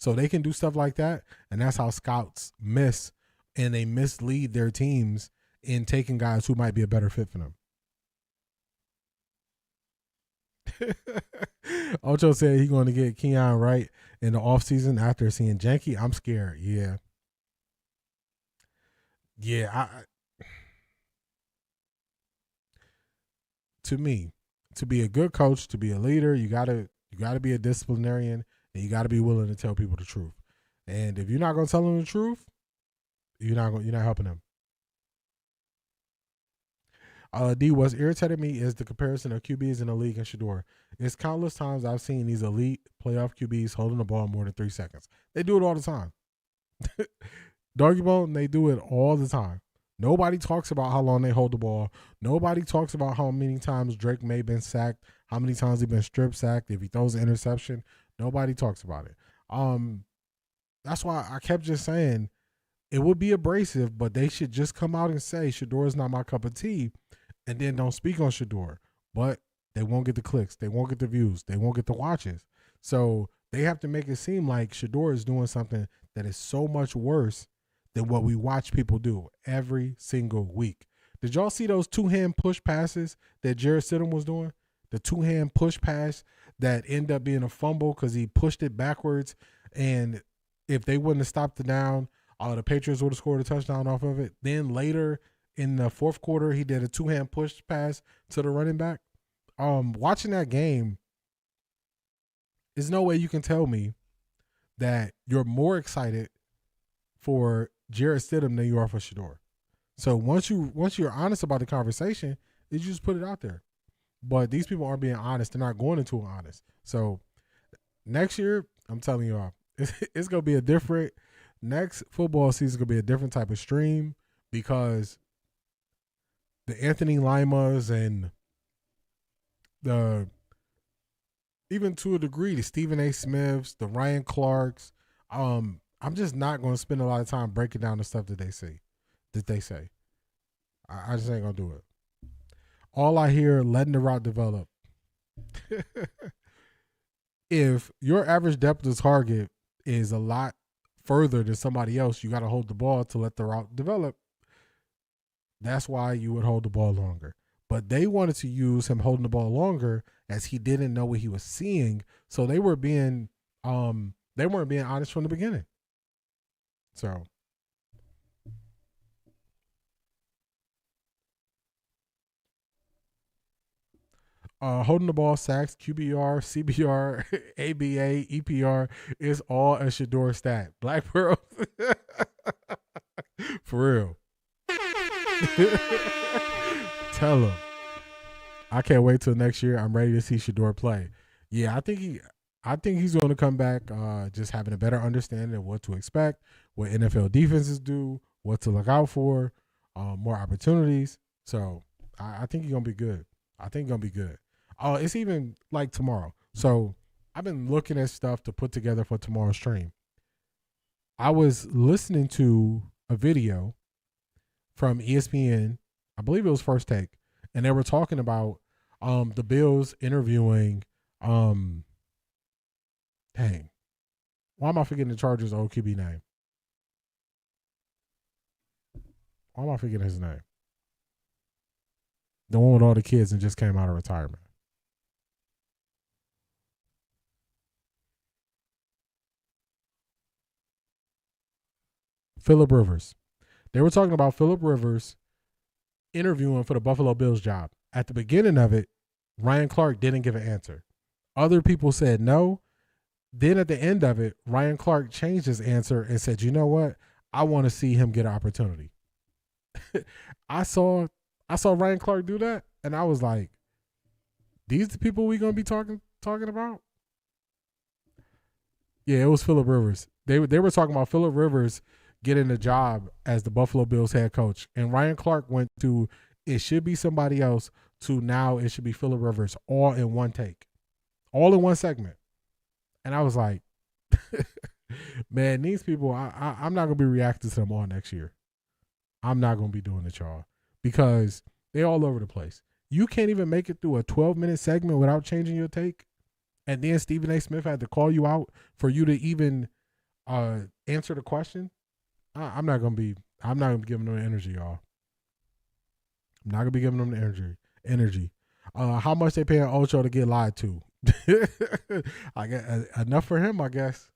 [SPEAKER 1] So they can do stuff like that, and that's how scouts miss and they mislead their teams in taking guys who might be a better fit for them. Ocho said he's going to get Keon right in the offseason after seeing Janky. I'm scared. Yeah. Yeah, to me, to be a good coach, to be a leader, you gotta You got to be a disciplinarian, and you got to be willing to tell people the truth. And if you're not going to tell them the truth, you're not helping them. D, what's irritated me is the comparison of QBs in the league and Shador. It's countless times I've seen these elite playoff QBs holding the ball more than 3 seconds. They do it all the time. Doggy Bone, they do it all the time. Nobody talks about how long they hold the ball. Nobody talks about how many times Drake may have been sacked, how many times he's been strip sacked, if he throws an interception. Nobody talks about it. That's why I kept just saying it would be abrasive, but they should just come out and say Shador is not my cup of tea, and then don't speak on Shador. But they won't get the clicks. They won't get the views. They won't get the watches. So they have to make it seem like Shador is doing something that is so much worse than what we watch people do every single week. Did y'all see those 2-hand push passes that Jarrett Stidham was doing? The 2-hand push pass that ended up being a fumble because he pushed it backwards, and if they wouldn't have stopped the down, the Patriots would have scored a touchdown off of it. Then later in the fourth quarter, he did a 2-hand push pass to the running back. Watching that game, there's no way you can tell me that you're more excited for Jarrett Stidham than you are for Shador. So once you're honest about the conversation, you just put it out there. But these people aren't being honest. They're not going into it honest. So next year, I'm telling you all, it's going to be a different – next football season is going to be a different type of stream because the Anthony Limas and the – even to a degree, the Stephen A. Smiths, the Ryan Clarks, I'm just not going to spend a lot of time breaking down the stuff that they say. I just ain't going to do it. All I hear, letting the route develop. If your average depth of target is a lot further than somebody else, you got to hold the ball to let the route develop. That's why you would hold the ball longer. But they wanted to use him holding the ball longer as he didn't know what he was seeing. So they weren't being honest from the beginning. So holding the ball, sacks, QBR, CBR, ABA, EPR is all a Shador stat. Black Pearl. For real. Tell him. I can't wait till next year. I'm ready to see Shador play. Yeah, I think he's going to come back just having a better understanding of what to expect, what NFL defenses do, what to look out for, more opportunities. So I think he's going to be good. It's even like tomorrow. So I've been looking at stuff to put together for tomorrow's stream. I was listening to a video from ESPN. I believe it was First Take. And they were talking about the Bills interviewing dang. Why am I forgetting the Chargers' old QB name? Why am I forgetting his name? The one with all the kids and just came out of retirement. Phillip Rivers. They were talking about Phillip Rivers interviewing for the Buffalo Bills job. At the beginning of it, Ryan Clark didn't give an answer. Other people said no. Then at the end of it, Ryan Clark changed his answer and said, you know what? I want to see him get an opportunity. I saw Ryan Clark do that, and I was like, these the people we going to be talking about? Yeah, it was Phillip Rivers. They were talking about Phillip Rivers getting a job as the Buffalo Bills head coach. And Ryan Clark went to, it should be somebody else, to now it should be Phillip Rivers, all in one take. All in one segment. And I was like, man, these people, I'm not going to be reacting to them all next year. I'm not going to be doing it, y'all. Because they're all over the place. You can't even make it through a 12-minute segment without changing your take. And then Stephen A. Smith had to call you out for you to even answer the question. I'm not gonna be giving them the energy, y'all. I'm not gonna be giving them the energy. How much they paying Ocho to get lied to? I guess enough for him, I guess.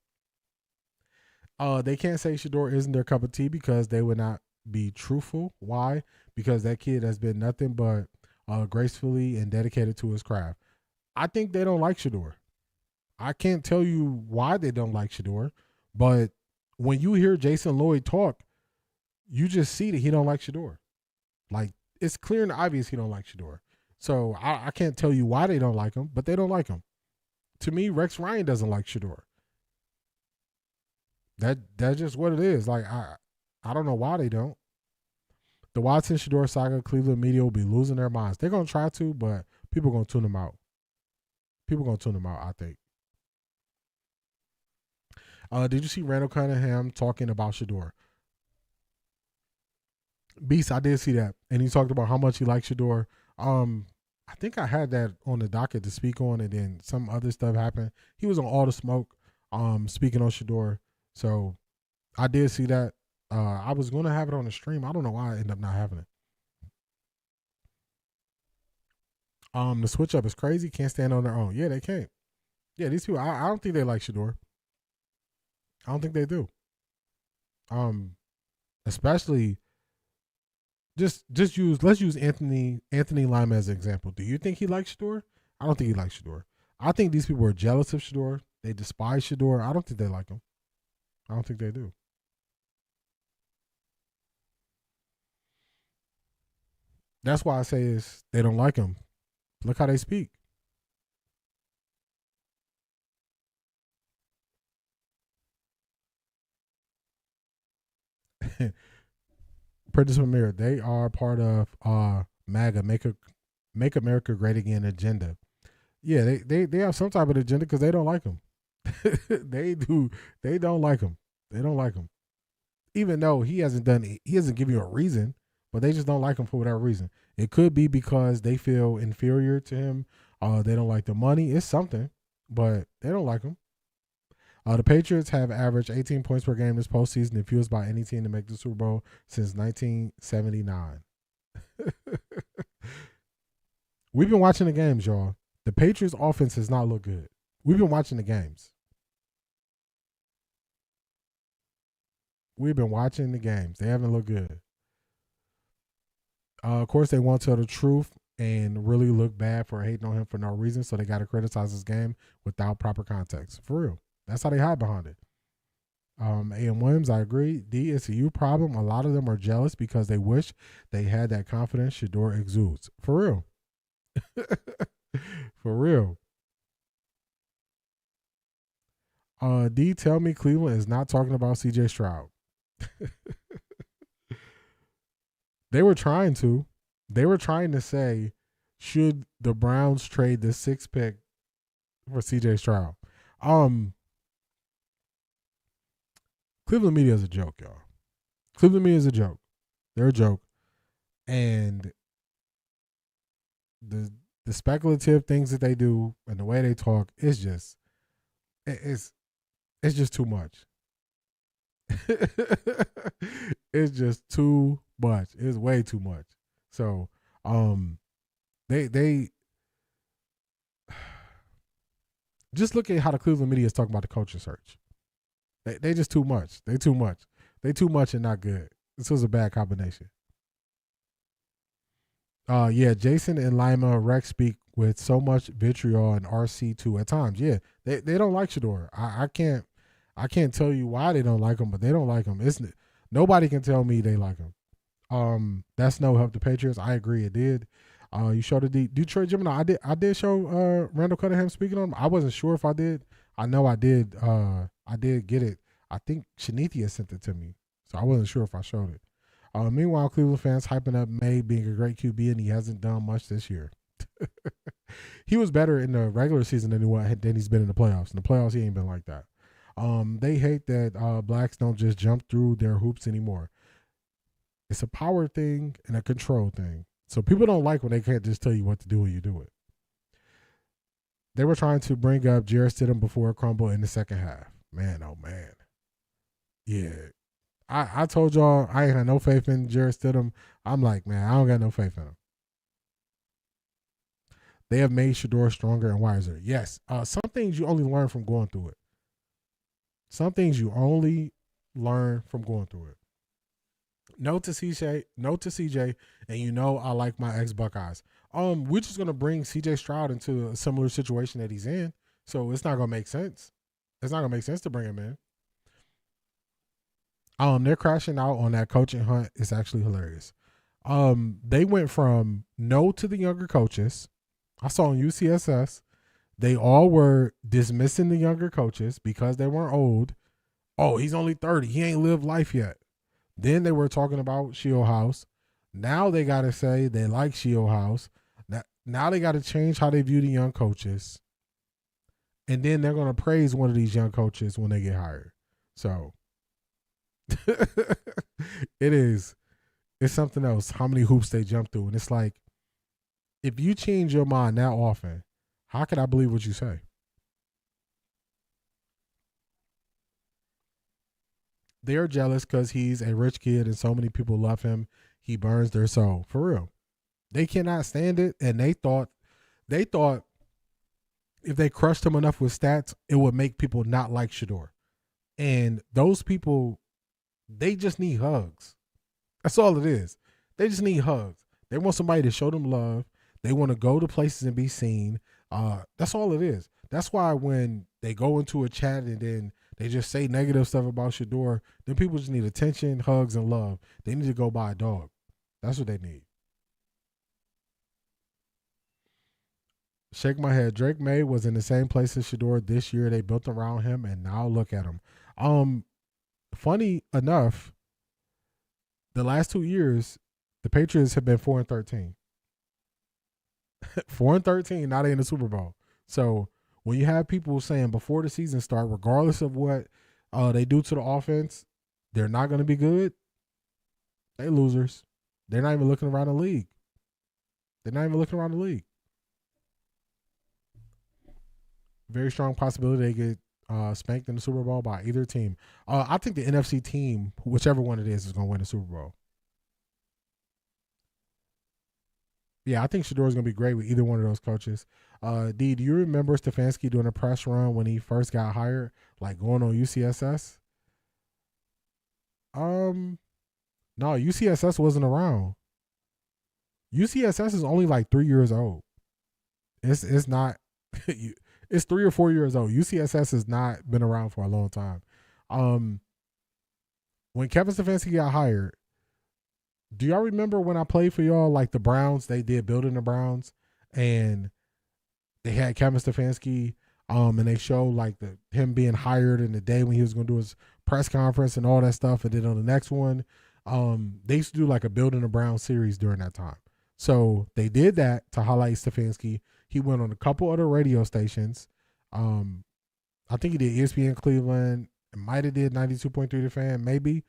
[SPEAKER 1] They can't say Shador isn't their cup of tea because they would not be truthful. Why? Because that kid has been nothing but gracefully and dedicated to his craft. I think they don't like Shador. I can't tell you why they don't like Shador, but when you hear Jason Lloyd talk, you just see that he don't like Shador. Like, it's clear and obvious he don't like Shador. So I can't tell you why they don't like him, but they don't like him. To me, Rex Ryan doesn't like Shador. That's just what it is. Like, I don't know why they don't. The Watson Shador saga, Cleveland media will be losing their minds. They're gonna try to, but people are gonna tune them out. People are gonna tune them out, I think. Did you see Randall Cunningham talking about Shador? Beast, I did see that, and he talked about how much he likes Shador. I think I had that on the docket to speak on, and then some other stuff happened. He was on All the Smoke, speaking on Shador. So I did see that. I was going to have it on the stream. I don't know why I ended up not having it. The switch up is crazy. Can't stand on their own. Yeah, they can't. Yeah, these people, I don't think they like Shador. I don't think they do. Especially let's use Anthony Lima as an example. Do you think he likes Shador? I don't think he likes Shador. I think these people are jealous of Shador. They despise Shador. I don't think they like him. I don't think they do. That's why I say is they don't like him. Look how they speak. Prentice Premier, they are part of MAGA, Make America Great Again agenda. Yeah, they have some type of agenda because they don't like him. They do. They don't like him. They don't like him. Even though he hasn't given you a reason, but they just don't like him for whatever reason. It could be because they feel inferior to him. They don't like the money. It's something, but they don't like him. The Patriots have averaged 18 points per game this postseason, if used by any team to make the Super Bowl since 1979. We've been watching the games, y'all. The Patriots' offense does not look good. We've been watching the games. We've been watching the games. They haven't looked good. Of course, they won't tell the truth and really look bad for hating on him for no reason, so they got to criticize his game without proper context. For real. That's how they hide behind it. A.M. Williams, I agree. D, it's a you problem. A lot of them are jealous because they wish they had that confidence Shador exudes. For real. For real. D, tell me Cleveland is not talking about C.J. Stroud. They were trying to. They were trying to say, should the Browns trade the 6th pick for C.J. Stroud? Cleveland media is a joke, y'all. Cleveland media is a joke. They're a joke. And the speculative things that they do and the way they talk is just it's just too much. It's just too much. It's way too much. So they just look at how the Cleveland media is talking about the coaching search. They just too much. They too much. They too much and not good. This was a bad combination. Yeah, Jason and Lima Rex speak with so much vitriol and RC2 at times. Yeah, they don't like Shador. I can't tell you why they don't like him, but they don't like him. Nobody can tell me they like him. That's no help the Patriots. I agree, it did. You showed the Detroit Gemini. I did show Randall Cunningham speaking on him. I wasn't sure if I did. I know I did. I did get it. I think Shanithia sent it to me, so I wasn't sure if I showed it. Meanwhile, Cleveland fans hyping up May being a great QB, and he hasn't done much this year. He was better in the regular season than he's been in the playoffs. In the playoffs, he ain't been like that. They hate that blacks don't just jump through their hoops anymore. It's a power thing and a control thing. So people don't like when they can't just tell you what to do when you do it. They were trying to bring up Jarrett Stidham before crumble in the second half. Man, oh man. Yeah. I told y'all I ain't had no faith in Jarrett Stidham. I'm like, man, I don't got no faith in him. They have made Shador stronger and wiser. Yes. Some things you only learn from going through it. Some things you only learn from going through it. No to CJ, and you know I like my ex-Buckeyes. We're just gonna bring CJ Stroud into a similar situation that he's in. So it's not gonna make sense. It's not gonna make sense to bring him in. They're crashing out on that coaching hunt. It's actually hilarious. They went from no to the younger coaches. I saw on UCSS, they all were dismissing the younger coaches because they weren't old. Oh, he's only 30. He ain't lived life yet. Then they were talking about Shieldhouse. Now they got to say they like Shieldhouse. Now they got to change how they view the young coaches. And then they're going to praise one of these young coaches when they get hired. So it's something else how many hoops they jump through. And it's like, if you change your mind that often, how can I believe what you say? They're jealous because he's a rich kid and so many people love him. He burns their soul. For real. They cannot stand it. And they thought if they crushed him enough with stats, it would make people not like Shedeur. And those people, they just need hugs. That's all it is. They just need hugs. They want somebody to show them love. They want to go to places and be seen. That's all it is. That's why when they go into a chat and then they just say negative stuff about Shedeur, then people just need attention, hugs, and love. They need to go buy a dog. That's what they need. Shake my head. Drake May was in the same place as Shedeur this year. They built around him, and now look at him. Funny enough, the last 2 years, the Patriots have been 4-13. 4-13, now they in the Super Bowl. So when you have people saying before the season start, regardless of what they do to the offense, they're not going to be good, they losers. They're not even looking around the league. Very strong possibility they get spanked in the Super Bowl by either team. I think the NFC team, whichever one it is going to win the Super Bowl. Yeah, I think Shedeur is going to be great with either one of those coaches. D, do you remember Stefanski doing a press run when he first got hired, like going on UCSS? No, UCSS wasn't around. UCSS is only like 3 years old. It's not. It's 3 or 4 years old. UCSS has not been around for a long time. When Kevin Stefanski got hired, do y'all remember when I played for y'all, like the Browns, they did Building the Browns, and they had Kevin Stefanski, and they showed like him being hired in the day when he was going to do his press conference and all that stuff. And then on the next one, they used to do like a Building the Browns series during that time. So they did that to highlight Stefanski. He went on a couple other radio stations. I think he did ESPN Cleveland. It might have did 92.3 The Fan, maybe.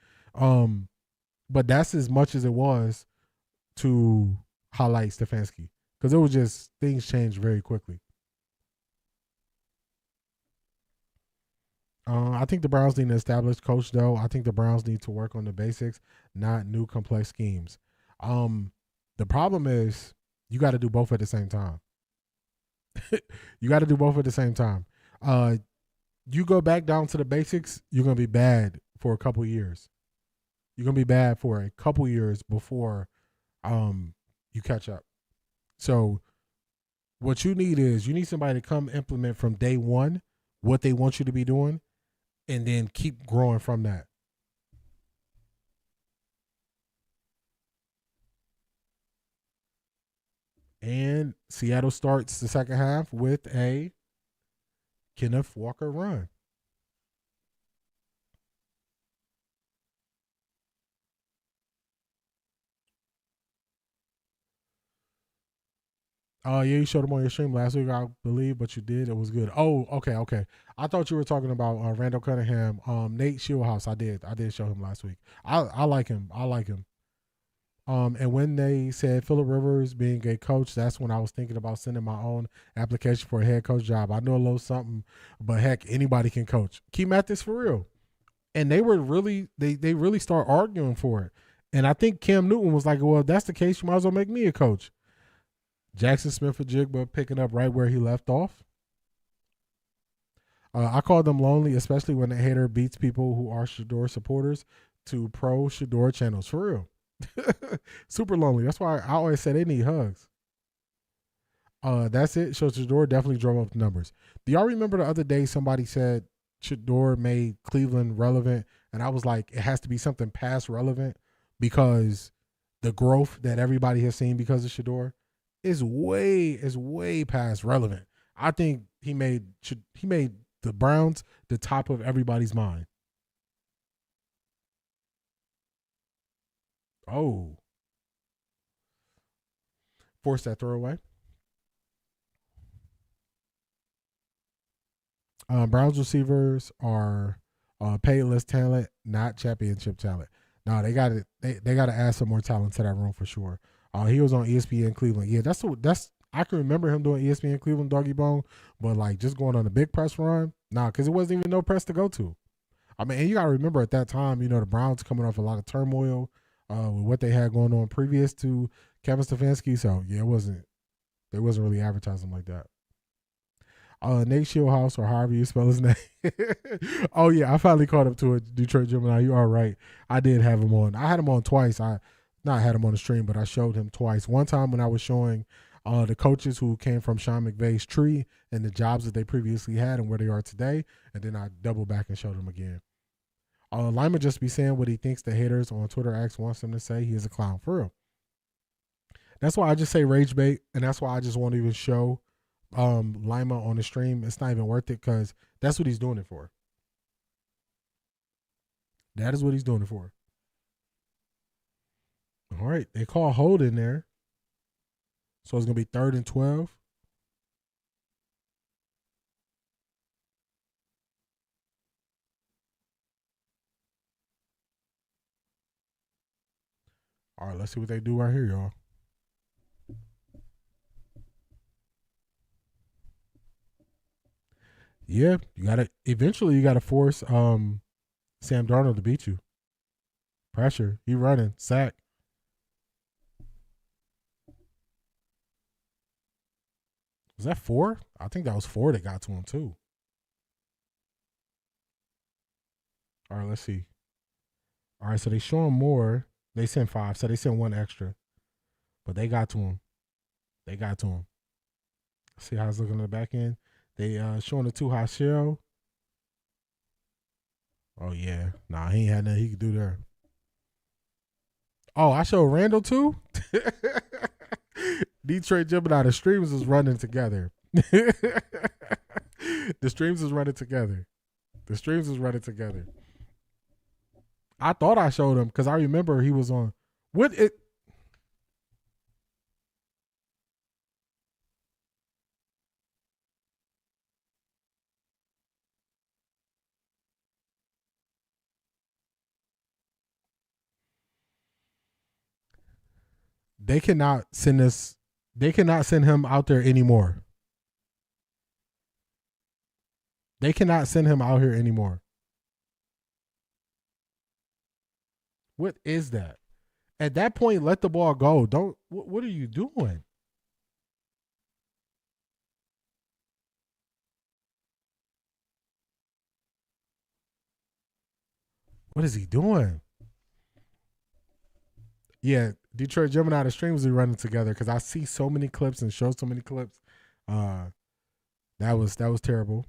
[SPEAKER 1] But that's as much as it was to highlight Stefanski, because it was just things changed very quickly. I think the Browns need an established coach, though. I think the Browns need to work on the basics, not new complex schemes. The problem is you got to do both at the same time. You go back down to the basics, you're going to be bad for a couple years. You're going to be bad for a couple years before you catch up. So what you need is somebody to come implement from day one what they want you to be doing and then keep growing from that. And Seattle starts the second half with a Kenneth Walker run. Yeah, you showed him on your stream last week, I believe, but you did. It was good. Oh, okay. I thought you were talking about Randall Cunningham, Nate Shieldhouse. I did show him last week. I like him. And when they said Phillip Rivers being a coach, that's when I was thinking about sending my own application for a head coach job. I know a little something, but heck, anybody can coach. Key Mathis for real. And they were really, they really start arguing for it. And I think Cam Newton was like, well, if that's the case, you might as well make me a coach. Jackson Smith-Njigba picking up right where he left off. I call them lonely, especially when the hater beats people who are Shedeur supporters to pro Shedeur channels. For real. Super lonely. That's why I always say they need hugs. That's it. So Shador definitely drove up the numbers. Do y'all remember the other day somebody said Shador made Cleveland relevant, and I was like, it has to be something past relevant because the growth that everybody has seen because of Shador is way past relevant. I think he made the Browns the top of everybody's mind. Oh, force that throwaway. Browns receivers are payless talent, not championship talent. No, they got to they got to add some more talent to that room for sure. He was on ESPN Cleveland. Yeah, that's I can remember him doing ESPN Cleveland Doggy Bone, but like just going on a big press run, because it wasn't even no press to go to. I mean, and you got to remember at that time, the Browns coming off a lot of turmoil with what they had going on previous to Kevin Stefanski. So yeah, they wasn't really advertising like that. Nate Shieldhouse, or however you spell his name. Oh yeah, I finally caught up to it. Detroit Gemini, you are right. I did have him on. I had him on twice. I not had him on the stream, but I showed him twice. One time when I was showing the coaches who came from Sean McVay's tree and the jobs that they previously had and where they are today, and then I doubled back and showed him again. Lyman just be saying what he thinks the haters on Twitter X wants him to say. He is a clown, for real. That's why I just say rage bait, and that's why I just won't even show Lima on the stream. It's not even worth it because that's what he's doing it for. That is what he's doing it for. All right, they call hold in there, so it's gonna be 3rd and 12. All right, let's see what they do right here, y'all. Yeah, eventually you gotta force Sam Darnold to beat you. Pressure. He running. Sack. Was that 4? I think that was 4 that got to him too. All right, let's see. All right, so they show him more. They sent 5, so they sent 1 extra. But they got to him. Let's see how it's looking on the back end. They showing the 2 high shell. Oh yeah. Nah, he ain't had nothing he could do there. Oh, I showed Randall too? Detroit Gemini, the streams is running together. The streams is running together. I thought I showed him because I remember he was on. What it? They cannot send him out there anymore. They cannot send him out here anymore. What is that? At that point, let the ball go. Don't. What are you doing? What is he doing? Yeah, Detroit Gemini, the streams are running together because I see so many clips and show so many clips. That was terrible.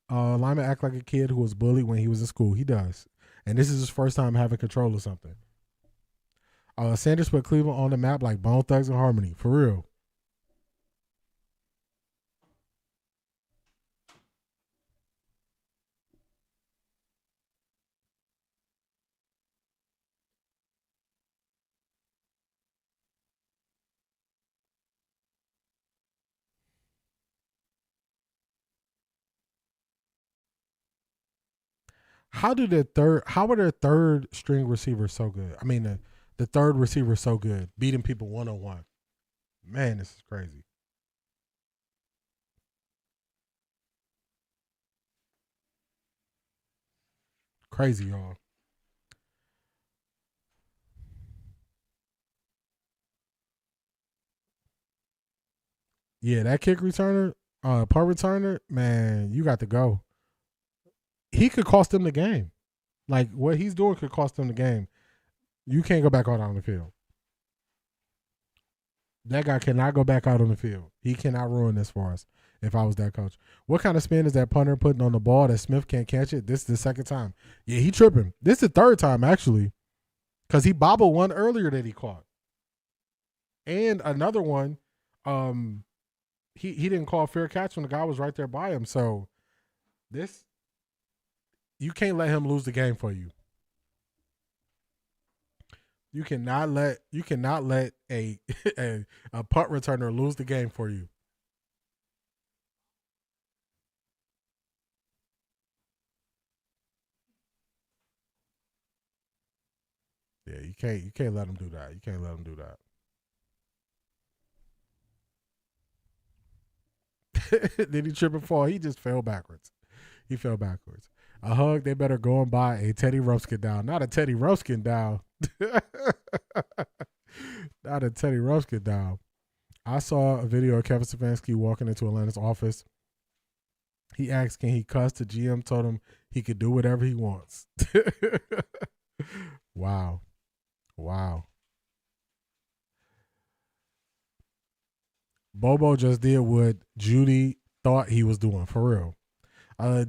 [SPEAKER 1] Lyman act like a kid who was bullied when he was in school. He does. And this is his first time having control of something. Sanders put Cleveland on the map like Bone Thugs and Harmony. For real. How are their third string receivers so good? I mean, the third receiver so good, beating people 1-on-1. Man, this is crazy. Crazy, y'all. Yeah, that kick returner, punt returner, man, you got to go. He could cost them the game. Like, what he's doing could cost them the game. You can't go back out on the field. That guy cannot go back out on the field. He cannot ruin this for us if I was that coach. What kind of spin is that punter putting on the ball that Smith can't catch it? This is the second time. Yeah, he tripping. This is the third time, actually, because he bobbled one earlier that he caught. And another one, he didn't call fair catch when the guy was right there by him. So this, you can't let him lose the game for you. You cannot let a punt returner lose the game for you. Yeah, you can't let him do that. You can't let him do that. Did he trip and fall? He just fell backwards. He fell backwards. A hug, they better go and buy a Teddy Rumpkin down. Not a Teddy Rumpkin down. Not a Teddy Rumpkin down. I saw a video of Kevin Stefanski walking into Atlanta's office. He asked, can he cuss? The GM told him he could do whatever he wants. Wow. Bobo just did what Judy thought he was doing, for real.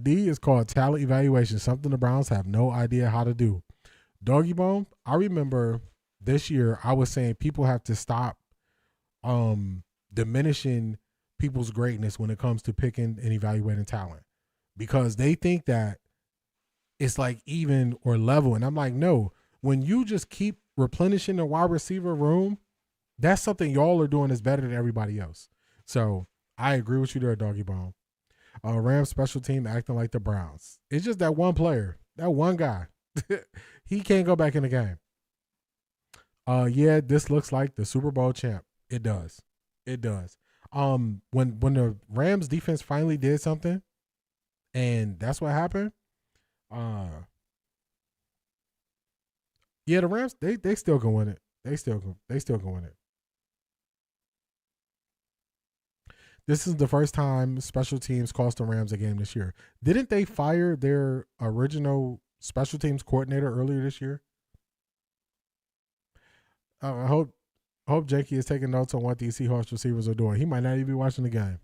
[SPEAKER 1] D is called talent evaluation, something the Browns have no idea how to do. Doggy Bone, I remember this year I was saying people have to stop diminishing people's greatness when it comes to picking and evaluating talent, because they think that it's like even or level. And I'm like, no, when you just keep replenishing the wide receiver room, that's something y'all are doing is better than everybody else. So I agree with you there, Doggy Bone. Rams special team acting like the Browns. It's just that one player, that one guy. He can't go back in the game. Yeah, this looks like the Super Bowl champ. It does. When the Rams defense finally did something, and that's what happened. Yeah, the Rams they still can win it. They still can win it. This is the first time special teams cost the Rams a game this year. Didn't they fire their original special teams coordinator earlier this year? I hope Jakey is taking notes on what these Seahawks receivers are doing. He might not even be watching the game.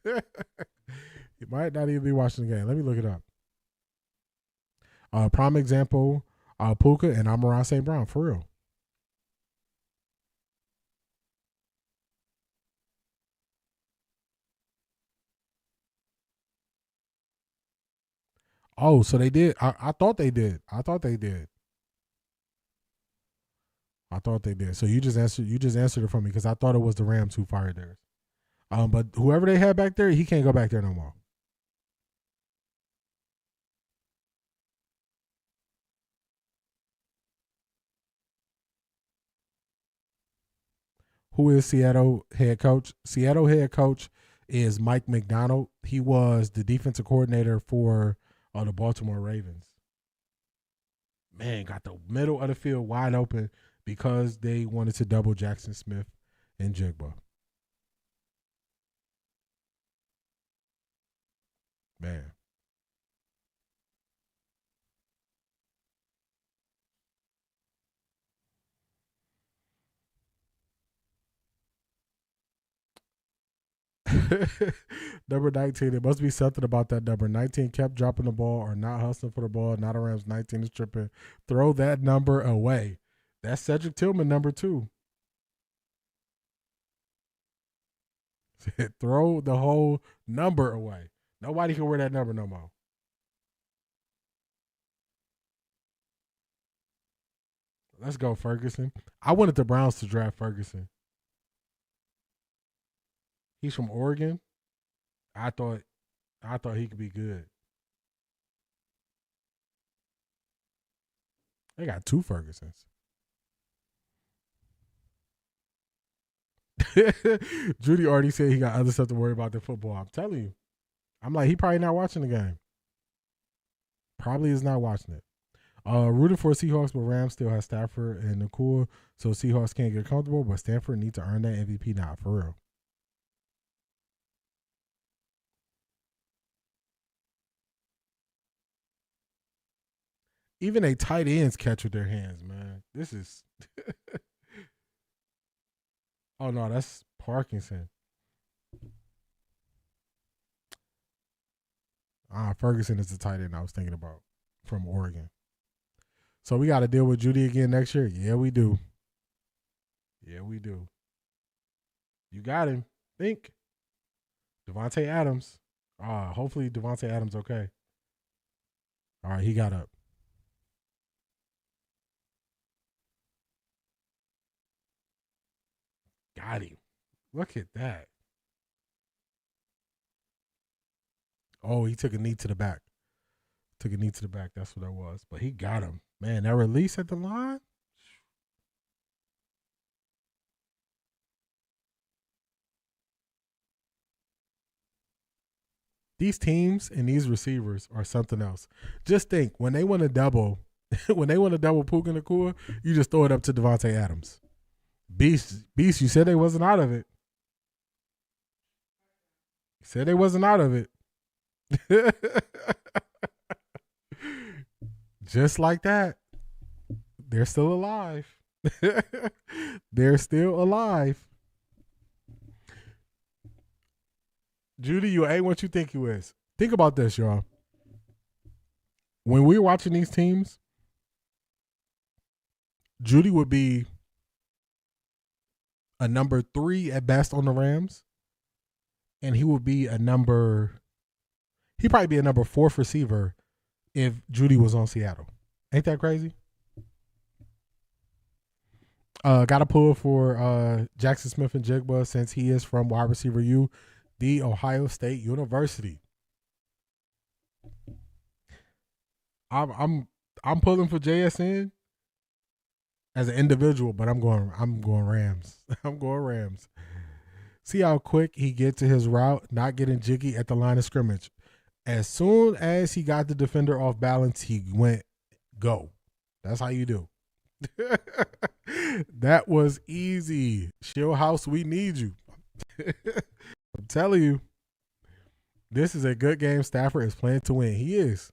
[SPEAKER 1] He might not even be watching the game. Let me look it up. Prime example, Puka and Amon-Ra St. Brown, for real. Oh, so they did. I thought they did. So you just answered it for me, because I thought it was the Rams who fired theirs. But whoever they had back there, he can't go back there no more. Who is Seattle head coach? Seattle head coach is Mike McDonald. He was the defensive coordinator for the Baltimore Ravens. Man, got the middle of the field wide open because they wanted to double Jackson Smith and Jigba. Man. Number 19, it must be something about that number. 19 kept dropping the ball or not hustling for the ball. Not a Rams. 19 is tripping. Throw that number away. That's Cedric Tillman, number 2. Throw the whole number away. Nobody can wear that number no more. Let's go, Ferguson. I wanted the Browns to draft Ferguson. He's from Oregon. I thought he could be good. They got 2 Fergusons. Judy already said he got other stuff to worry about than football. I'm telling you. I'm like, he probably not watching the game. Probably is not watching it. Rooting for Seahawks, but Rams still has Stafford and Nakua, so Seahawks can't get comfortable, but Stanford needs to earn that MVP now, for real. Even a tight ends catch with their hands, man. This is Oh no, that's Parkinson. Ferguson is the tight end I was thinking about from Oregon. So we got to deal with Judy again next year. Yeah, we do. Yeah, we do. You got him. Think. Devontae Adams. Hopefully Devontae Adams okay. All right, he got up. Got him. Look at that. Oh, he took a knee to the back. Took a knee to the back. That's what that was. But he got him. Man, that release at the line. These teams and these receivers are something else. Just think, when they want to double, Puka Nacua, you just throw it up to Devontae Adams. Beast, you said they wasn't out of it. You said they wasn't out of it. Just like that. They're still alive. They're still alive. Judy, you ain't what you think you is. Think about this, y'all. When we're watching these teams, Judy would be a number 3 at best on the Rams, and he would be he'd probably be a number 4th receiver if Judy was on Seattle. Ain't that crazy? Got a pull for Jackson Smith and Jigba since he is from wide receiver U, the Ohio State University. I'm pulling for JSN as an individual, but I'm going Rams. I'm going Rams. See how quick he gets to his route, not getting jiggy at the line of scrimmage. As soon as he got the defender off balance, he went go. That's how you do. That was easy. Shieldhouse, we need you. I'm telling you, this is a good game. Stafford is playing to win. He is.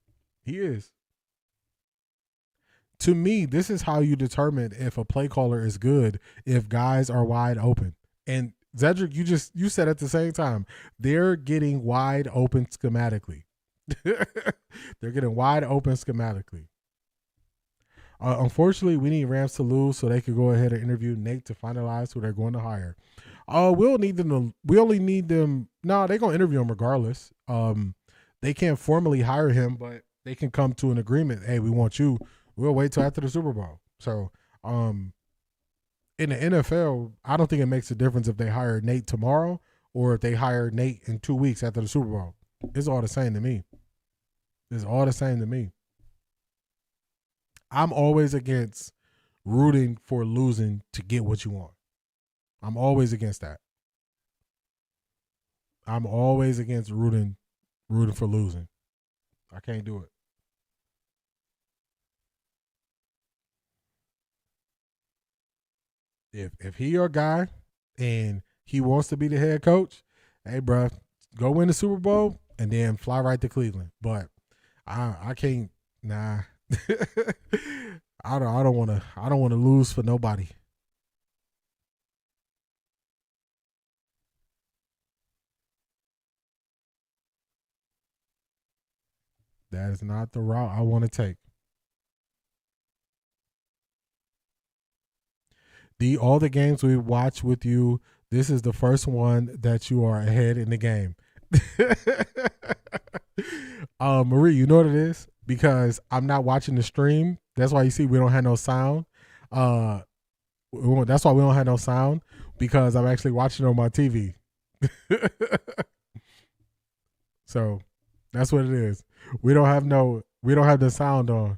[SPEAKER 1] To me, this is how you determine if a play caller is good, if guys are wide open. And Zedric, you said at the same time, they're getting wide open schematically. They're getting wide open schematically. Unfortunately, we need Rams to lose so they could go ahead and interview Nate to finalize who they're going to hire. We only need them. No, they're going to interview him regardless. They can't formally hire him, but they can come to an agreement. Hey, we want you. We'll wait till after the Super Bowl. So, in the NFL, I don't think it makes a difference if they hire Nate tomorrow or if they hire Nate in 2 weeks after the Super Bowl. It's all the same to me. I'm always against rooting for losing to get what you want. I'm always against that. I'm always against rooting for losing. I can't do it. If he your guy and he wants to be the head coach, hey, bro, go win the Super Bowl and then fly right to Cleveland. But I can't. Nah. I don't want to lose for nobody. That is not the route I want to take. All the games we watch with you, this is the first one that you are ahead in the game. Marie, you know what it is? Because I'm not watching the stream. That's why you see we don't have no sound. That's why we don't have no sound, because I'm actually watching on my TV. So that's what it is. We don't have the sound on.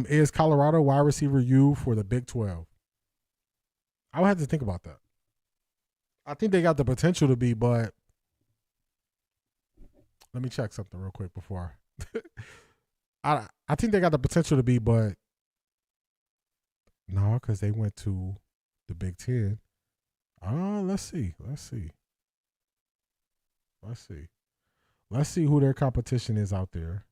[SPEAKER 1] Is Colorado wide receiver U for the Big 12? I would have to think about that. I think they got the potential to be, but let me check something real quick before. I think they got the potential to be, but no, because they went to the Big 10. Let's see who their competition is out there.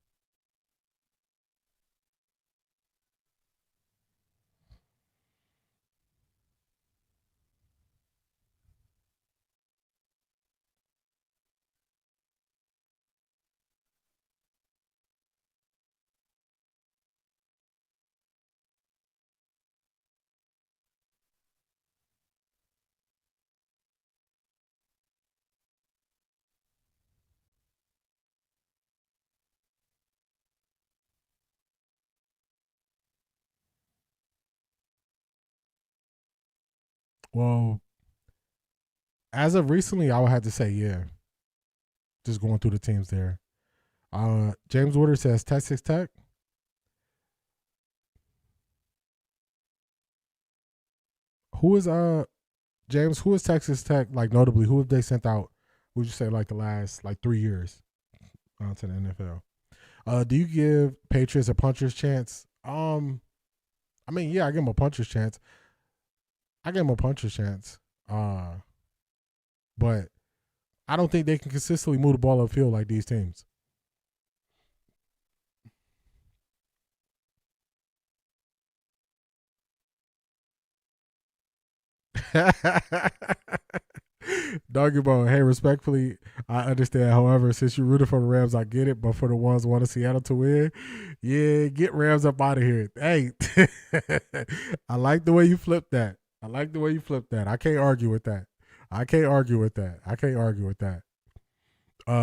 [SPEAKER 1] Well, as of recently, I would have to say, yeah. Just going through the teams there. James Woodard says Texas Tech. Who is James? Who is Texas Tech? Like notably, who have they sent out? Would you say like the last 3 years to the NFL? Do you give Patriots a puncher's chance? I mean, yeah, I give them a puncher's chance. But I don't think they can consistently move the ball upfield like these teams. Doggy Bone, hey, respectfully, I understand. However, since you rooted for the Rams, I get it. But for the ones who want Seattle to win, yeah, get Rams up out of here. Hey, I like the way you flipped that. I can't argue with that.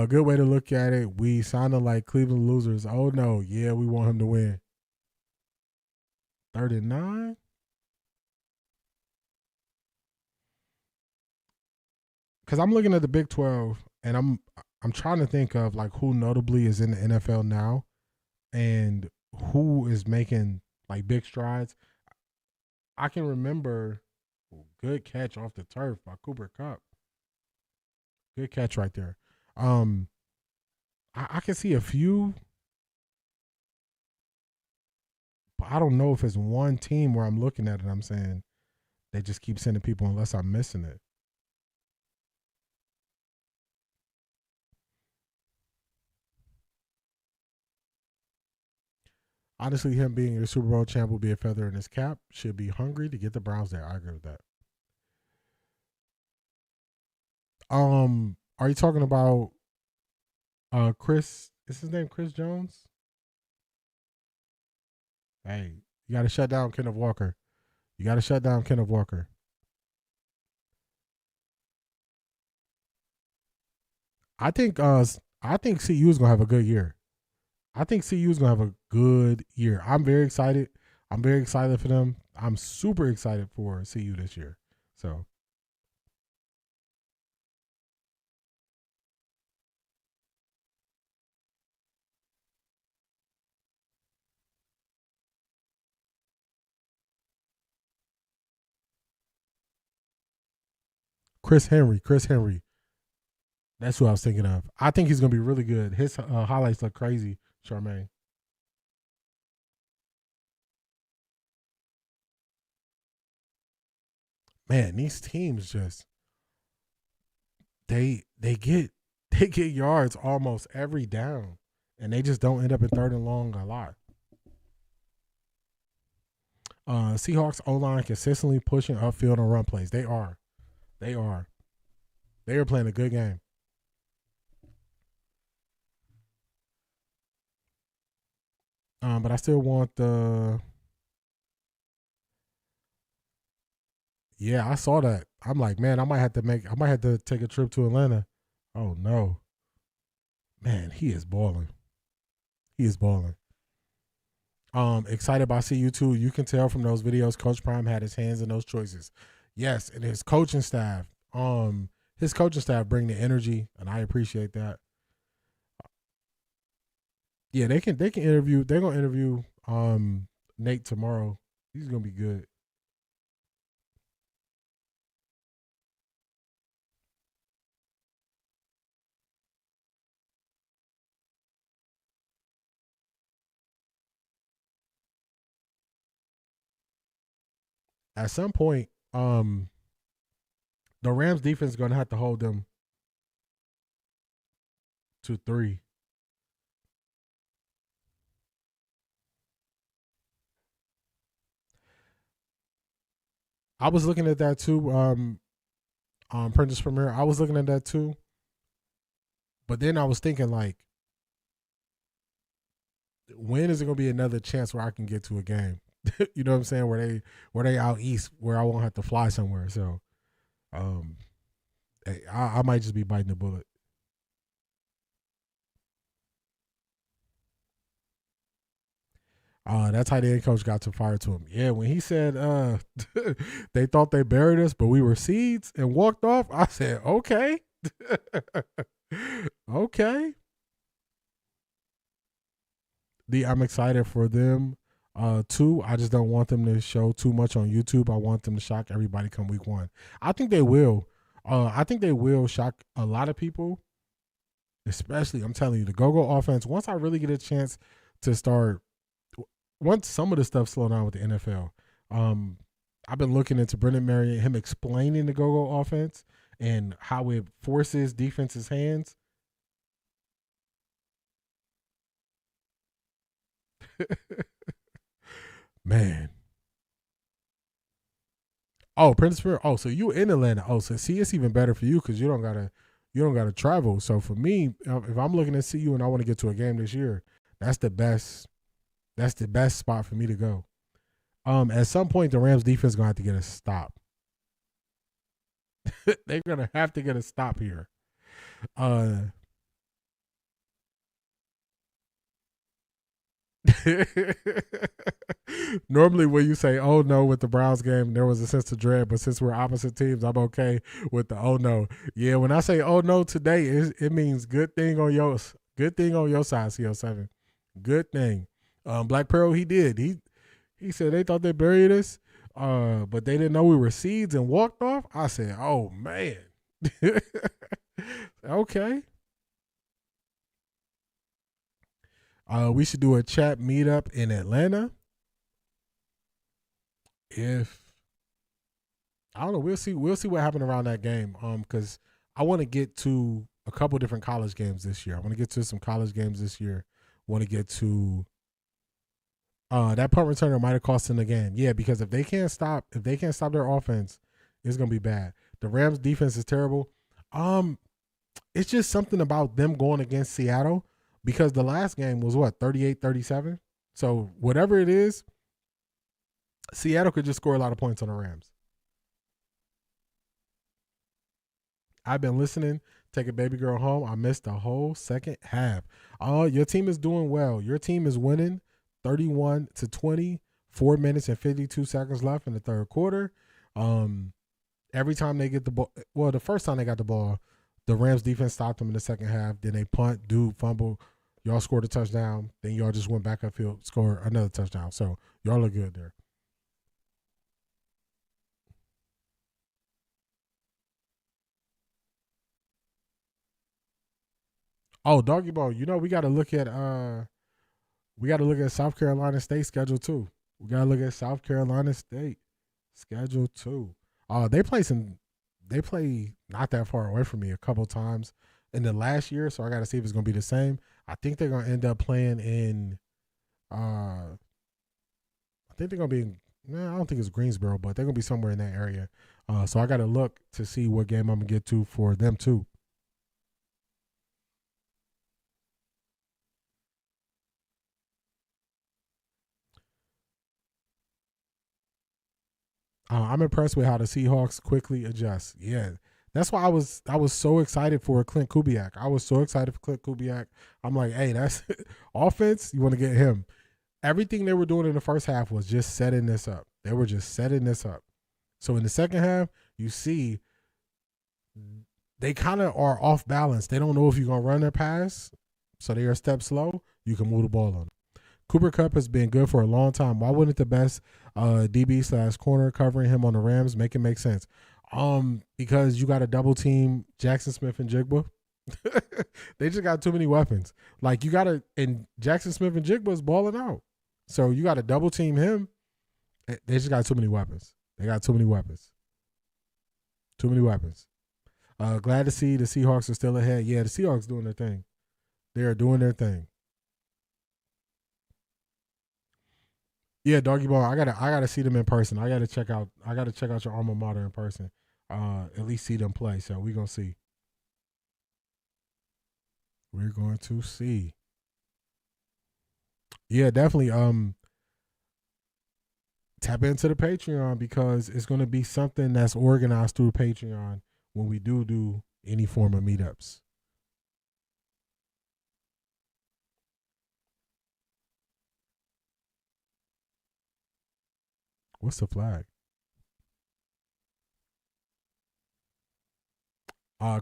[SPEAKER 1] Good way to look at it. We sounded like Cleveland losers. Oh no, yeah, we want him to win. 39. Because I'm looking at the Big 12, and I'm trying to think of like who notably is in the NFL now, and who is making like big strides. I can remember good catch off the turf by Cooper Kupp. Good catch right there. I can see a few, but I don't know if it's one team where I'm looking at it. I'm saying they just keep sending people unless I'm missing it. Honestly, him being a Super Bowl champ will be a feather in his cap. Should be hungry to get the Browns there. I agree with that. Are you talking about Chris? Is his name Chris Jones? Hey, you got to shut down Kenneth Walker. I think CU is gonna have a good year. I'm very excited. For them. I'm super excited for CU this year. So Chris Henry. That's who I was thinking of. I think he's gonna be really good. His highlights look crazy, Charmaine. Man, these teams just they get yards almost every down, and they just don't end up in third and long a lot. Seahawks O-line consistently pushing upfield on run plays. They are playing a good game. But I still want the. Yeah, I saw that. I'm like, man, I might have to take a trip to Atlanta. Oh no, man, he is balling. Excited by CU too. You can tell from those videos, Coach Prime had his hands in those choices. Yes, and his coaching staff. Bring the energy, and I appreciate that. Yeah, they can interview. They're gonna interview Nate tomorrow. He's gonna be good. At some point, the Rams defense is gonna have to hold them to 3. I was looking at that too. Prentice Premier. I was looking at that too. But then I was thinking, like, when is it gonna be another chance where I can get to a game? You know what I'm saying? Where they out east, where I won't have to fly somewhere. So, I might just be biting the bullet. That tight end coach got to fire to him. Yeah, when he said they thought they buried us, but we were seeds and walked off, I said, okay. Okay. I'm excited for them too. I just don't want them to show too much on YouTube. I want them to shock everybody come week 1. I think they will. I think they will shock a lot of people, especially, I'm telling you, the go-go offense. Once I really get a chance to start, once some of the stuff slow down with the NFL, I've been looking into Brendan Marion, him explaining the go-go offense and how it forces defense's hands. Man. Oh, Prince Spirit. Oh, so you in Atlanta. Oh, so see, it's even better for you because you don't gotta travel. So for me, if I'm looking to see you and I want to get to a game this year, that's the best spot for me to go. At some point the Rams defense gonna have to get a stop. They're gonna have to get a stop here. Normally when you say oh no with the Browns game, there was a sense of dread, but since we're opposite teams, I'm okay with the oh no. Yeah, when I say oh no today, it means good thing on your side, CO7. Good thing. Black Pearl, he did. He said they thought they buried us, but they didn't know we were seeds and walked off. I said, oh man. Okay. We should do a chat meetup in Atlanta. If I don't know, we'll see what happened around that game. Because I want to get to a couple different college games this year. I want to get to some college games this year. Want to get to that punt returner might have cost them the game. Yeah, because if they can't stop their offense, it's gonna be bad. The Rams defense is terrible. It's just something about them going against Seattle. Because the last game was 38-37? So whatever it is, Seattle could just score a lot of points on the Rams. I've been listening. Take a baby girl home. I missed the whole second half. Your team is doing well. Your team is winning 31-20, 4 minutes and 52 seconds left in the third quarter. Every time they get the ball, well, the first time they got the ball, the Rams defense stopped them in the second half. Then they punt, fumble. Y'all scored a touchdown. Then y'all just went back upfield, scored another touchdown. So y'all look good there. Oh, Doggy Ball, we gotta look at South Carolina State schedule too. We gotta look at South Carolina State schedule too. They play not that far away from me a couple times in the last year, so I gotta see if it's gonna be the same. I think they're gonna end up playing in I think they're gonna be in, I don't think it's Greensboro, but they're gonna be somewhere in that area. So I gotta look to see what game I'm gonna get to for them too. I'm impressed with how the Seahawks quickly adjust. Yeah, that's why I was so excited for Clint Kubiak. I was so excited for Clint Kubiak. I'm like, hey, that's offense. You want to get him. Everything they were doing in the first half was just setting this up. They were just setting this up. So in the second half, you see they kind of are off balance. They don't know if you're going to run or pass, so they are a step slow. You can move the ball on them. Cooper Kupp has been good for a long time. Why wouldn't the best DB/corner covering him on the Rams make it make sense? Because you got to double team Jackson Smith and Jigba. They just got too many weapons. Like and Jackson Smith and Jigba is balling out. So you got to double team him. They just got too many weapons. They got too many weapons. Too many weapons. Glad to see the Seahawks are still ahead. Yeah, the Seahawks doing their thing. They are doing their thing. Yeah, Doggy Ball. I gotta see them in person. I gotta check out your alma mater in person. At least see them play. So we're gonna see. We're going to see. Yeah, definitely. Tap into the Patreon because it's gonna be something that's organized through Patreon when we do any form of meetups. What's the flag?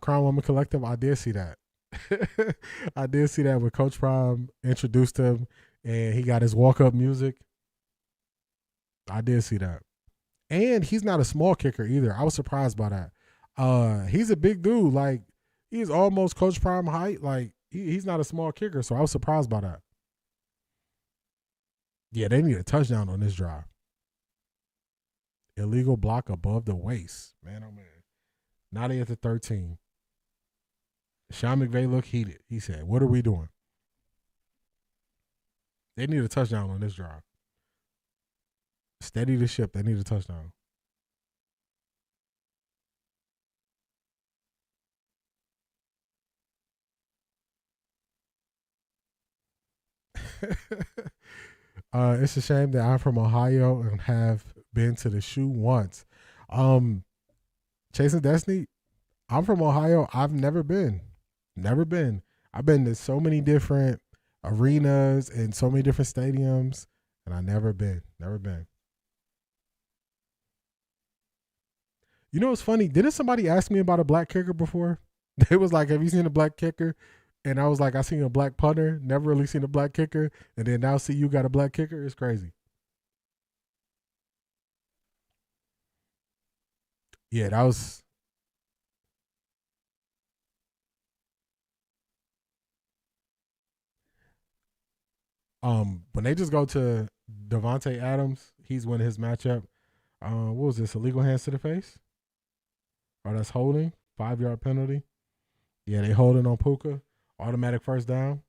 [SPEAKER 1] Crown Woman Collective. I did see that. I did see that when Coach Prime introduced him and he got his walk up music. I did see that. And he's not a small kicker either. I was surprised by that. He's a big dude. Like, he's almost Coach Prime height. Like, he's not a small kicker, so I was surprised by that. Yeah, they need a touchdown on this drive. Illegal block above the waist. Man, oh man. Now they at the 13. Sean McVay looked heated. He said, what are we doing? They need a touchdown on this drive. Steady the ship. They need a touchdown. It's a shame that I'm from Ohio and have been to the shoe once. Chasing Destiny, I'm from Ohio. I've never been. Never been. I've been to so many different arenas and so many different stadiums, and I never been. Never been. You know what's funny? Didn't somebody ask me about a black kicker before? They was like, have you seen a black kicker? And I was like, I seen a black punter, never really seen a black kicker. And then now see you got a black kicker. It's crazy. Yeah, that was. When they just go to Devontae Adams, he's winning his matchup. What was this? Illegal hands to the face? Oh, that's holding. 5-yard penalty. Yeah, they holding on Puka. Automatic first down.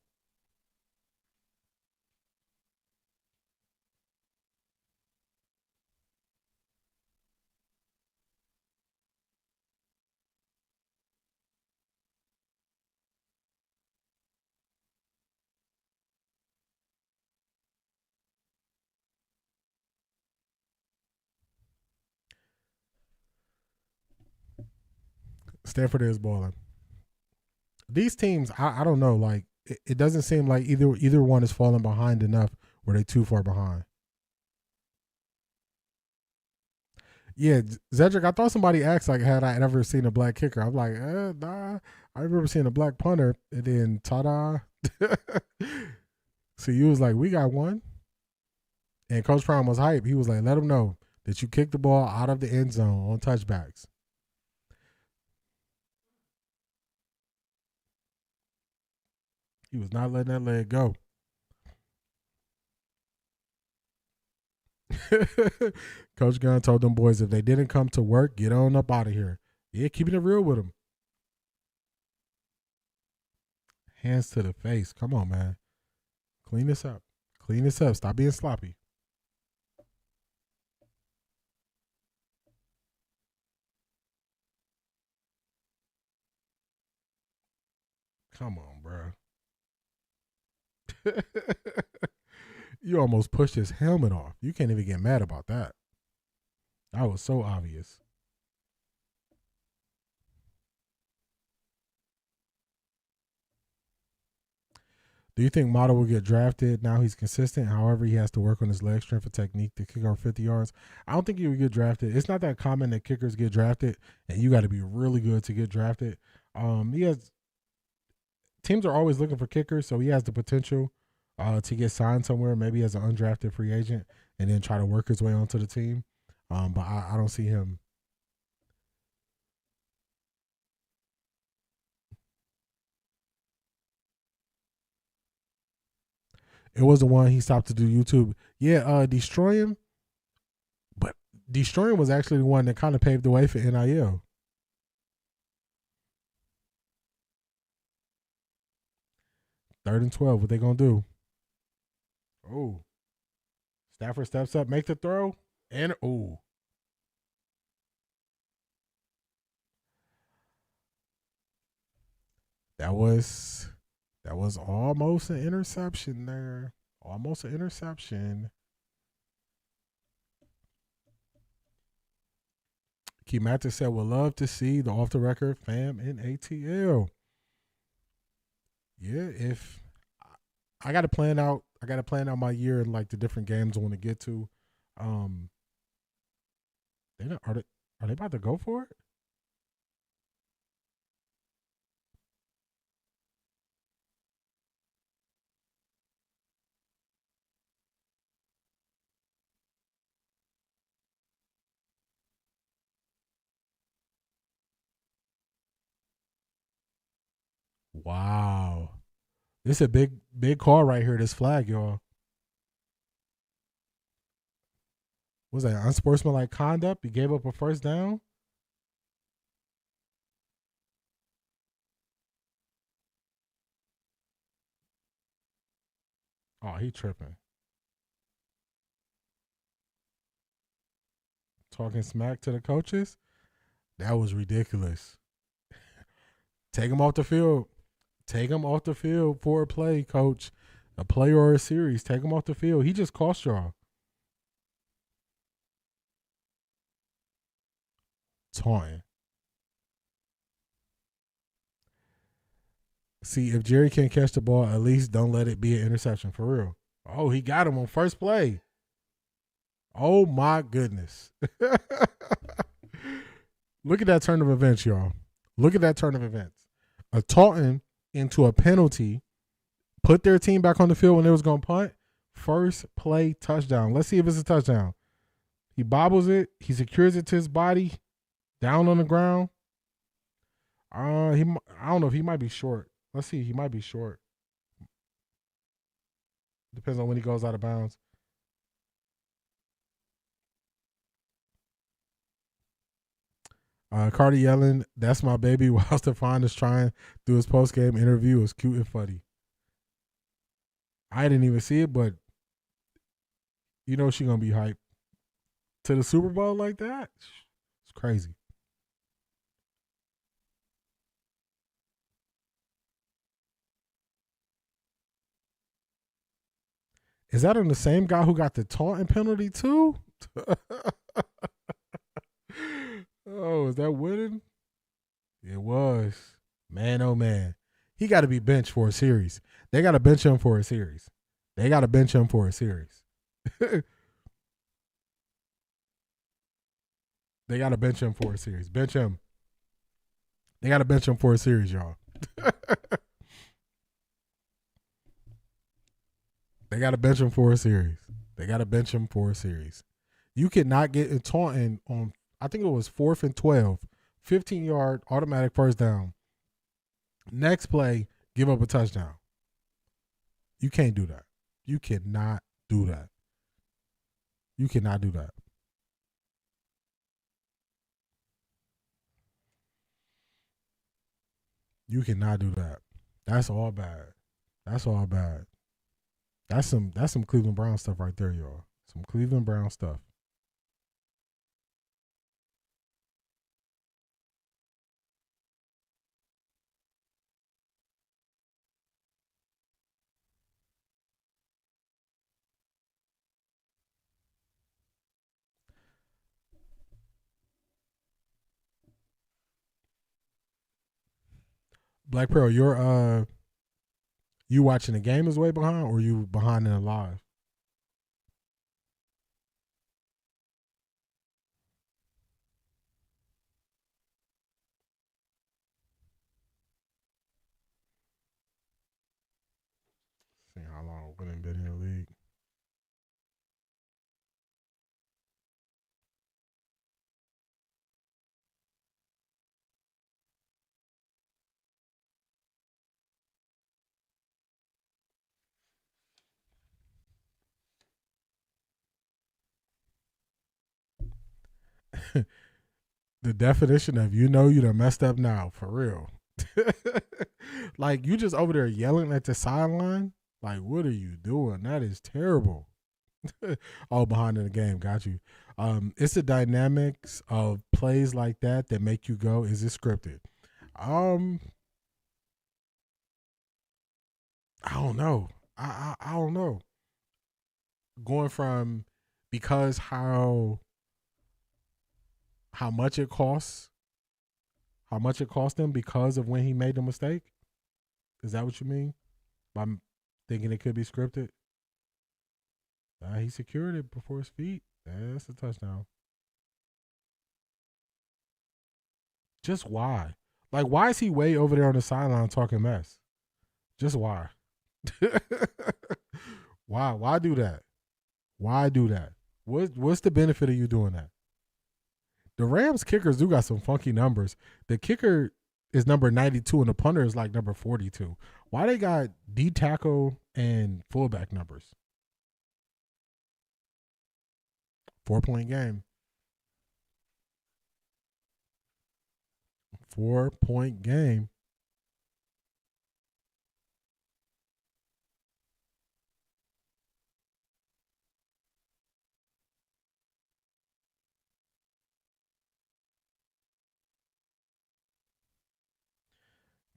[SPEAKER 1] Stanford is balling. These teams, I don't know. Like it doesn't seem like either one is falling behind enough where they too far behind. Yeah, Zedric, I thought somebody asked like, had I ever seen a black kicker? I'm like, nah. I remember seeing a black punter, and then ta-da. So you was like, we got one, and Coach Prime was hype. He was like, let him know that you kicked the ball out of the end zone on touchbacks. He was not letting that leg go. Coach Gunn told them boys if they didn't come to work, get on up out of here. Yeah, keeping it real with them. Hands to the face. Come on, man. Clean this up. Clean this up. Stop being sloppy. Come on, bro. You almost pushed his helmet off. You can't even get mad about that. That was so obvious. Do you think Motto will get drafted? Now he's consistent. However, he has to work on his leg strength and technique to kick over 50 yards. I don't think he would get drafted. It's not that common that kickers get drafted, and you got to be really good to get drafted. He has teams are always looking for kickers, so he has the potential to get signed somewhere, maybe as an undrafted free agent, and then try to work his way onto the team. But I don't see him. It was the one he stopped to do YouTube. Yeah, Destroy Him. But Destroy Him was actually the one that kind of paved the way for NIL. Third and 12. What they going to do? Oh. Stafford steps up, make the throw. And, oh. That was almost an interception there. Almost an interception. Key Mathis said, would love to see the off the record fam in ATL. Yeah, if I got to plan out my year and like the different games I want to get to. Are they about to go for it? Wow. This is a big call right here, this flag, y'all. Was that unsportsmanlike conduct? He gave up a first down? Oh, he tripping. Talking smack to the coaches? That was ridiculous. Take him off the field. Take him off the field for a play, coach. A play or a series. Take him off the field. He just cost y'all. Taunting. See, if Jerry can't catch the ball, at least don't let it be an interception, for real. Oh, he got him on first play. Oh, my goodness. Look at that turn of events, y'all. Look at that turn of events. A taunting into a penalty, put their team back on the field when they was going to punt. First play touchdown. Let's see if it's a touchdown. He bobbles it. He secures it to his body. Down on the ground. I don't know if he might be short. Let's see. He might be short. Depends on when he goes out of bounds. Carter yelling, "That's my baby," while Stephon is trying to do his post-game interview. Is cute and funny. I didn't even see it, but you know she's going to be hyped. To the Super Bowl like that? It's crazy. Is that on the same guy who got the taunting penalty too? Oh, is that winning? It was. Man, oh man. He got to be benched for a series. They got to bench him for a series. They got to bench him for a series. They got to bench him for a series. Bench him. They got to bench him for a series, y'all. They got to bench him for a series. They got to bench him for a series. You cannot get a taunting on, I think it was 4th and 12, 15-yard automatic first down. Next play, give up a touchdown. You can't do that. You cannot do that. You cannot do that. You cannot do that. That's all bad. That's all bad. That's some Cleveland Brown stuff right there, y'all. Some Cleveland Brown stuff. Black Pearl, you watching the game is way behind, or you behind in the live? See how long William been in the league. The definition of you done messed up now, for real. Like, you just over there yelling at the sideline? Like, what are you doing? That is terrible. All behind in the game, got you. It's the dynamics of plays like that make you go, is it scripted? I don't know. I don't know. Going from, because how much it costs, them because of when he made the mistake? Is that what you mean? By thinking it could be scripted? He secured it before his feet. That's a touchdown. Just why? Like, why is he way over there on the sideline talking mess? Just why? Why? Why do that? Why do that? What's the benefit of you doing that? The Rams kickers do got some funky numbers. The kicker is number 92 and the punter is like number 42. Why they got D tackle and fullback numbers? 4-point game. 4-point game.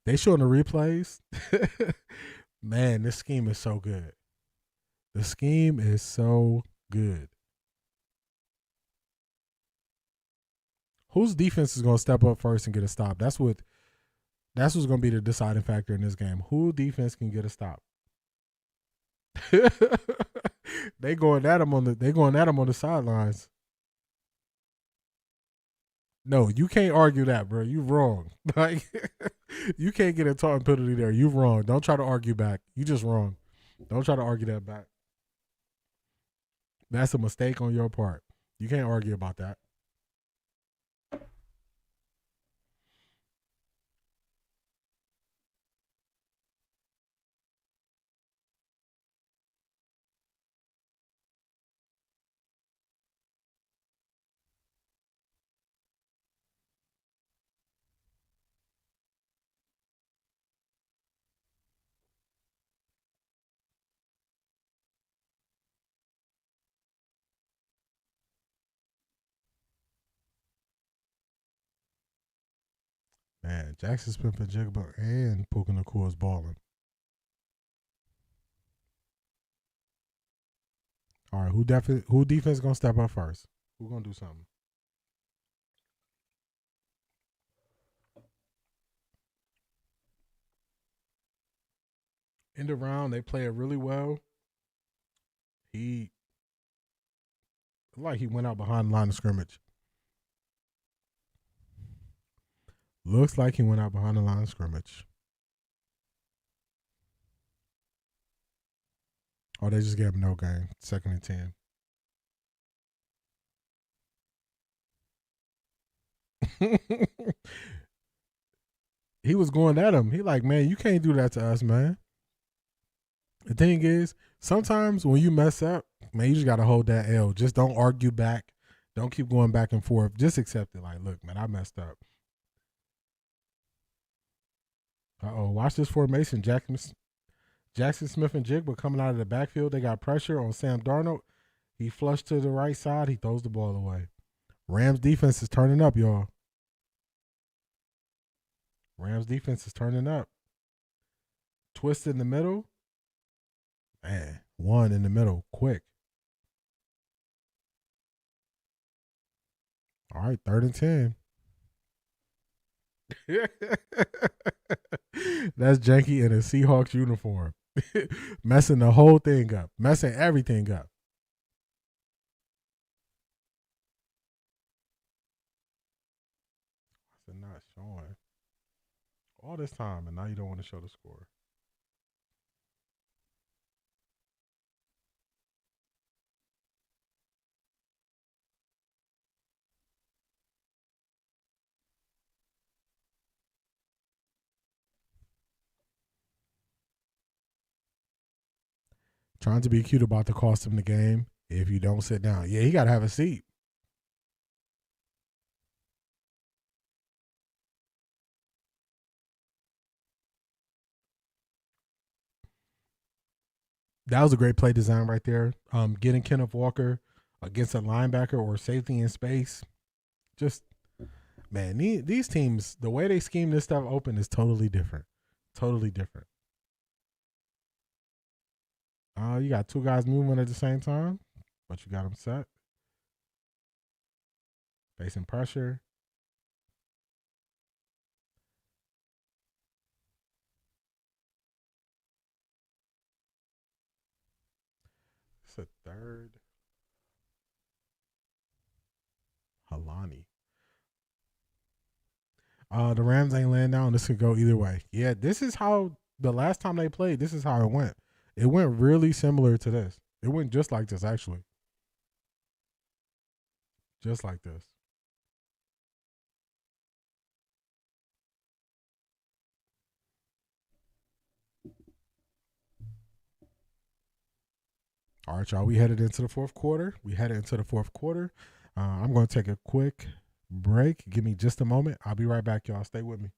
[SPEAKER 1] They showing the replays. Man, this scheme is so good. The scheme is so good. Whose defense is going to step up first and get a stop? That's what's going to be the deciding factor in this game. Who defense can get a stop? They going at him on the sidelines. No, you can't argue that, bro. You wrong. Like, you can't get a taunting penalty there. You wrong. Don't try to argue back. You just wrong. Don't try to argue that back. That's a mistake on your part. You can't argue about that. Man, Jackson Smith and Jigba and Puka Nacua is balling. All right, who defense gonna step up first? Who gonna do something? In the round, they play it really well. He went out behind the line of scrimmage. Looks like he went out behind the line of scrimmage. Oh, they just gave him no gain. 2nd and 10. He was going at him. He like, man, you can't do that to us, man. The thing is, sometimes when you mess up, man, you just got to hold that L. Just don't argue back. Don't keep going back and forth. Just accept it. Like, look, man, I messed up. Watch this formation. Jackson Smith and Jigba coming out of the backfield. They got pressure on Sam Darnold. He flushed to the right side. He throws the ball away. Rams defense is turning up, y'all. Rams defense is turning up. Twist in the middle. Man, one in the middle. Quick. All right, 3rd and 10. That's Janky in a Seahawks uniform. Messing the whole thing up. Messing everything up. What's it not showing? All this time, and now you don't want to show the score. Trying to be cute about the cost of the game. If you don't sit down, yeah, he got to have a seat. That was a great play design right there. Getting Kenneth Walker against a linebacker or safety in space. Just, man, these teams, the way they scheme this stuff open is totally different. Totally different. You got two guys moving at the same time, but you got them set. Facing pressure. It's a third. Halani. The Rams ain't laying down. This could go either way. Yeah, this is how the last time they played, this is how it went. It went really similar to this. It went just like this, actually. Just like this. All right, y'all. We headed into the fourth quarter. I'm going to take a quick break. Give me just a moment. I'll be right back, y'all. Stay with me.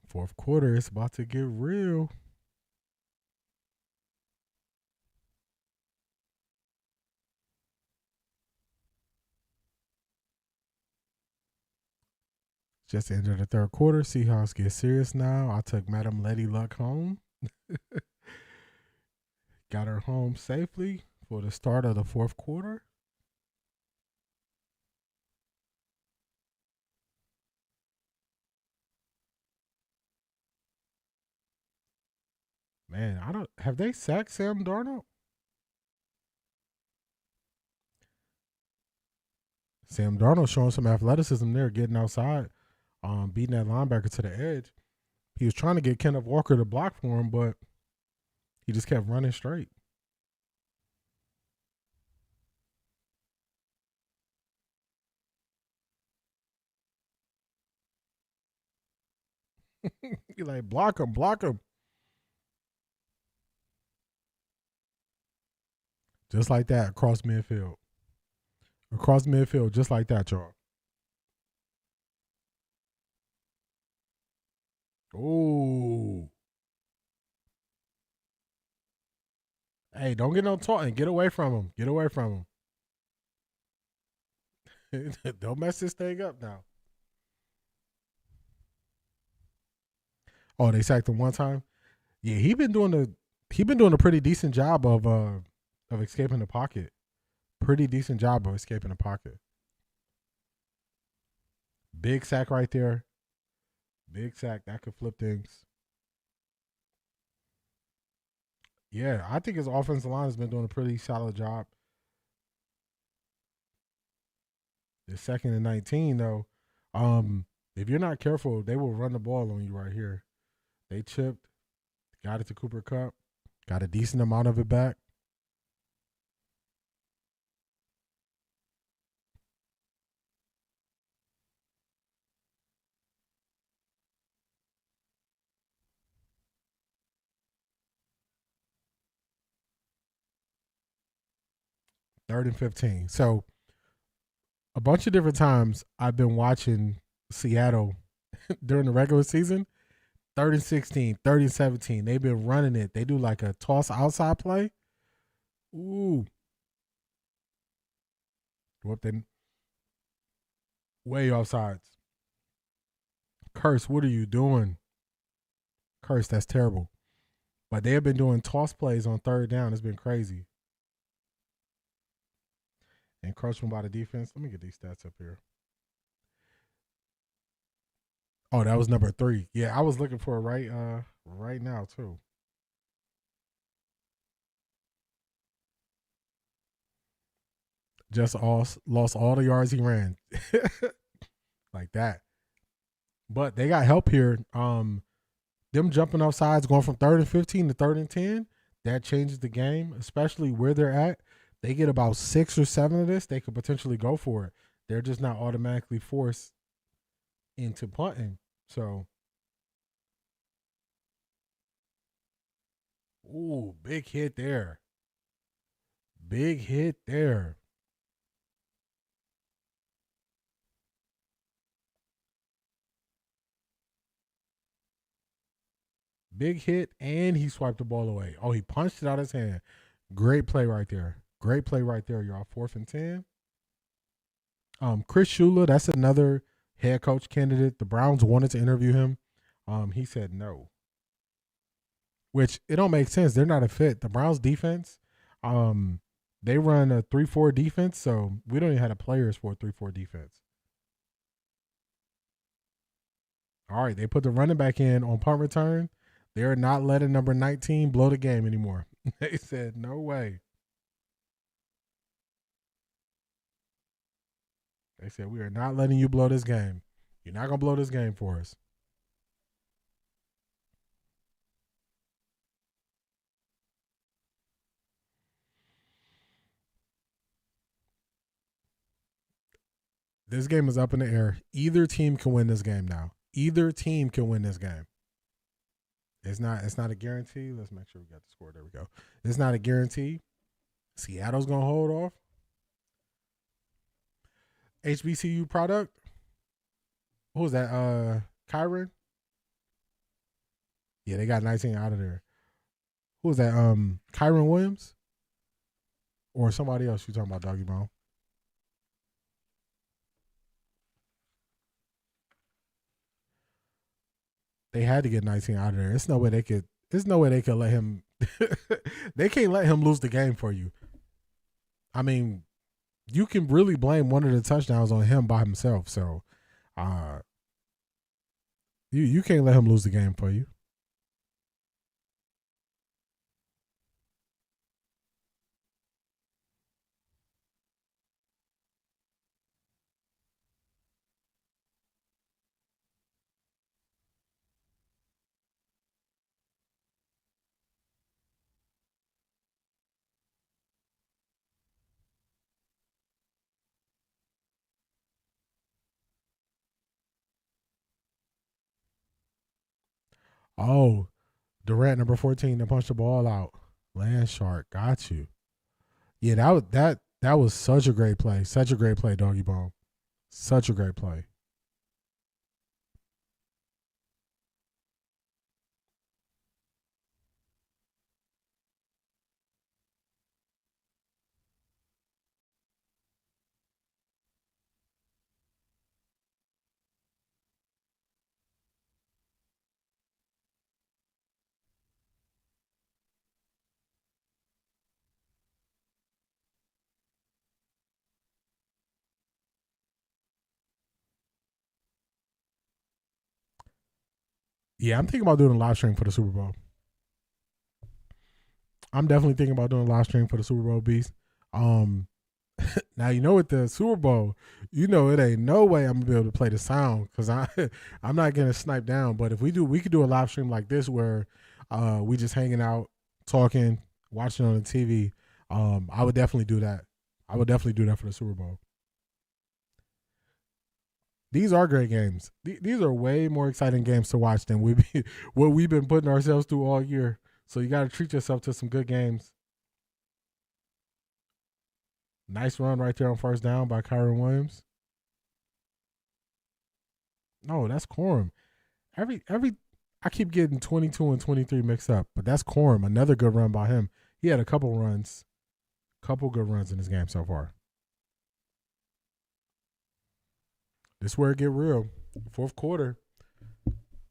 [SPEAKER 1] Fourth quarter, it's about to get real. Just entered the third quarter. Seahawks get serious now. I took Madam Lady Luck home. Got her home safely for the start of the fourth quarter. Man, I don't have they sacked Sam Darnold? Sam Darnold showing some athleticism there, getting outside, beating that linebacker to the edge. He was trying to get Kenneth Walker to block for him, but he just kept running straight. He like, block him, block him. Just like that across midfield. Across midfield, just like that, y'all. Oh. Hey, don't get no talking. Get away from him. Get away from him. Don't mess this thing up now. Oh, they sacked him one time? Yeah, he been doing a pretty decent job of escaping the pocket. Pretty decent job of escaping the pocket. Big sack right there. Big sack. That could flip things. Yeah, I think his offensive line has been doing a pretty solid job. The 2nd and 19, though. If you're not careful, they will run the ball on you right here. They chipped, got it to Cooper Kupp, got a decent amount of it back. 3rd and 15. So a bunch of different times I've been watching Seattle during the regular season. 3rd and 16, 3rd and 17. They've been running it. They do like a toss outside play. Ooh. Whoop them. Way offsides. Curse, what are you doing? Curse, that's terrible. But they have been doing toss plays on 3rd down. It's been crazy. Encroachment by the defense. Let me get these stats up here. Oh, that was number 3. Yeah, I was looking for it right now too. Just lost all the yards he ran. Like that. But they got help here. Them jumping off sides, going from 3rd and 15 to 3rd and 10, that changes the game, especially where they're at. They get about 6 or 7 of this, they could potentially go for it. They're just not automatically forced into punting. So, ooh, big hit there. Big hit there. Big hit, and he swiped the ball away. Oh, he punched it out of his hand. Great play right there. Great play right there, y'all. 4th and 10. Chris Shula, that's another head coach candidate. The Browns wanted to interview him. He said no. Which, it don't make sense. They're not a fit. The Browns defense, they run a 3-4 defense, so we don't even have the players for a 3-4 defense. All right, they put the running back in on punt return. They're not letting number 19 blow the game anymore. They said, no way. They said, we are not letting you blow this game. You're not going to blow this game for us. This game is up in the air. Either team can win this game now. Either team can win this game. It's not a guarantee. Let's make sure we got the score. There we go. It's not a guarantee. Seattle's going to hold off. HBCU product. Who was that? Kyron? Yeah, they got 19 out of there. Who was that? Kyron Williams? Or somebody else you talking about, Doggy Bone? They had to get 19 out of there. There's no way they could let him they can't let him lose the game for you. I mean, you can really blame one of the touchdowns on him by himself. So you can't let him lose the game for you. Oh, Durant, number 14, that punched the ball out. Land Shark, got you. Yeah, that was such a great play. Such a great play, Doggy Bone. Such a great play. Yeah, I'm thinking about doing a live stream for the Super Bowl. I'm definitely thinking about doing a live stream for the Super Bowl, Beast. Now, you know, with the Super Bowl, you know, it ain't no way I'm going to be able to play the sound because I'm not getting sniped down. But if we could do a live stream like this where we just hanging out, talking, watching on the TV. I would definitely do that. I would definitely do that for the Super Bowl. These are great games. These are way more exciting games to watch than what we've been putting ourselves through all year. So you got to treat yourself to some good games. Nice run right there on first down by Kyron Williams. No, that's Corum. Every I keep getting 22 and 23 mixed up, but that's Corum. Another good run by him. He had a couple good runs in this game so far. This is where it get real. Fourth quarter,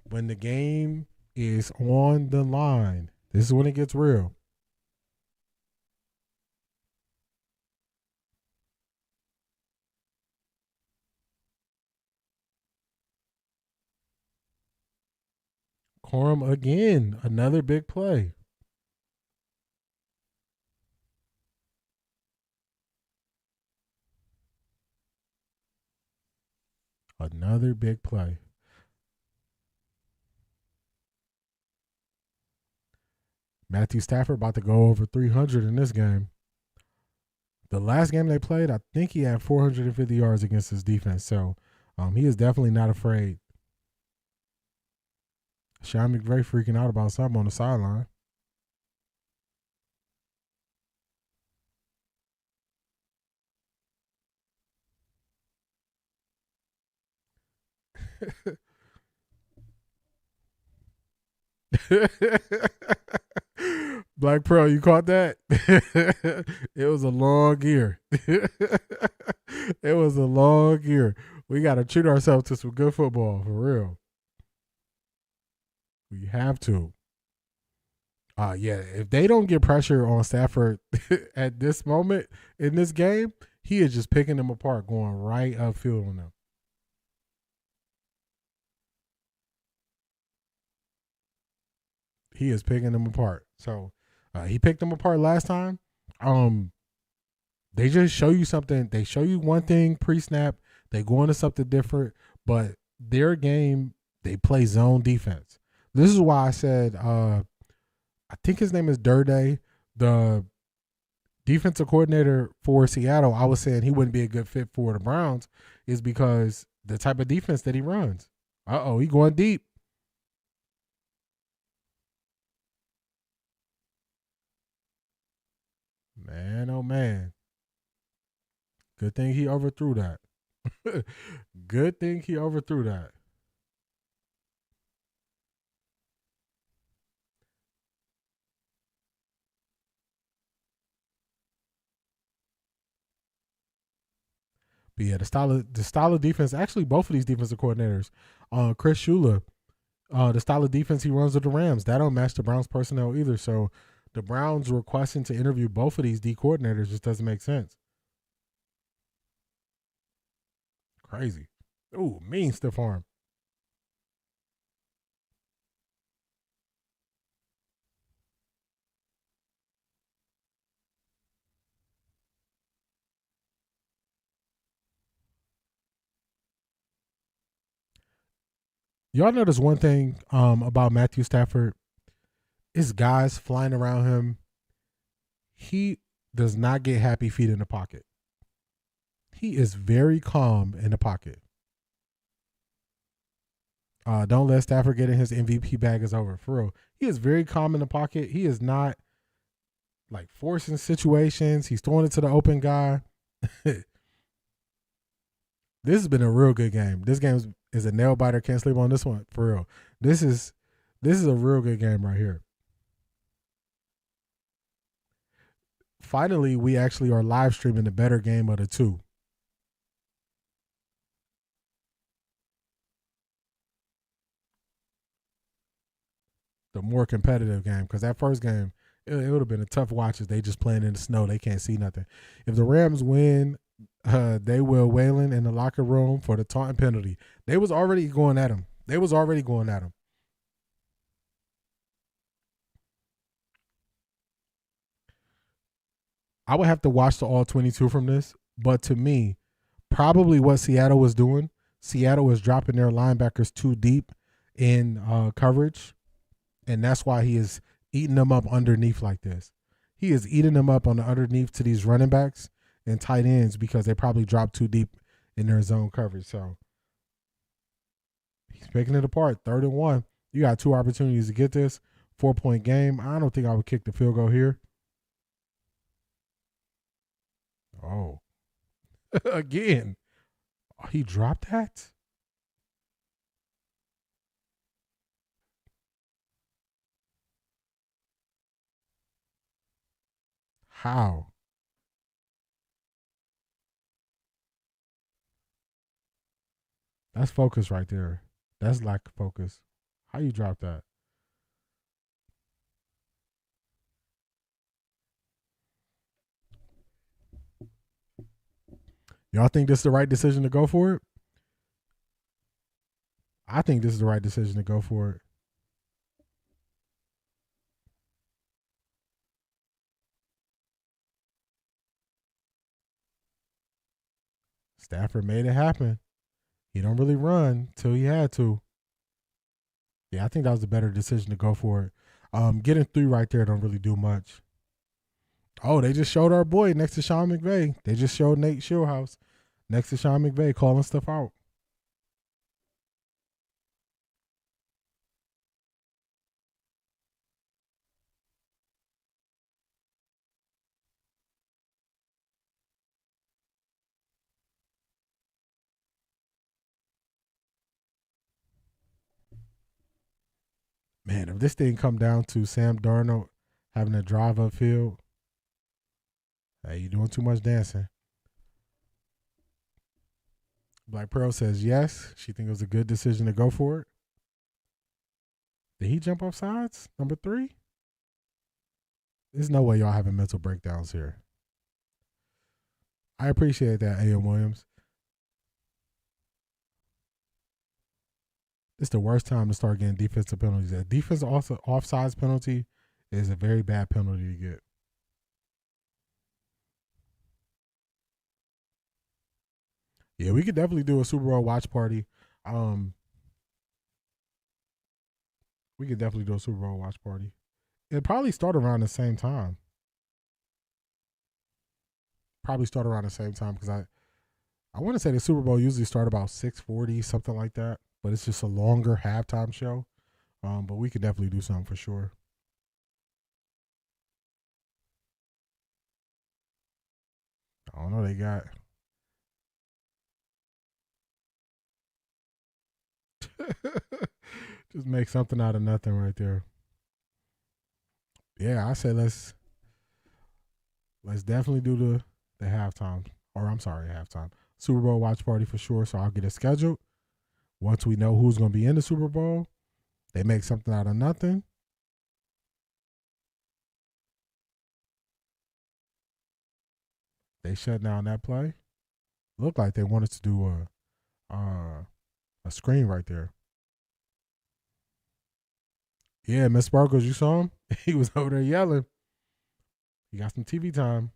[SPEAKER 1] when the game is on the line, this is when it gets real. Corum again, another big play. Another big play. Matthew Stafford about to go over 300 in this game. The last game they played, I think he had 450 yards against his defense. So he is definitely not afraid. Sean McVay freaking out about something on the sideline. Black Pearl, you caught that? It was a long year. It was a long year. We got to treat ourselves to some good football, for real. We have to. Yeah, if they don't get pressure on Stafford at this moment in this game, he is just picking them apart, going right upfield on them. He is picking them apart. So he picked them apart last time. They just show you something. They show you one thing pre-snap. They go into something different. But their game, they play zone defense. This is why I said, I think his name is Durde, the defensive coordinator for Seattle. I was saying he wouldn't be a good fit for the Browns is because the type of defense that he runs. He going deep. Man, oh man. Good thing he overthrew that. Good thing he overthrew that. But yeah, the style of defense, actually both of these defensive coordinators, Chris Shula, the style of defense he runs with the Rams, that don't match the Browns personnel either. So the Browns requesting to interview both of these D coordinators just doesn't make sense. Crazy. Ooh, mean stiff arm. Y'all notice one thing about Matthew Stafford is guys flying around him. He does not get happy feet in the pocket. He is very calm in the pocket. Don't let Stafford get in his MVP bag is over. For real. He is very calm in the pocket. He is not like forcing situations. He's throwing it to the open guy. This has been a real good game. This game is a nail biter. Can't sleep on this one. For real. This is a real good game right here. Finally, we actually are live streaming the better game of the two. The more competitive game, because that first game, it would have been a tough watch if they just playing in the snow. They can't see nothing. If the Rams win, they will wailing in the locker room for the taunting penalty. They was already going at him. I would have to watch the all 22 from this, but to me, probably what Seattle was doing, Seattle was dropping their linebackers too deep in coverage, and that's why he is eating them up underneath like this. He is eating them up on the underneath to these running backs and tight ends because they probably dropped too deep in their zone coverage. So he's picking it apart. 3rd and 1. You got 2 opportunities to get this. 4-point game. I don't think I would kick the field goal here. Oh. Again. Oh, he dropped that? How? That's focus right there. That's lack of focus. How you drop that? Y'all think this is the right decision to go for it? I think this is the right decision to go for it. Stafford made it happen. He don't really run till he had to. Yeah, I think that was a better decision to go for it. Getting 3 right there don't really do much. Oh, they just showed our boy next to Sean McVay. They just showed Nate Shieldhouse next to Sean McVay calling stuff out. Man, if this thing come down to Sam Darnold having a drive upfield, hey, you doing too much dancing. Black Pearl says yes. She thinks it was a good decision to go for it. Did he jump off sides? Number 3? There's no way y'all having mental breakdowns here. I appreciate that, A.M. Williams. It's the worst time to start getting defensive penalties. A defensive offsides penalty is a very bad penalty to get. Yeah, we could definitely do a Super Bowl watch party. We could definitely do a Super Bowl watch party. It'd probably start around the same time. Because I want to say the Super Bowl usually start about 6:40, something like that. But it's just a longer halftime show. But we could definitely do something for sure. I don't know. They got just make something out of nothing right there. Yeah, I say let's definitely do the halftime. Or I'm sorry, halftime. Super Bowl watch party for sure. So I'll get it scheduled. Once we know who's going to be in the Super Bowl, they make something out of nothing. They shut down that play. Looked like they wanted to do a screen right there. Yeah, Miss Sparkles, you saw him? He was over there yelling. He got some TV time.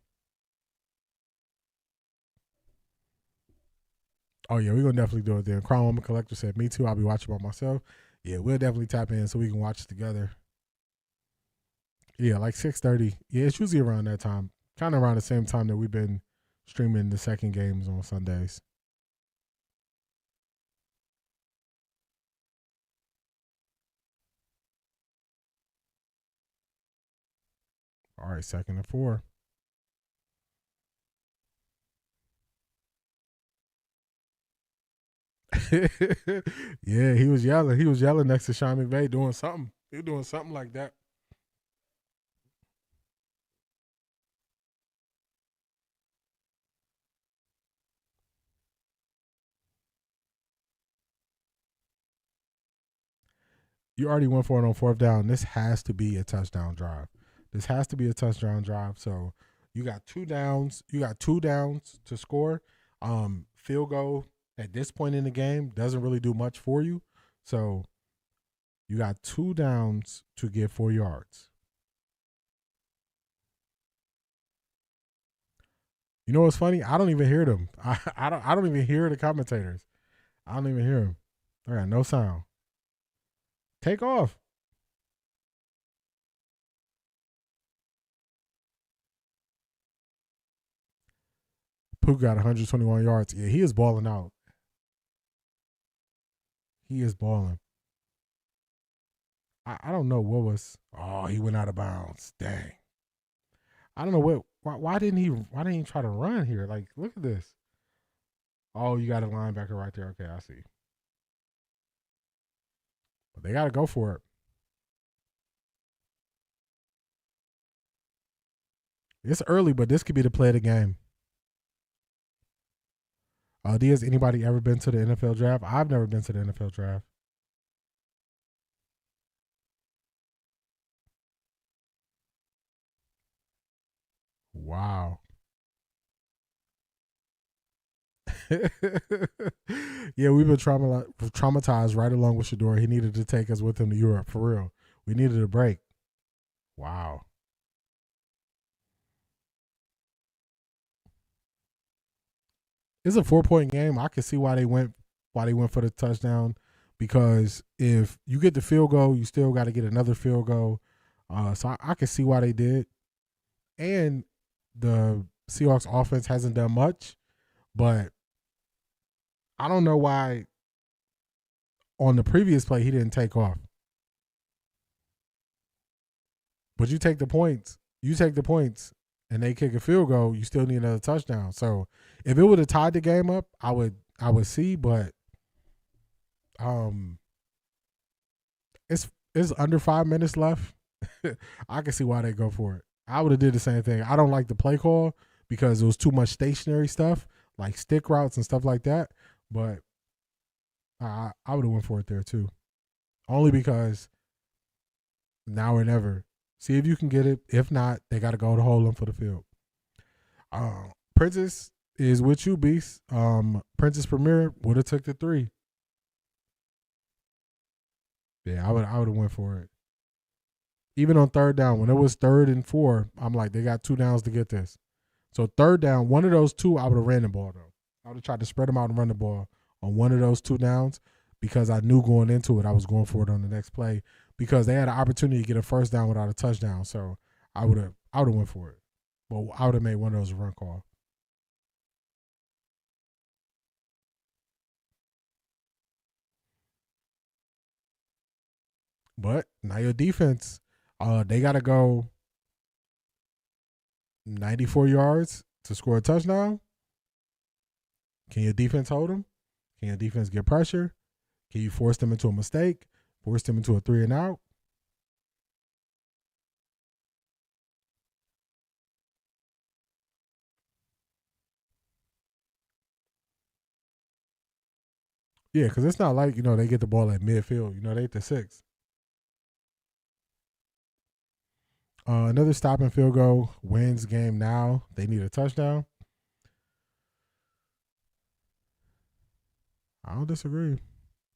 [SPEAKER 1] Oh, yeah, we're going to definitely do it then. Crown Woman Collector said, me too. I'll be watching by myself. Yeah, we'll definitely tap in so we can watch it together. Yeah, like 6:30. Yeah, it's usually around that time. Kind of around the same time that we've been streaming the second games on Sundays. All right, 2nd and 4. Yeah, he was yelling. He was yelling next to Sean McVay doing something. He was doing something like that. You already went for it on 4th down. This has to be a touchdown drive. So you got 2 downs. You got 2 downs to score. Field goal at this point in the game doesn't really do much for you. So you got 2 downs to get 4 yards. You know what's funny? I don't even hear them. I don't even hear the commentators. I don't even hear them. All right, no sound. Take off. Puka got 121 yards. Yeah, he is balling out. He is balling. I don't know what was. Oh, he went out of bounds. Dang. I don't know what Why didn't he try to run here? Like, look at this. Oh, you got a linebacker right there. Okay, I see. But they got to go for it. It's early, but this could be the play of the game. Has anybody ever been to the NFL draft? I've never been to the NFL draft. Wow. Yeah, we've been traumatized right along with Shador. He needed to take us with him to Europe, for real. We needed a break. Wow. It's a 4-point game. I can see why they went for the touchdown, because if you get the field goal, you still got to get another field goal. So I can see why they did. And the Seahawks offense hasn't done much, but I don't know why on the previous play he didn't take off. But you take the points, and they kick a field goal, you still need another touchdown. So if it would have tied the game up, I would see, but it's under 5 minutes left. I can see why they go for it. I would have did the same thing. I don't like the play call because it was too much stationary stuff, like stick routes and stuff like that. But I would have went for it there too. Only because now or never. See if you can get it. If not, they got to go to Holland for the field. Princess is with you, Beast. Princess Premier would have took the 3. Yeah, I would have went for it. Even on third down, when it was 3rd and 4, I'm like, they got 2 downs to get this. So third down, one of those 2, I would have ran the ball though. I would have tried to spread them out and run the ball on one of those 2 downs, because I knew going into it I was going for it on the next play, because they had an opportunity to get a first down without a touchdown. So I would have went for it. But I would have made one of those a run call. But now your defense, they got to go 94 yards to score a touchdown. Can your defense hold them? Can your defense get pressure? Can you force them into a mistake? Force them into a 3 and out? Yeah, because it's not like, they get the ball at midfield. They at the 6. Another stopping field goal wins game now. They need a touchdown. I don't disagree.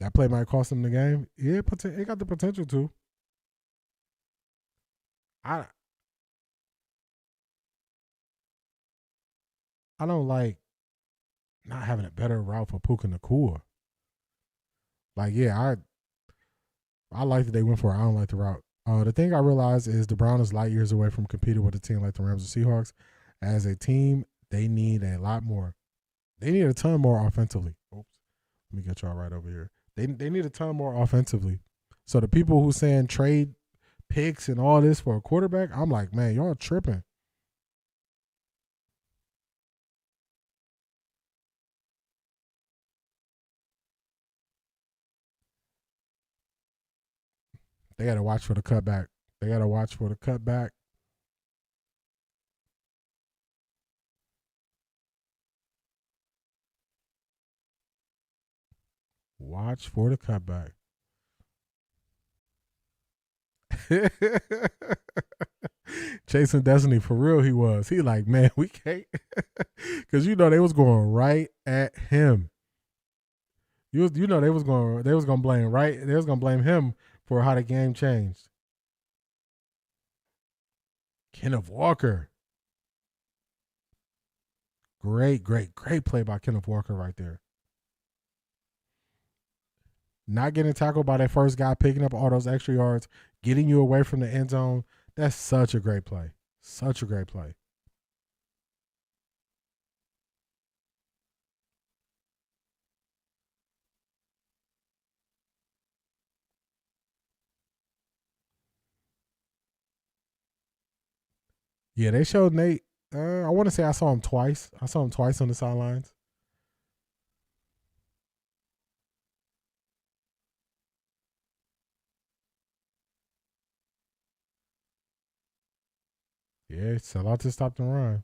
[SPEAKER 1] That play might cost them the game. Yeah, it got the potential to. I don't like not having a better route for Puka Nacua. Like, yeah, I like that they went for it. I don't like the route. The thing I realized is the Browns is light years away from competing with a team like the Rams or Seahawks. As a team, they need a lot more. They need a ton more offensively. Oops. Let me get y'all right over here. They need a ton more offensively. So the people who saying trade picks and all this for a quarterback, I'm like, man, y'all tripping. They got to watch for the cutback. Watch for the cutback. Chasing Destiny, for real he was. He like, man, we can't. Because they was going right at him. They was going to blame him for how the game changed. Kenneth Walker. Great play by Kenneth Walker right there. Not getting tackled by that first guy, picking up all those extra yards, getting you away from the end zone. That's such a great play. Such a great play. Yeah, they showed Nate I want to say I saw him twice. I saw him twice on the sidelines. Yeah, sell out to stop the run.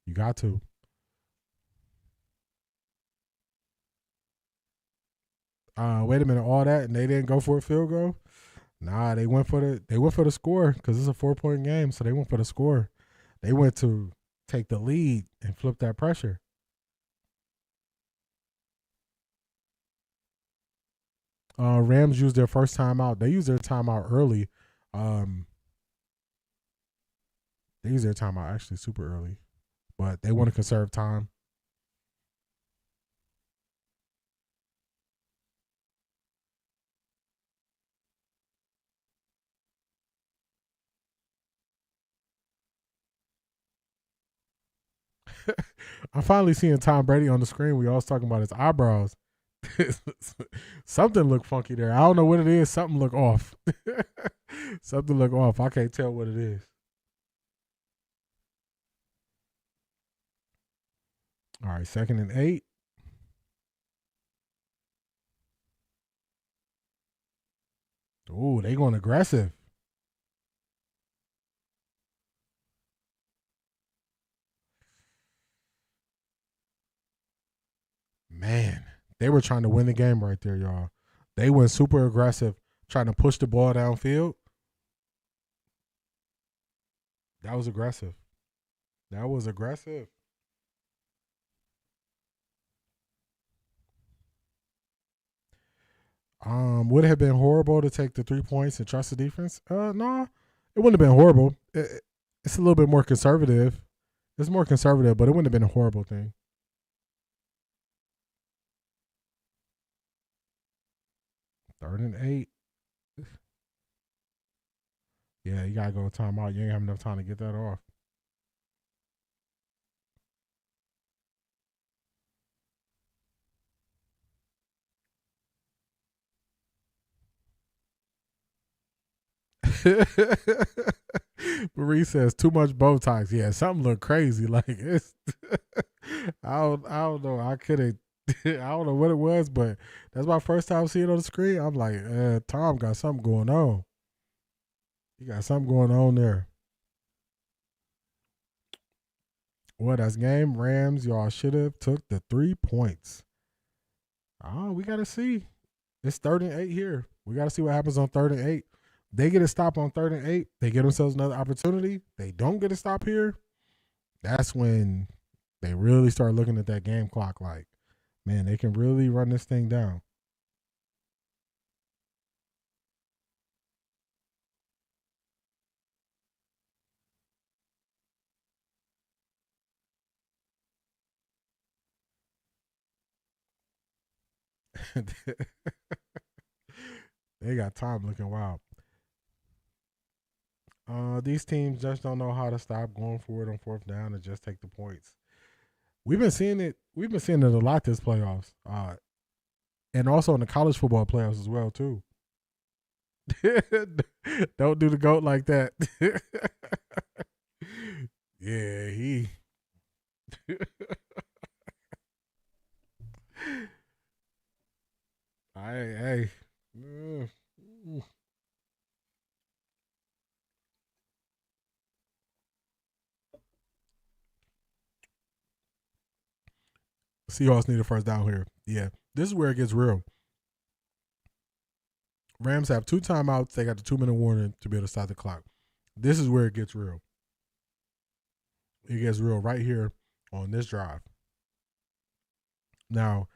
[SPEAKER 1] You got to. Wait a minute, all that and they didn't go for a field goal? Nah, they went for the score because it's a 4-point game, so they went for the score. They went to take the lead and flip that pressure. Rams used their first timeout. They used their timeout early. They used their timeout actually super early, but they want to conserve time. I'm finally seeing Tom Brady on the screen. We all was talking about his eyebrows. Something looked funky there. I don't know what it is. Something look off. Something look off. I can't tell what it is. All right, 2nd and 8. Ooh, they going aggressive. Man, they were trying to win the game right there, y'all. They went super aggressive, trying to push the ball downfield. That was aggressive. That was aggressive. Would it have been horrible to take the 3 points and trust the defense? No, it wouldn't have been horrible. It's a little bit more conservative. It's more conservative, but it wouldn't have been a horrible thing. Third and 8. Yeah, you gotta go timeout. You ain't have enough time to get that off. Marie says too much Botox. Yeah, something look crazy. Like it's, I don't know. I couldn't. I don't know what it was, but that's my first time seeing it on the screen. I'm like, Tom got something going on. He got something going on there. Well, that's game. Rams, y'all should have took the 3 points. Oh, we gotta see. It's 3rd and 8 here. We gotta see what happens on 3rd and 8. They get a stop on 3rd and 8. They get themselves another opportunity. They don't get a stop here. That's when they really start looking at that game clock like, man, they can really run this thing down. They got time looking wild. These teams just don't know how to stop going for it on 4th down and just take the points. We've been seeing it. We've been seeing it a lot this playoffs, and also in the college football playoffs as well too. Don't do the goat like that. Yeah, he. Hey. Seahawks need a first down here. Yeah, this is where it gets real. Rams have 2 timeouts. They got the 2-minute warning to be able to stop the clock. This is where it gets real. It gets real right here on this drive. Now,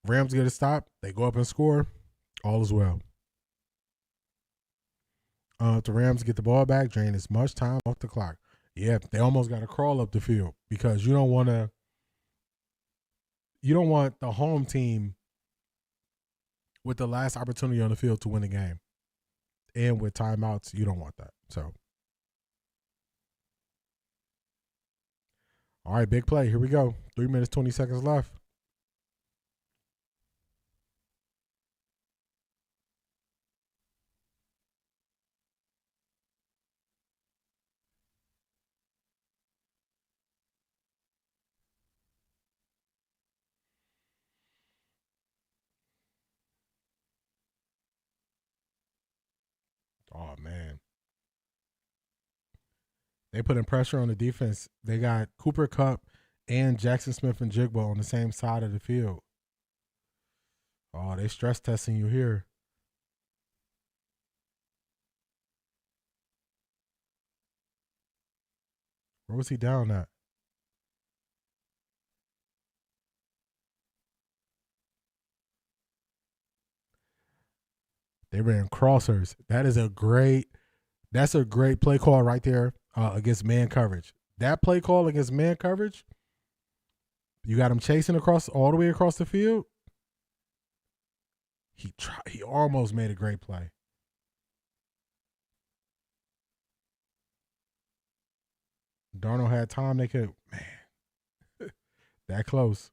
[SPEAKER 1] Rams get a stop. They go up and score. All is well. If the Rams get the ball back, drain as much time off the clock. Yeah, they almost got to crawl up the field because you don't want the home team with the last opportunity on the field to win the game. And with timeouts, you don't want that. So, all right, big play. Here we go. 3 minutes, 20 seconds left. Oh man. They putting pressure on the defense. They got Cooper Kupp and Jackson Smith and Jigba on the same side of the field. Oh, they stress testing you here. Where was he down at? They ran crossers. That's a great play call right there against man coverage. That play call against man coverage, you got him chasing all the way across the field. He almost made a great play. Darnold had time. They could, man, that close.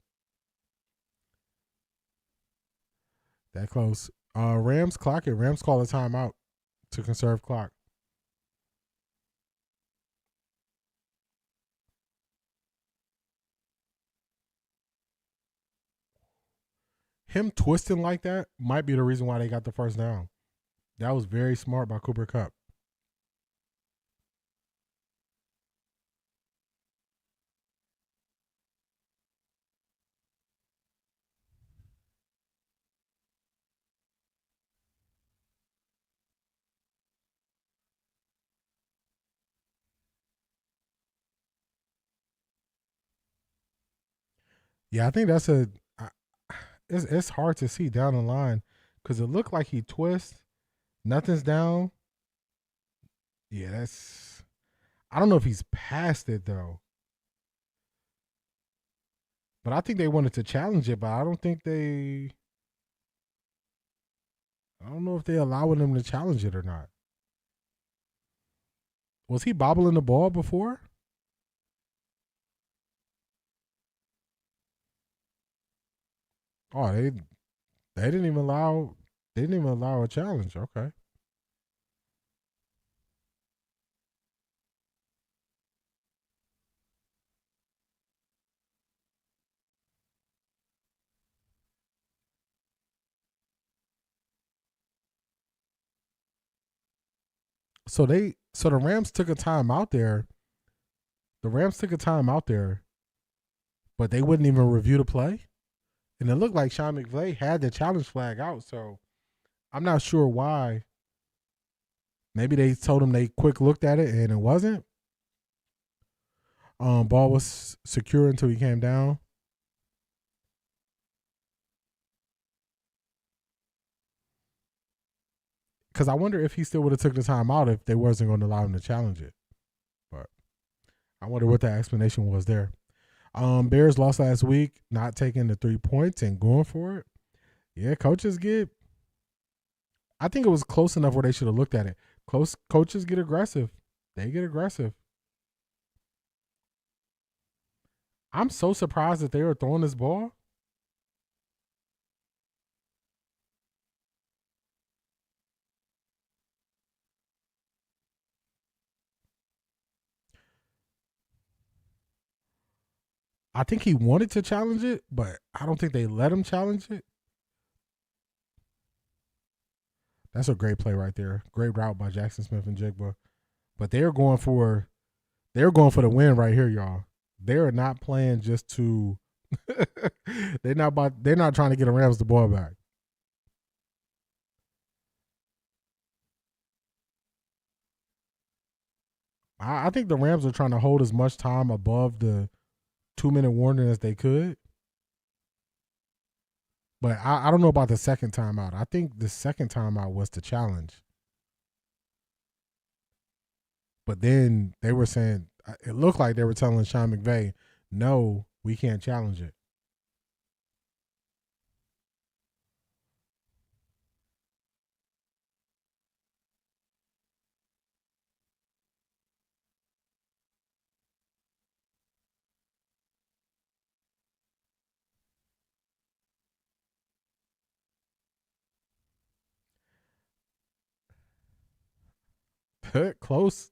[SPEAKER 1] That close. Rams clock it. Rams call a timeout to conserve clock. Him twisting like that might be the reason why they got the first down. That was very smart by Cooper Kupp. Yeah, I think that's it's hard to see down the line because it looked like he twists. Nothing's down. Yeah, I don't know if he's past it though. But I think they wanted to challenge it, but I don't know if they allowing him to challenge it or not. Was he bobbling the ball before? Oh, they didn't even allow a challenge. Okay. So the Rams took a time out there. But they wouldn't even review the play. And it looked like Sean McVay had the challenge flag out, so I'm not sure why. Maybe they told him they quick looked at it and it wasn't. Ball was secure until he came down. Because I wonder if he still would have took the time out if they wasn't going to allow him to challenge it. But I wonder what that explanation was there. Bears lost last week, not taking the 3 points and going for it. Yeah, I think it was close enough where they should have looked at it. Coaches get aggressive. They get aggressive. I'm so surprised that they were throwing this ball. I think he wanted to challenge it, but I don't think they let him challenge it. That's a great play right there. Great route by Jackson Smith and Jigba. But they're going for the win right here, y'all. They're not playing just to they're not trying to get the Rams the ball back. I think the Rams are trying to hold as much time above the 2-minute warning as they could. But I don't know about the second time out. I think the second time out was the challenge. But then they were saying, it looked like they were telling Sean McVay, no, we can't challenge it. Close.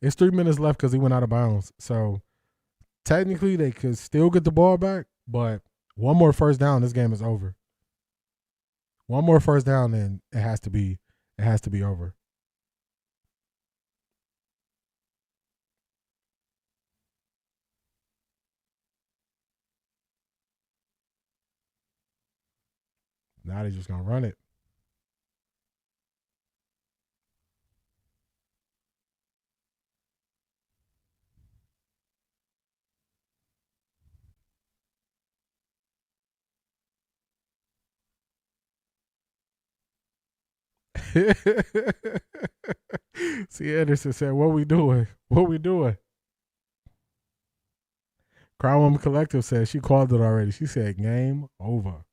[SPEAKER 1] It's 3 minutes left because he went out of bounds. So technically they could still get the ball back, but one more first down, this game is over. One more first down, and it has to be over. Now they're just gonna run it. See, Anderson said, "What we doing? What we doing?" Crown Woman Collective said she called it already. She said, "Game over."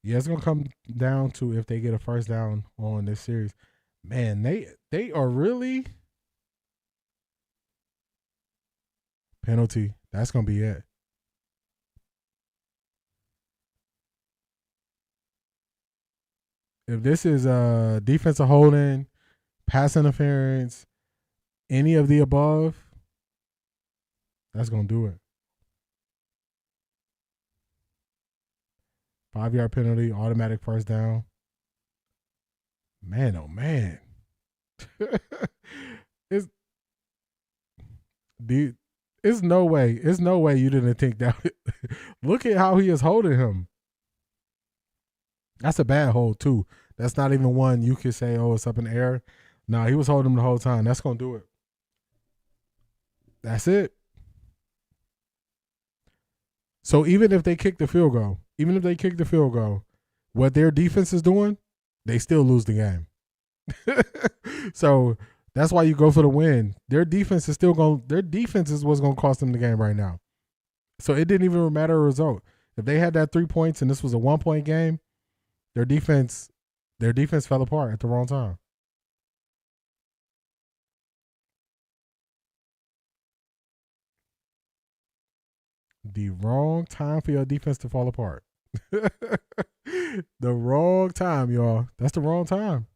[SPEAKER 1] Yeah, it's gonna come down to if they get a first down on this series. Man, they are really penalty. That's gonna be it. If this is defensive holding, pass interference, any of the above, that's gonna do it. 5-yard penalty, automatic first down. Man, oh man. it's no way. It's no way you didn't think that. Look at how he is holding him. That's a bad hold too. That's not even one you could say, oh, it's up in the air. No, he was holding him the whole time. That's gonna do it. That's it. So even if they kick the field goal, what their defense is doing, they still lose the game. So that's why you go for the win. Their defense is what's gonna cost them the game right now. So it didn't even matter a result. If they had that 3 points and this was a 1-point game, their defense fell apart at the wrong time. The wrong time for your defense to fall apart. The wrong time, y'all. That's the wrong time.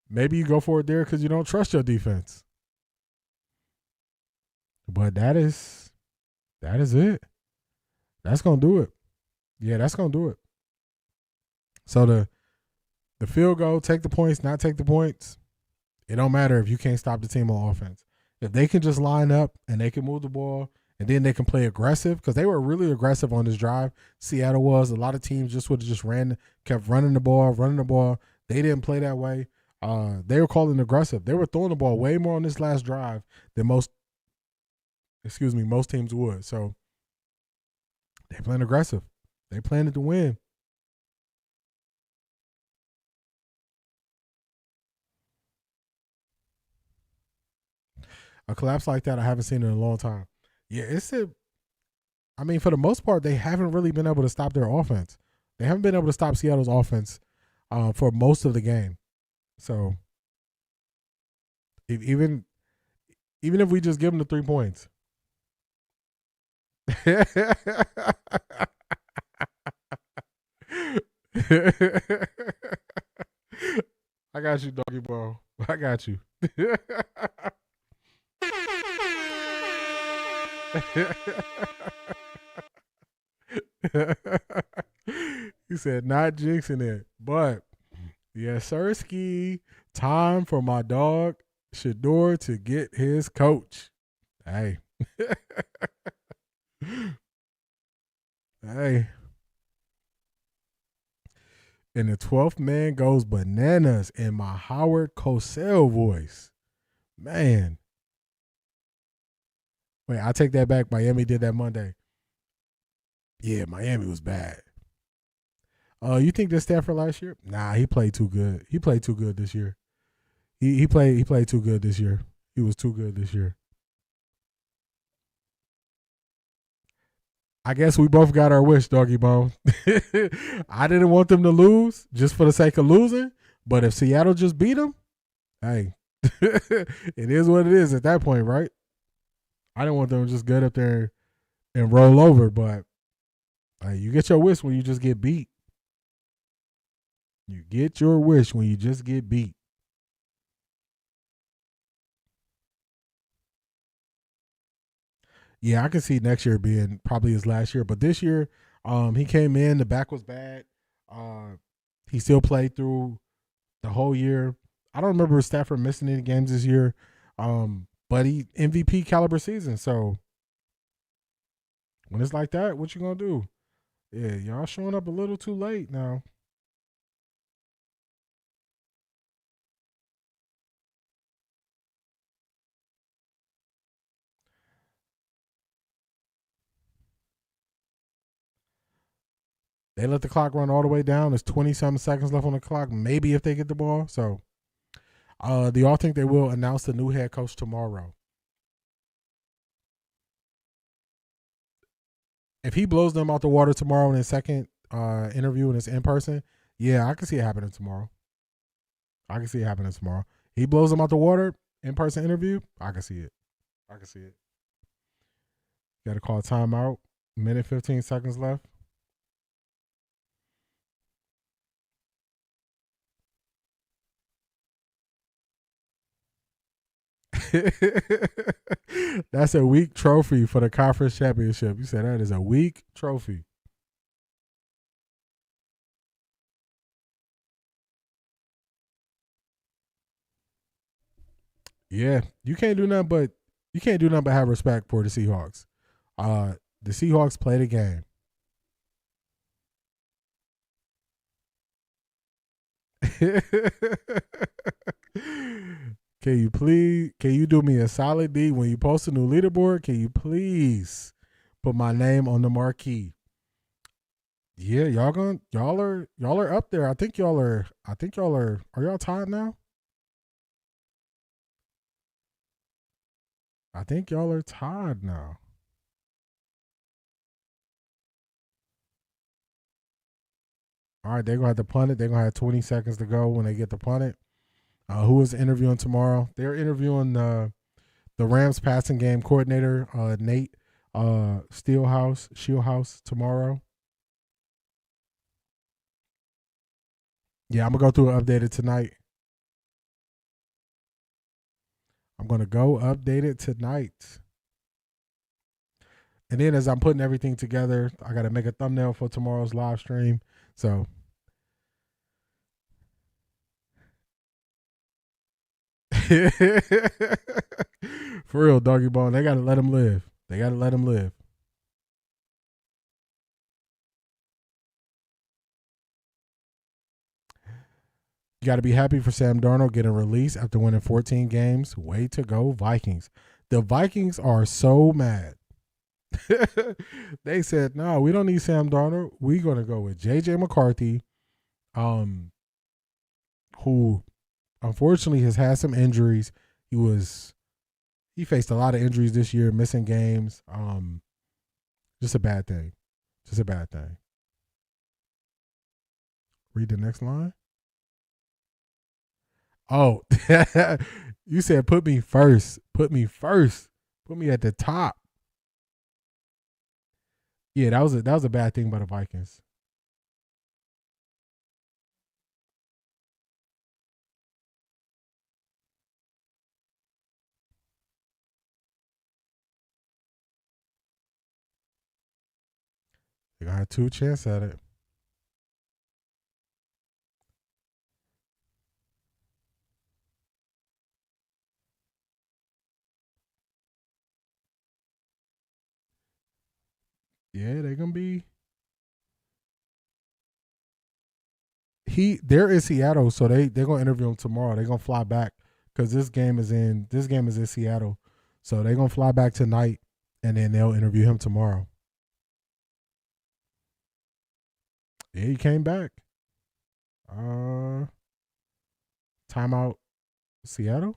[SPEAKER 1] Maybe you go for it there because you don't trust your defense. But that is it. That's gonna do it. Yeah, that's gonna do it. So the field goal, take the points, not take the points. It don't matter if you can't stop the team on offense. If they can just line up and they can move the ball and then they can play aggressive, because they were really aggressive on this drive. Seattle was. A lot of teams just would have just kept running the ball. They didn't play that way. They were calling aggressive. They were throwing the ball way more on this last drive than most teams would. So they playing aggressive. They playing it to win. A collapse like that I haven't seen in a long time. Yeah, for the most part, they haven't really been able to stop their offense. They haven't been able to stop Seattle's offense for most of the game. So even if we just give them the 3 points. I got you, doggy ball. I got you. He said, not jinxing it. But, yes, Sirski, time for my dog, Shador, to get his coach. Hey. Hey. And the 12th man goes bananas in my Howard Cosell voice. Man. Wait, I take that back. Miami did that Monday. Yeah, Miami was bad. You think that Stafford last year? Nah, he played too good. He played too good this year. He played too good this year. He was too good this year. I guess we both got our wish, doggy bone. I didn't want them to lose just for the sake of losing. But if Seattle just beat them, hey, it is what it is at that point, right? I didn't want them to just get up there and roll over, but you get your wish when you just get beat. You get your wish when you just get beat. Yeah, I can see next year being probably his last year, but this year He came in, the back was bad. He still played through the whole year. I don't remember Stafford missing any games this year. But he MVP caliber season. So when it's like that, what you gonna do? Yeah, y'all showing up a little too late now. They let the clock run all the way down. There's 20-something seconds left on the clock, maybe if they get the ball. So do y'all think they will announce the new head coach tomorrow? If he blows them out the water tomorrow in his second interview and it's in person, yeah, I can see it happening tomorrow. He blows them out the water, in person interview, I can see it. Got to call a timeout. Minute 15 seconds left. That's a weak trophy for the conference championship. You said that is a weak trophy. Yeah, you can't do nothing but have respect for the Seahawks. The Seahawks play the game. Can you do me a solid, D? When you post a new leaderboard, can you please put my name on the marquee? Yeah, y'all are up there. Are y'all tied now? I think y'all are tied now. All right, they're gonna have to punt it. They're gonna have 20 seconds to go when they get to punt it. Who is interviewing tomorrow? They're interviewing the Rams passing game coordinator, Nate Shieldhouse tomorrow. Yeah, I'm gonna go through and update it tonight. And then as I'm putting everything together, I gotta make a thumbnail for tomorrow's live stream. So for real, Doggy Bone, they gotta let him live. You got to be happy for Sam Darnold getting released after winning 14 games. Way to go, Vikings. The Vikings are so mad. They said, no, we don't need Sam Darnold. We're going to go with J.J. McCarthy, who unfortunately has had some injuries. He faced a lot of injuries this year, missing games. Just a bad thing. Read the next line. Oh, you said put me first. Put me at the top. Yeah, that was a bad thing by the Vikings. They got 2 chances at it. Yeah, they're gonna be. They're in Seattle, so they're gonna interview him tomorrow. They're gonna fly back because this game is in Seattle, so they're gonna fly back tonight, and then they'll interview him tomorrow. Yeah, he came back. Timeout, Seattle.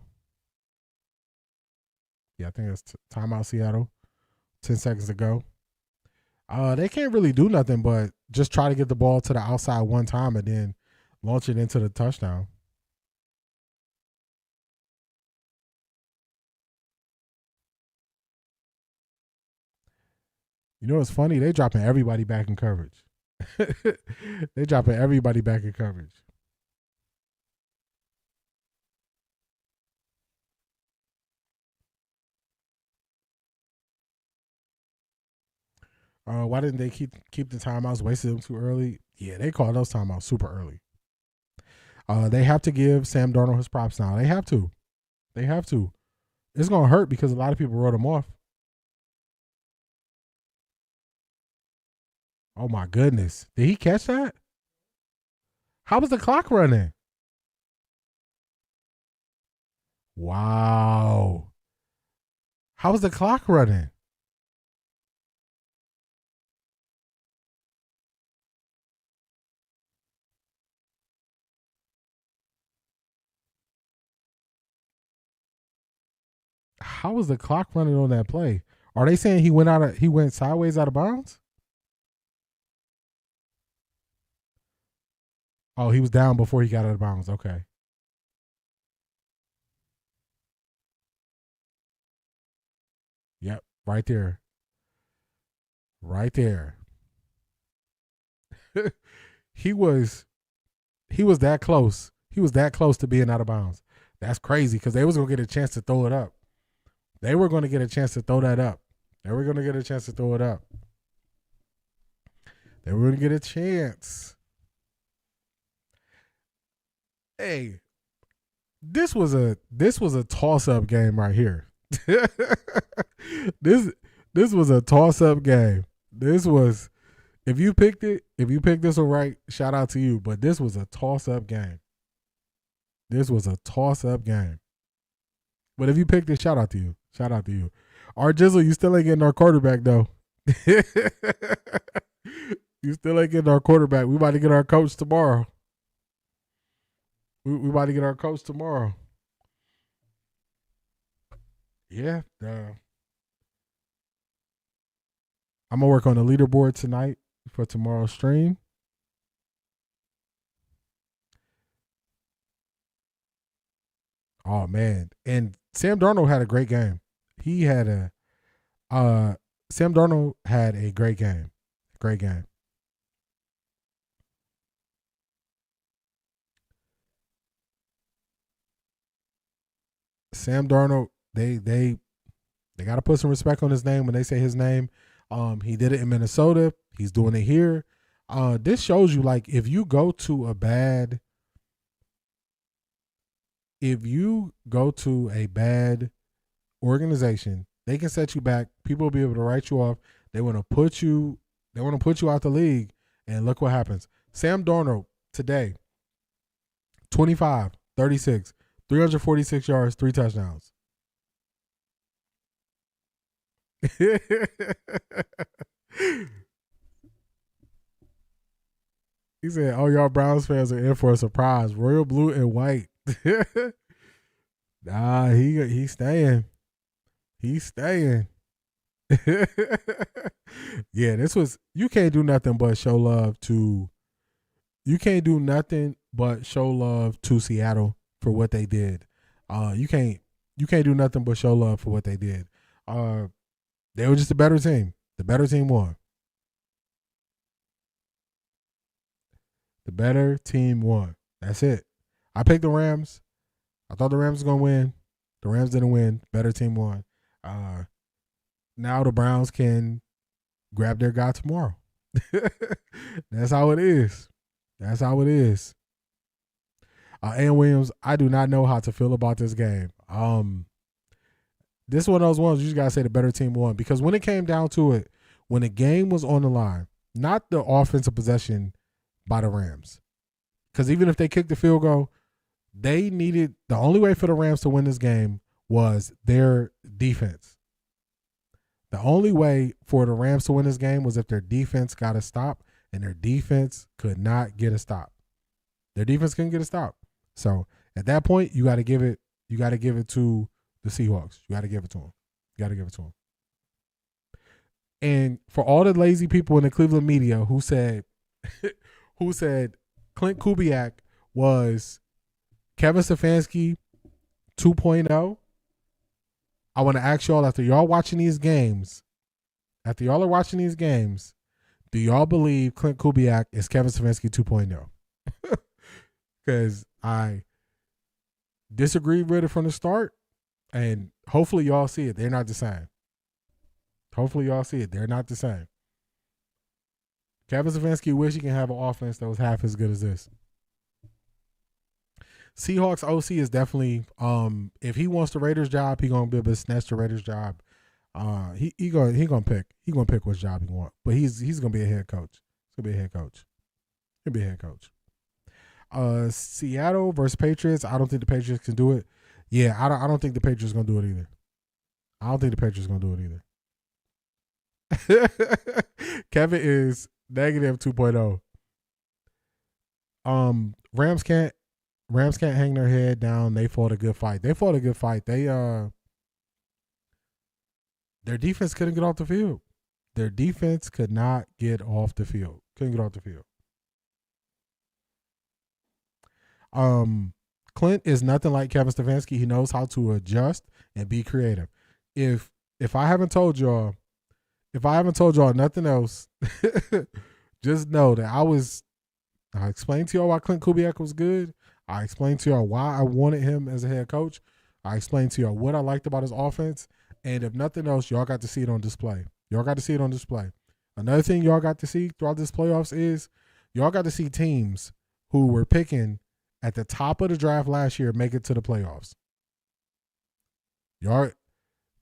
[SPEAKER 1] Yeah, I think it's timeout, Seattle. 10 seconds to go. They can't really do nothing but just try to get the ball to the outside one time and then launch it into the touchdown. You know what's funny? They dropping everybody back in coverage. Why didn't they keep the timeouts? Wasted them too early. Yeah, they called those timeouts super early. They have to give Sam Darnold his props now. They have to. It's gonna hurt because a lot of people wrote him off. Oh my goodness. Did he catch that? How was the clock running? Wow. How was the clock running? How was the clock running on that play? Are they saying he went sideways out of bounds? Oh, he was down before he got out of bounds. Okay. Yep, right there. Right there. he was that close. He was that close to being out of bounds. That's crazy because they was going to get a chance to throw it up. They were going to get a chance to throw that up. They were going to get a chance to throw it up. They were going to get a chance. Hey, this was a toss-up game right here. This was a toss-up game. This was, if you picked this one right, shout out to you. But this was a toss-up game. But if you picked it, shout out to you. Our Jizzle, you still ain't getting our quarterback though. You still ain't getting our quarterback. We about to get our coach tomorrow. We about to get our coach tomorrow. Yeah. I'm going to work on the leaderboard tonight for tomorrow's stream. Oh, man. And Sam Darnold had a great game. Sam Darnold had a great game. Sam Darnold, they got to put some respect on his name when they say his name. He did it in Minnesota. He's doing it here. This shows you, like, if you go to a bad organization, they can set you back. People will be able to write you off. They want to put you out the league, and look what happens. Sam Darnold today, 25, 36, 346 yards, 3 touchdowns. He said, "Oh, y'all Browns fans are in for a surprise. Royal blue and white." Nah, he's staying. He's staying. Yeah, you can't do nothing but show love to. You can't do nothing but show love to Seattle for what they did. You can't do nothing but show love for what they did. They were just a better team. The better team won. The better team won. That's it. I picked the Rams. I thought the Rams was going to win. The Rams didn't win. Better team won. Now the Browns can grab their guy tomorrow. That's how it is. And Williams, I do not know how to feel about this game. This is one of those ones you just got to say the better team won. Because when it came down to it, when the game was on the line, not the offensive possession by the Rams. Because even if they kicked the field goal, the only way for the Rams to win this game was their defense. The only way for the Rams to win this game was if their defense got a stop, and their defense could not get a stop. Their defense couldn't get a stop. So at that point, you got to give it to the Seahawks. You got to give it to them. And for all the lazy people in the Cleveland media who said Clint Kubiak was Kevin Stefanski 2.0, I want to ask y'all, after y'all are watching these games, do y'all believe Clint Kubiak is Kevin Stefanski 2.0? Because I disagreed with it from the start, and hopefully y'all see it. They're not the same. Kevin Stefanski wish he can have an offense that was half as good as this. Seahawks OC is definitely if he wants the Raiders job, he gonna be able to snatch the Raiders job. He gonna pick which job he want, but he's gonna be a head coach. He'll be a head coach. He'll be a head coach. Seattle versus Patriots. I don't think the Patriots can do it. Yeah, I don't think the Patriots gonna do it either. I don't think the Patriots gonna do it either. Kevin is negative 2.0. Rams can't hang their head down. They fought a good fight. They their defense couldn't get off the field. Their defense could not get off the field. Couldn't get off the field. Clint is nothing like Kevin Stefanski. He knows how to adjust and be creative. If I haven't told y'all nothing else, just know that I explained to y'all why Clint Kubiak was good. I explained to y'all why I wanted him as a head coach. I explained to y'all what I liked about his offense. And if nothing else, y'all got to see it on display. Another thing y'all got to see throughout this playoffs is y'all got to see teams who were picking at the top of the draft last year make it to the playoffs. Y'all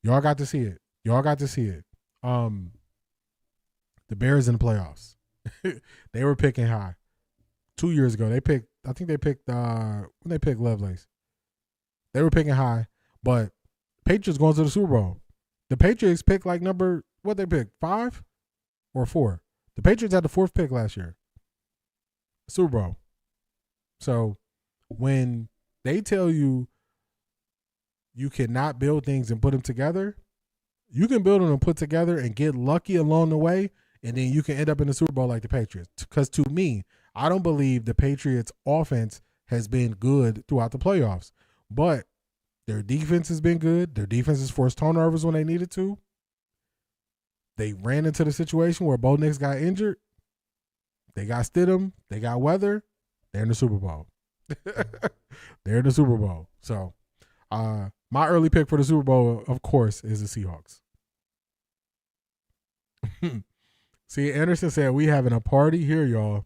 [SPEAKER 1] got to see it. The Bears in the playoffs. They were picking high. 2 years ago, when they picked Lovelace. They were picking high, but Patriots going to the Super Bowl. The Patriots picked like what they picked, 5 or 4? The Patriots had the 4th pick last year. Super Bowl. So when they tell you you cannot build things and put them together, you can build them and put together and get lucky along the way, and then you can end up in the Super Bowl like the Patriots. Because to me, I don't believe the Patriots' offense has been good throughout the playoffs. But their defense has been good. Their defense has forced turnovers when they needed to. They ran into the situation where Bo Nix got injured. They got Stidham. They got Weather. They're in the Super Bowl. They're in the Super Bowl. So my early pick for the Super Bowl, of course, is the Seahawks. See, Anderson said, we having a party here, y'all.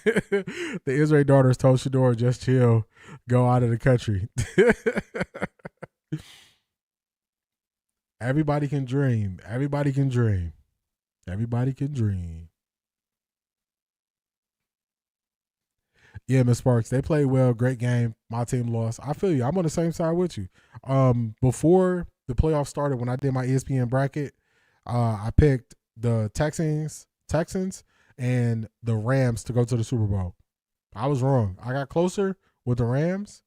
[SPEAKER 1] The Israeli daughters told Shador, just chill, go out of the country. Everybody can dream. Everybody can dream. Everybody can dream. Yeah, Miss Sparks, they played well. Great game. My team lost. I feel you. I'm on the same side with you. Before the playoffs started, when I did my ESPN bracket, I picked the Texans, and the Rams to go to the Super Bowl. I was wrong. I got closer with the Rams.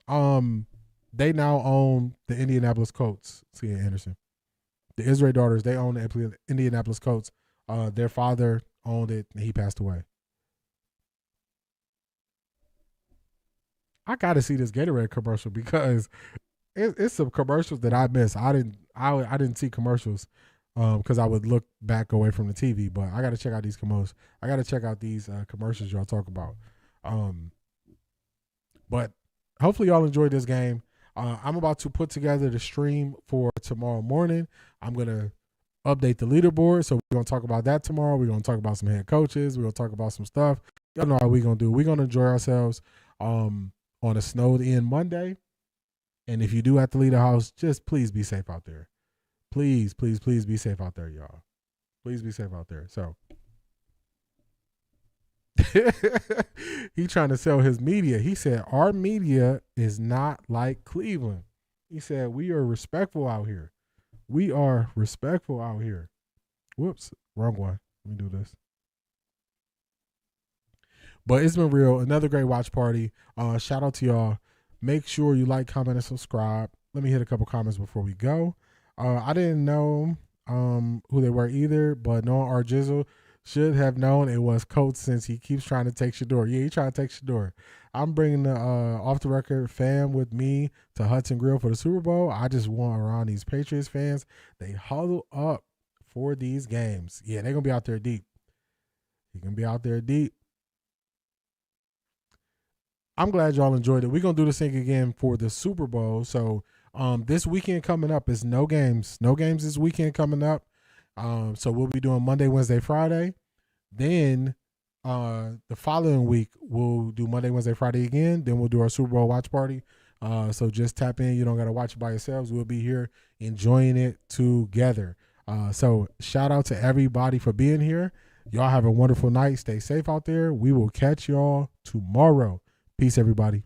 [SPEAKER 1] They now own the Indianapolis Colts. See, Anderson. The Israeli daughters, they own the Indianapolis Colts. Their father owned it, and he passed away. I got to see this Gatorade commercial because it's some commercials that I missed. I didn't see commercials because I would look back away from the TV. But I got to check out these commercials. I got to check out these commercials y'all talk about. But hopefully y'all enjoyed this game. I'm about to put together the stream for tomorrow morning. I'm going to update the leaderboard. So we're going to talk about that tomorrow. We're going to talk about some head coaches. We're going to talk about some stuff. Y'all know how we're going to do. We're going to enjoy ourselves on a snowed in Monday. And if you do have to leave the house, just please be safe out there. Please, please, please be safe out there, y'all. Please be safe out there. So he trying to sell his media. He said, our media is not like Cleveland. He said, we are respectful out here. We are respectful out here. Whoops, wrong one. Let me do this. But it's been real. Another great watch party. Shout out to y'all. Make sure you like, comment, and subscribe. Let me hit a couple comments before we go. I didn't know who they were either, but knowing our Jizzle should have known it was Coach since he keeps trying to take Shador. Yeah, he trying to take Shador. I'm bringing the off the record fam with me to Hudson Grill for the Super Bowl. I just want around these Patriots fans. They huddle up for these games. Yeah, they're going to be out there deep. You're going to be out there deep. I'm glad y'all enjoyed it. We're going to do this thing again for the Super Bowl. So this weekend coming up is no games. No games this weekend coming up. So we'll be doing Monday, Wednesday, Friday. Then the following week we'll do Monday, Wednesday, Friday again. Then we'll do our Super Bowl watch party. So just tap in. You don't got to watch it by yourselves. We'll be here enjoying it together. So shout out to everybody for being here. Y'all have a wonderful night. Stay safe out there. We will catch y'all tomorrow. Peace, everybody.